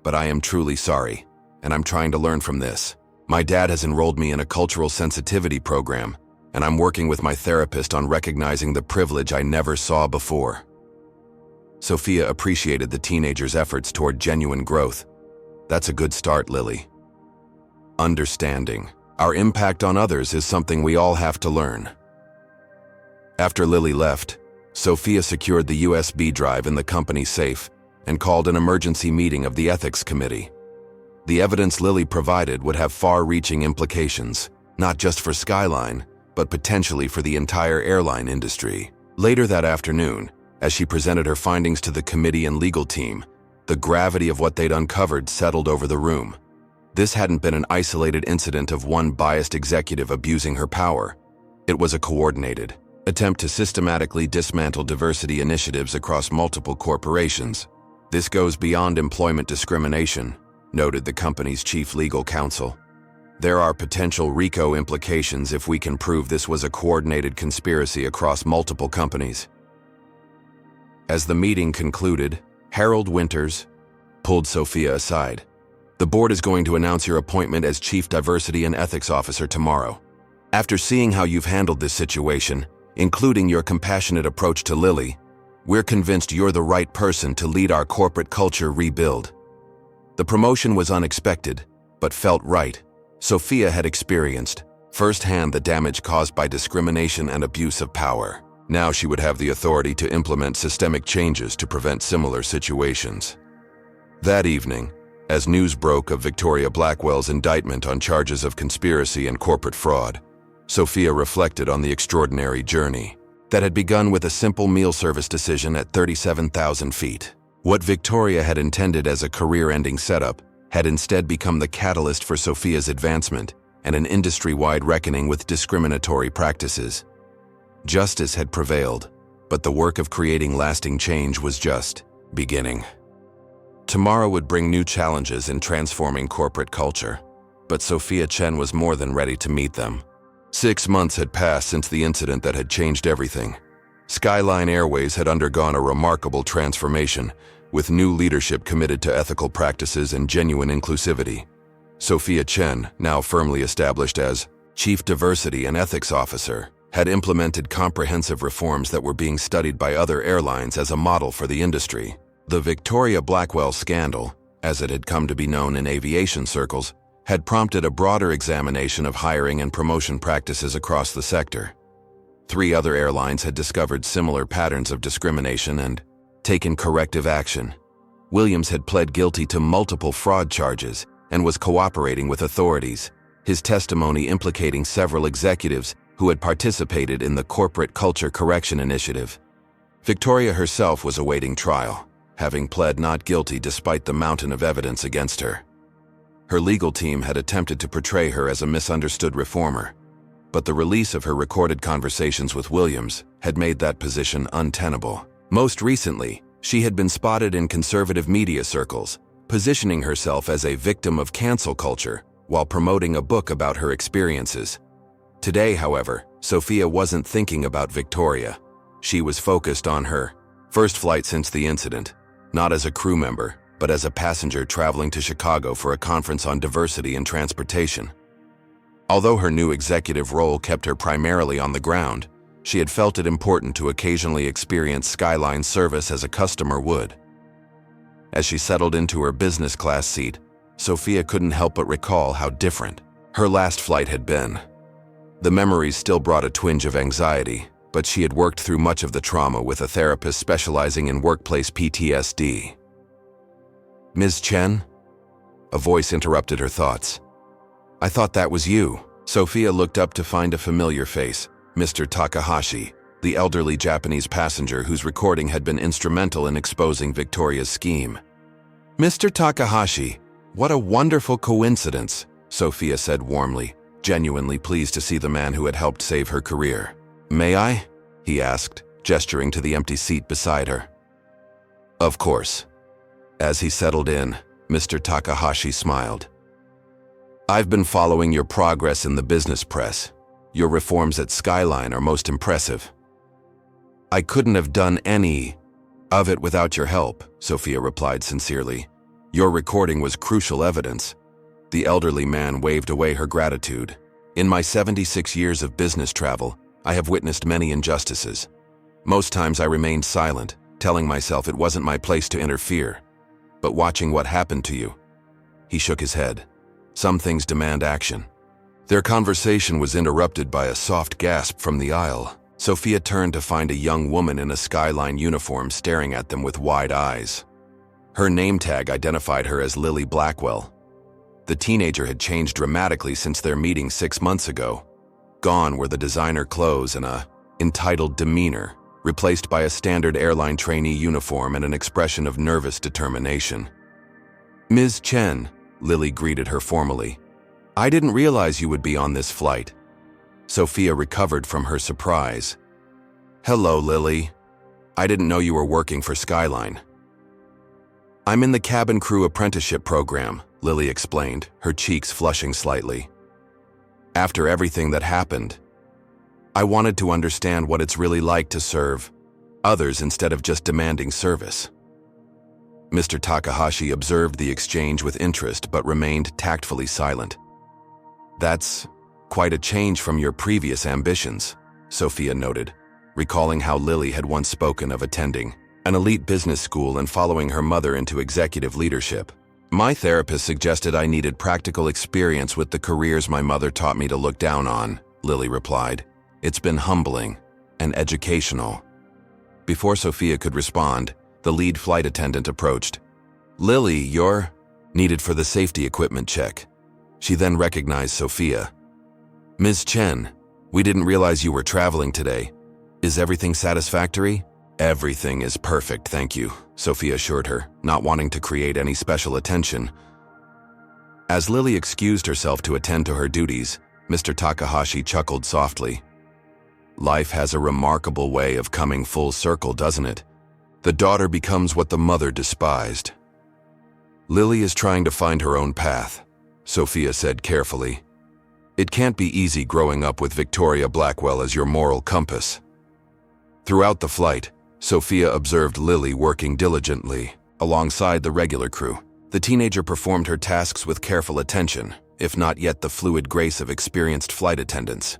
but I am truly sorry, and I'm trying to learn from this. My dad has enrolled me in a cultural sensitivity program, and I'm working with my therapist on recognizing the privilege I never saw before." Sophia appreciated the teenager's efforts toward genuine growth. "That's a good start, Lily." Understanding our impact on others is something we all have to learn. After Lily left, Sophia secured the USB drive in the company safe and called an emergency meeting of the ethics committee. The evidence Lily provided would have far-reaching implications, not just for Skyline, but potentially for the entire airline industry. Later that afternoon, as she presented her findings to the committee and legal team, the gravity of what they'd uncovered settled over the room. This hadn't been an isolated incident of one biased executive abusing her power. It was a coordinated attempt to systematically dismantle diversity initiatives across multiple corporations. "This goes beyond employment discrimination," noted the company's chief legal counsel. "There are potential RICO implications if we can prove this was a coordinated conspiracy across multiple companies." As the meeting concluded, Harold Winters pulled Sophia aside. "The board is going to announce your appointment as Chief Diversity and Ethics Officer tomorrow. After seeing how you've handled this situation, including your compassionate approach to Lily, we're convinced you're the right person to lead our corporate culture rebuild." The promotion was unexpected, but felt right. Sophia had experienced firsthand the damage caused by discrimination and abuse of power. Now she would have the authority to implement systemic changes to prevent similar situations. That evening, as news broke of Victoria Blackwell's indictment on charges of conspiracy and corporate fraud, Sophia reflected on the extraordinary journey that had begun with a simple meal service decision at 37,000 feet. What Victoria had intended as a career-ending setup had instead become the catalyst for Sophia's advancement and an industry-wide reckoning with discriminatory practices. Justice had prevailed, but the work of creating lasting change was just beginning. Tomorrow would bring new challenges in transforming corporate culture, but Sophia Chen was more than ready to meet them. 6 months had passed since the incident that had changed everything. Skyline Airways had undergone a remarkable transformation, with new leadership committed to ethical practices and genuine inclusivity. Sophia Chen, now firmly established as Chief Diversity and Ethics Officer, had implemented comprehensive reforms that were being studied by other airlines as a model for the industry. The Victoria Blackwell scandal, as it had come to be known in aviation circles, had prompted a broader examination of hiring and promotion practices across the sector. 3 other airlines had discovered similar patterns of discrimination and taken corrective action. Williams had pled guilty to multiple fraud charges and was cooperating with authorities, his testimony implicating several executives who had participated in the Corporate Culture Correction Initiative. Victoria herself was awaiting trial, having pled not guilty despite the mountain of evidence against her. Her legal team had attempted to portray her as a misunderstood reformer, but the release of her recorded conversations with Williams had made that position untenable. Most recently, she had been spotted in conservative media circles, positioning herself as a victim of cancel culture while promoting a book about her experiences. Today, however, Sophia wasn't thinking about Victoria. She was focused on her first flight since the incident, not as a crew member, but as a passenger traveling to Chicago for a conference on diversity in transportation. Although her new executive role kept her primarily on the ground, she had felt it important to occasionally experience Skyline service as a customer would. As she settled into her business class seat, Sophia couldn't help but recall how different her last flight had been. The memories still brought a twinge of anxiety, but she had worked through much of the trauma with a therapist specializing in workplace PTSD. "Ms. Chen?" A voice interrupted her thoughts. "I thought that was you." Sophia looked up to find a familiar face, Mr. Takahashi, the elderly Japanese passenger whose recording had been instrumental in exposing Victoria's scheme. "Mr. Takahashi, what a wonderful coincidence," Sophia said warmly, genuinely pleased to see the man who had helped save her career. "May I?" he asked, gesturing to the empty seat beside her. "Of course." As he settled in, Mr. Takahashi smiled. "I've been following your progress in the business press. Your reforms at Skyline are most impressive." "I couldn't have done any of it without your help," Sophia replied sincerely. "Your recording was crucial evidence." The elderly man waved away her gratitude. "In my 76 years of business travel, I have witnessed many injustices. Most times I remained silent, telling myself it wasn't my place to interfere. But watching what happened to you..." He shook his head. "Some things demand action." Their conversation was interrupted by a soft gasp from the aisle. Sophia turned to find a young woman in a Skyline uniform staring at them with wide eyes. Her name tag identified her as Lily Blackwell. The teenager had changed dramatically since their meeting 6 months ago. Gone were the designer clothes and a entitled demeanor, replaced by a standard airline trainee uniform and an expression of nervous determination. "Ms. Chen," Lily greeted her formally. "I didn't realize you would be on this flight." Sophia recovered from her surprise. "Hello, Lily. I didn't know you were working for Skyline." "I'm in the cabin crew apprenticeship program," Lily explained, her cheeks flushing slightly. "After everything that happened, I wanted to understand what it's really like to serve others instead of just demanding service." Mr. Takahashi observed the exchange with interest but remained tactfully silent. "That's quite a change from your previous ambitions," Sophia noted, recalling how Lily had once spoken of attending an elite business school and following her mother into executive leadership. "My therapist suggested I needed practical experience with the careers my mother taught me to look down on," Lily replied. "It's been humbling and educational." Before Sophia could respond, the lead flight attendant approached. "Lily, you're needed for the safety equipment check." She then recognized Sophia. "Ms. Chen, we didn't realize you were traveling today. Is everything satisfactory?" "Everything is perfect, thank you," Sophia assured her, not wanting to create any special attention. As Lily excused herself to attend to her duties, Mr. Takahashi chuckled softly. "Life has a remarkable way of coming full circle, doesn't it? The daughter becomes what the mother despised." "Lily is trying to find her own path," Sophia said carefully. "It can't be easy growing up with Victoria Blackwell as your moral compass." Throughout the flight, Sophia observed Lily working diligently alongside the regular crew. The teenager performed her tasks with careful attention, if not yet the fluid grace of experienced flight attendants.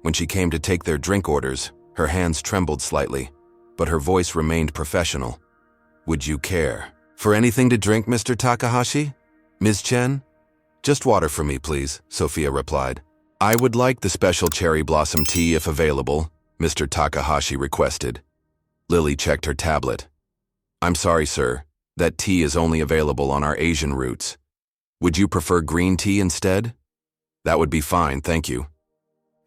When she came to take their drink orders, her hands trembled slightly, but her voice remained professional. "Would you care for anything to drink, Mr. Takahashi? Ms. Chen?" "Just water for me, please," Sophia replied. "I would like the special cherry blossom tea if available," Mr. Takahashi requested. Lily checked her tablet. I'm sorry, sir. That tea is only available on our Asian routes. Would you prefer green tea instead? That would be fine, thank you.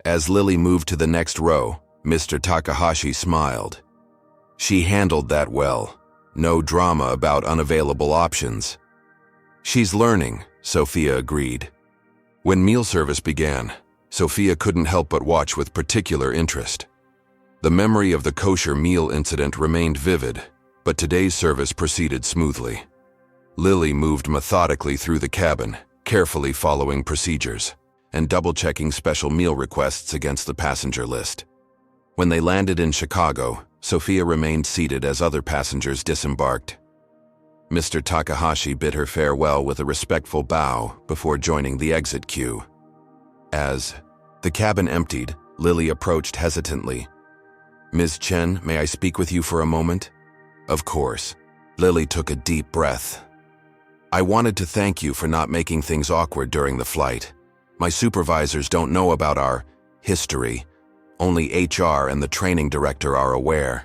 As Lily moved to the next row, Mr. Takahashi smiled. She handled that well. No drama about unavailable options. She's learning, Sophia agreed. When meal service began, Sophia couldn't help but watch with particular interest. The memory of the kosher meal incident remained vivid, but today's service proceeded smoothly. Lily moved methodically through the cabin, carefully following procedures, and double-checking special meal requests against the passenger list. When they landed in Chicago, Sophia remained seated as other passengers disembarked. Mr. Takahashi bid her farewell with a respectful bow before joining the exit queue. As the cabin emptied, Lily approached hesitantly. Ms. Chen, may I speak with you for a moment? Of course. Lily took a deep breath. I wanted to thank you for not making things awkward during the flight. My supervisors don't know about our history. Only HR and the training director are aware.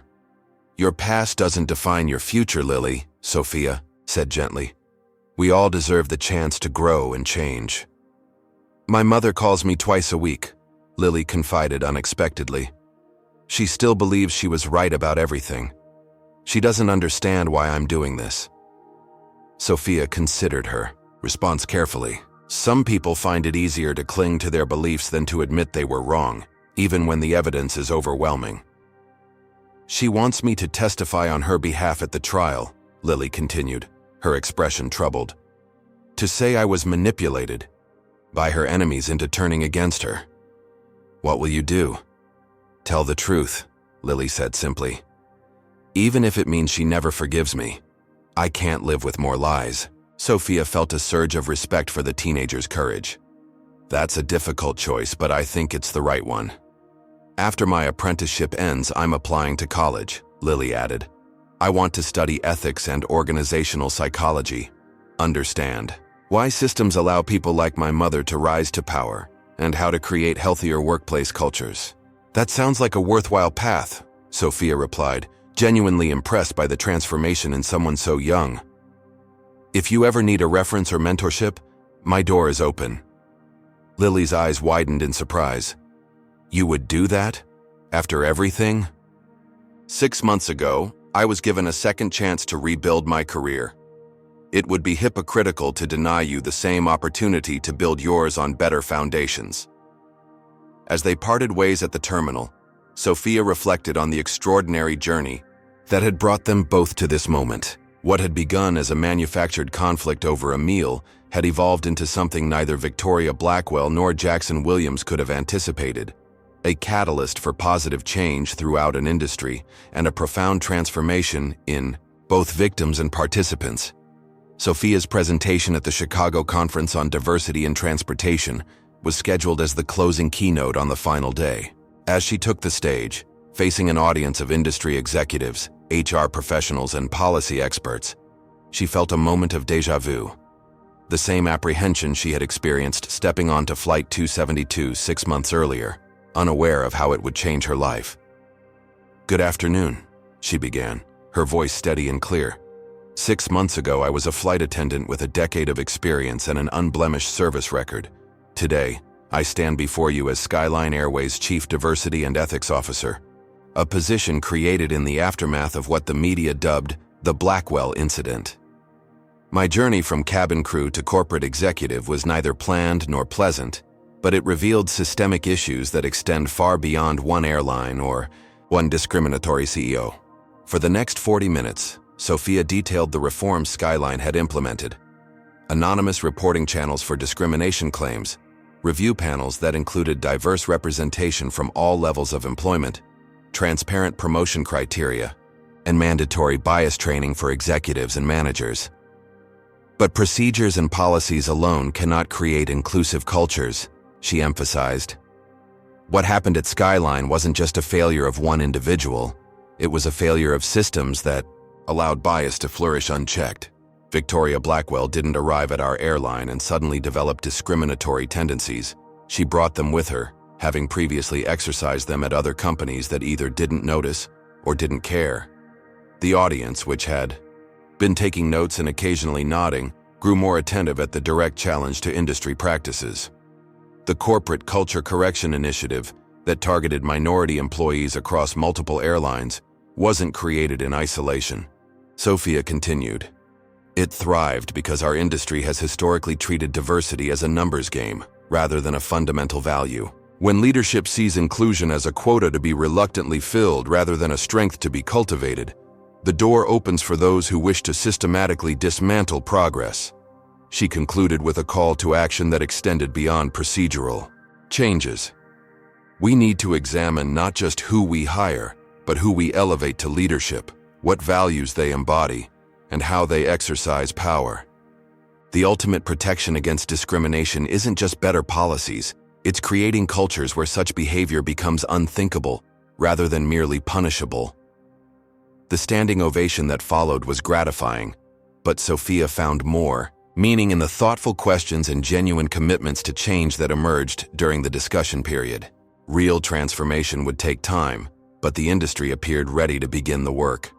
Your past doesn't define your future, Lily, Sophia said gently. We all deserve the chance to grow and change. My mother calls me twice a week, Lily confided unexpectedly. She still believes she was right about everything. She doesn't understand why I'm doing this. Sophia considered her response carefully. Some people find it easier to cling to their beliefs than to admit they were wrong, even when the evidence is overwhelming. She wants me to testify on her behalf at the trial, Lily continued, her expression troubled. To say I was manipulated by her enemies into turning against her. What will you do? Tell the truth, Lily said simply. Even if it means she never forgives me, I can't live with more lies. Sophia felt a surge of respect for the teenager's courage. That's a difficult choice, but I think it's the right one. After my apprenticeship ends, I'm applying to college, Lily added. I want to study ethics and organizational psychology. Understand why systems allow people like my mother to rise to power, and how to create healthier workplace cultures. That sounds like a worthwhile path, Sophia replied, genuinely impressed by the transformation in someone so young. If you ever need a reference or mentorship, my door is open. Lily's eyes widened in surprise. You would do that? After everything? 6 months ago, I was given a second chance to rebuild my career. It would be hypocritical to deny you the same opportunity to build yours on better foundations. As they parted ways at the terminal, Sophia reflected on the extraordinary journey that had brought them both to this moment. What had begun as a manufactured conflict over a meal had evolved into something neither Victoria Blackwell nor Jackson Williams could have anticipated. A catalyst for positive change throughout an industry and a profound transformation in both victims and participants. Sophia's presentation at the Chicago Conference on Diversity in Transportation was scheduled as the closing keynote on the final day. As she took the stage, facing an audience of industry executives, HR professionals, and policy experts, she felt a moment of déjà vu. The same apprehension she had experienced stepping onto Flight 272 6 months earlier, unaware of how it would change her life. Good afternoon, she began, her voice steady and clear. 6 months ago, I was a flight attendant with a decade of experience and an unblemished service record. Today, I stand before you as Skyline Airways Chief Diversity and Ethics Officer, a position created in the aftermath of what the media dubbed the Blackwell incident. My journey from cabin crew to corporate executive was neither planned nor pleasant, but it revealed systemic issues that extend far beyond one airline or one discriminatory CEO. For the next 40 minutes, Sophia detailed the reforms Skyline had implemented: anonymous reporting channels for discrimination claims, review panels that included diverse representation from all levels of employment, transparent promotion criteria, and mandatory bias training for executives and managers. But procedures and policies alone cannot create inclusive cultures, she emphasized. What happened at Skyline wasn't just a failure of one individual, it was a failure of systems that allowed bias to flourish unchecked. Victoria Blackwell didn't arrive at our airline and suddenly develop discriminatory tendencies. She brought them with her, having previously exercised them at other companies that either didn't notice or didn't care. The audience, which had been taking notes and occasionally nodding, grew more attentive at the direct challenge to industry practices. The Corporate Culture Correction Initiative, that targeted minority employees across multiple airlines, wasn't created in isolation. Sophia continued. It thrived because our industry has historically treated diversity as a numbers game, rather than a fundamental value. When leadership sees inclusion as a quota to be reluctantly filled rather than a strength to be cultivated, the door opens for those who wish to systematically dismantle progress. She concluded with a call to action that extended beyond procedural changes. We need to examine not just who we hire, but who we elevate to leadership, what values they embody, and how they exercise power. The ultimate protection against discrimination isn't just better policies, it's creating cultures where such behavior becomes unthinkable, rather than merely punishable. The standing ovation that followed was gratifying, but Sophia found more meaning in the thoughtful questions and genuine commitments to change that emerged during the discussion period. Real transformation would take time, but the industry appeared ready to begin the work.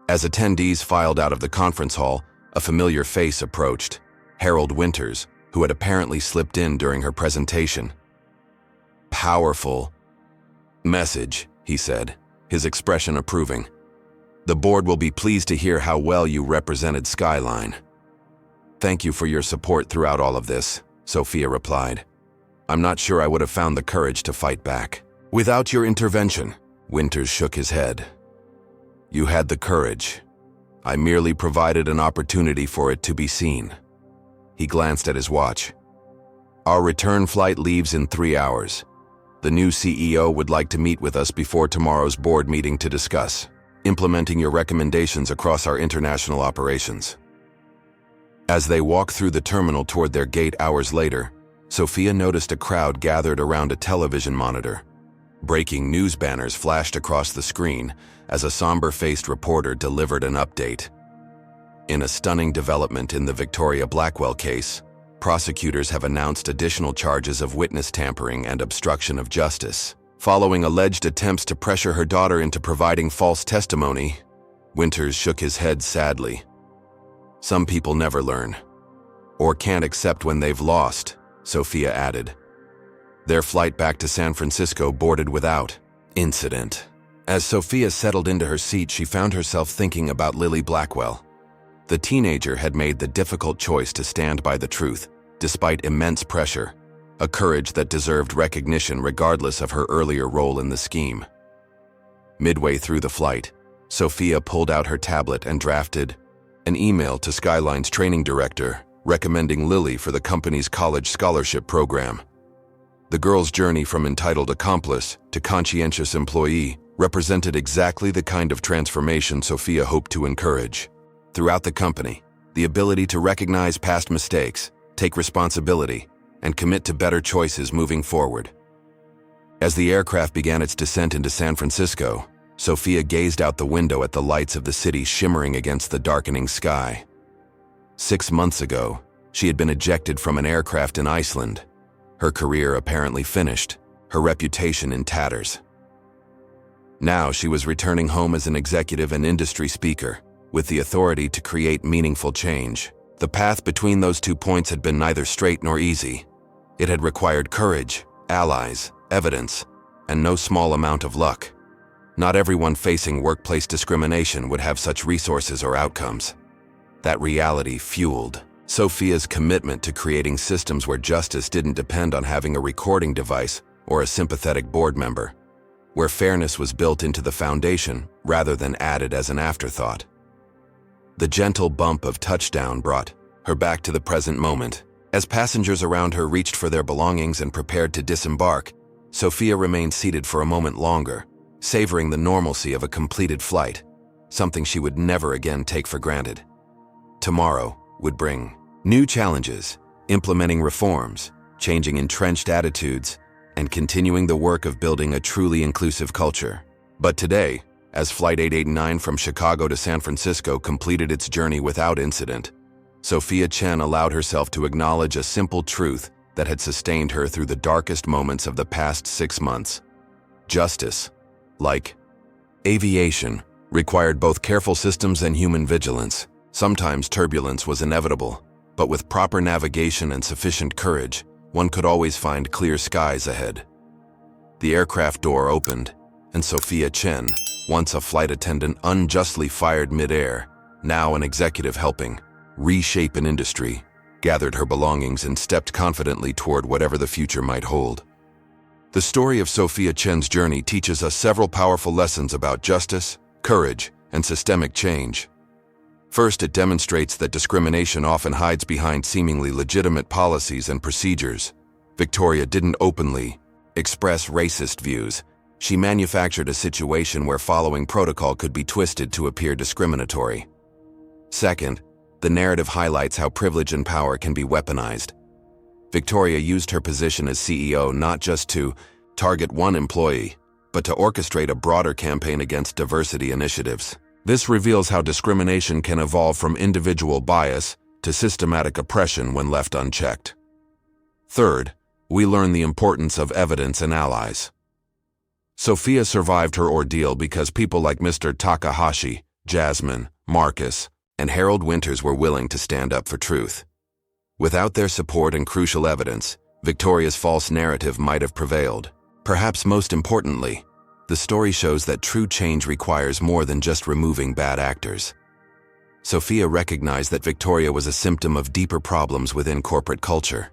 As attendees filed out of the conference hall, a familiar face approached, Harold Winters, who had apparently slipped in during her presentation. "Powerful message," he said, his expression approving. "The board will be pleased to hear how well you represented Skyline." "Thank you for your support throughout all of this," Sophia replied. "I'm not sure I would have found the courage to fight back without your intervention." Winters shook his head. "You had the courage. I merely provided an opportunity for it to be seen." He glanced at his watch. "Our return flight leaves in 3 hours. The new CEO would like to meet with us before tomorrow's board meeting to discuss implementing your recommendations across our international operations." As they walked through the terminal toward their gate hours later, Sophia noticed a crowd gathered around a television monitor. Breaking news banners flashed across the screen as a somber-faced reporter delivered an update. In a stunning development in the Victoria Blackwell case, prosecutors have announced additional charges of witness tampering and obstruction of justice, following alleged attempts to pressure her daughter into providing false testimony. Winters shook his head sadly. "Some people never learn, or can't accept when they've lost," Sophia added. Their flight back to San Francisco boarded without incident. As Sophia settled into her seat, she found herself thinking about Lily Blackwell. The teenager had made the difficult choice to stand by the truth, despite immense pressure, a courage that deserved recognition regardless of her earlier role in the scheme. Midway through the flight, Sophia pulled out her tablet and drafted an email to Skyline's training director, recommending Lily for the company's college scholarship program. The girl's journey from entitled accomplice to conscientious employee represented exactly the kind of transformation Sophia hoped to encourage. Throughout the company, the ability to recognize past mistakes, take responsibility, and commit to better choices moving forward. As the aircraft began its descent into San Francisco, Sophia gazed out the window at the lights of the city shimmering against the darkening sky. 6 months ago, she had been ejected from an aircraft in Iceland, her career apparently finished, her reputation in tatters. Now she was returning home as an executive and industry speaker, with the authority to create meaningful change. The path between those 2 points had been neither straight nor easy. It had required courage, allies, evidence, and no small amount of luck. Not everyone facing workplace discrimination would have such resources or outcomes. That reality fueled Sophia's commitment to creating systems where justice didn't depend on having a recording device or a sympathetic board member, where fairness was built into the foundation rather than added as an afterthought. The gentle bump of touchdown brought her back to the present moment. As passengers around her reached for their belongings and prepared to disembark, Sophia remained seated for a moment longer, savoring the normalcy of a completed flight, something she would never again take for granted. Tomorrow would bring new challenges, implementing reforms, changing entrenched attitudes, and continuing the work of building a truly inclusive culture. But today, as Flight 889 from Chicago to San Francisco completed its journey without incident, Sophia Chen allowed herself to acknowledge a simple truth that had sustained her through the darkest moments of the past 6 months. Justice, like aviation, required both careful systems and human vigilance. Sometimes turbulence was inevitable, but with proper navigation and sufficient courage, one could always find clear skies ahead. The aircraft door opened, and Sophia Chen, once a flight attendant unjustly fired midair, now an executive helping reshape an industry, gathered her belongings and stepped confidently toward whatever the future might hold. The story of Sophia Chen's journey teaches us several powerful lessons about justice, courage, and systemic change. First, it demonstrates that discrimination often hides behind seemingly legitimate policies and procedures. Victoria didn't openly express racist views. She manufactured a situation where following protocol could be twisted to appear discriminatory. Second, the narrative highlights how privilege and power can be weaponized. Victoria used her position as CEO not just to target one employee, but to orchestrate a broader campaign against diversity initiatives. This reveals how discrimination can evolve from individual bias to systematic oppression when left unchecked. Third, we learn the importance of evidence and allies. Sophia survived her ordeal because people like Mr. Takahashi, Jasmine, Marcus, and Harold Winters were willing to stand up for truth. Without their support and crucial evidence, Victoria's false narrative might have prevailed. Perhaps most importantly, the story shows that true change requires more than just removing bad actors. Sophia recognized that Victoria was a symptom of deeper problems within corporate culture.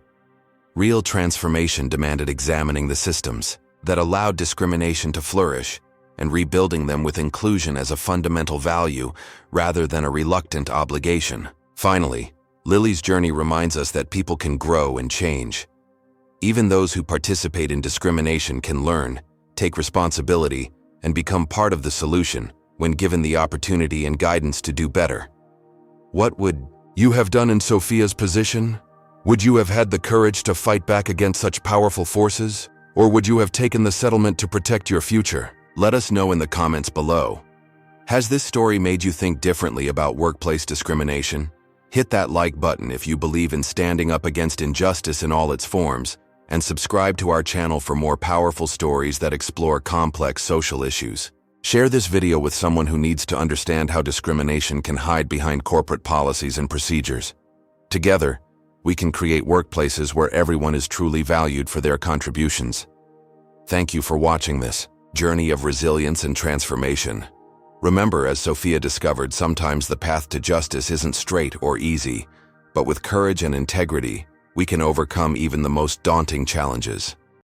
Real transformation demanded examining the systems that allowed discrimination to flourish and rebuilding them with inclusion as a fundamental value rather than a reluctant obligation. Finally, Lily's journey reminds us that people can grow and change. Even those who participate in discrimination can learn, take responsibility, and become part of the solution when given the opportunity and guidance to do better. What would you have done in Sophia's position? Would you have had the courage to fight back against such powerful forces? Or would you have taken the settlement to protect your future? Let us know in the comments below. Has this story made you think differently about workplace discrimination? Hit that like button if you believe in standing up against injustice in all its forms, and subscribe to our channel for more powerful stories that explore complex social issues. Share this video with someone who needs to understand how discrimination can hide behind corporate policies and procedures. Together, we can create workplaces where everyone is truly valued for their contributions. Thank you for watching this journey of resilience and transformation. Remember, as Sophia discovered, sometimes the path to justice isn't straight or easy, but with courage and integrity, we can overcome even the most daunting challenges.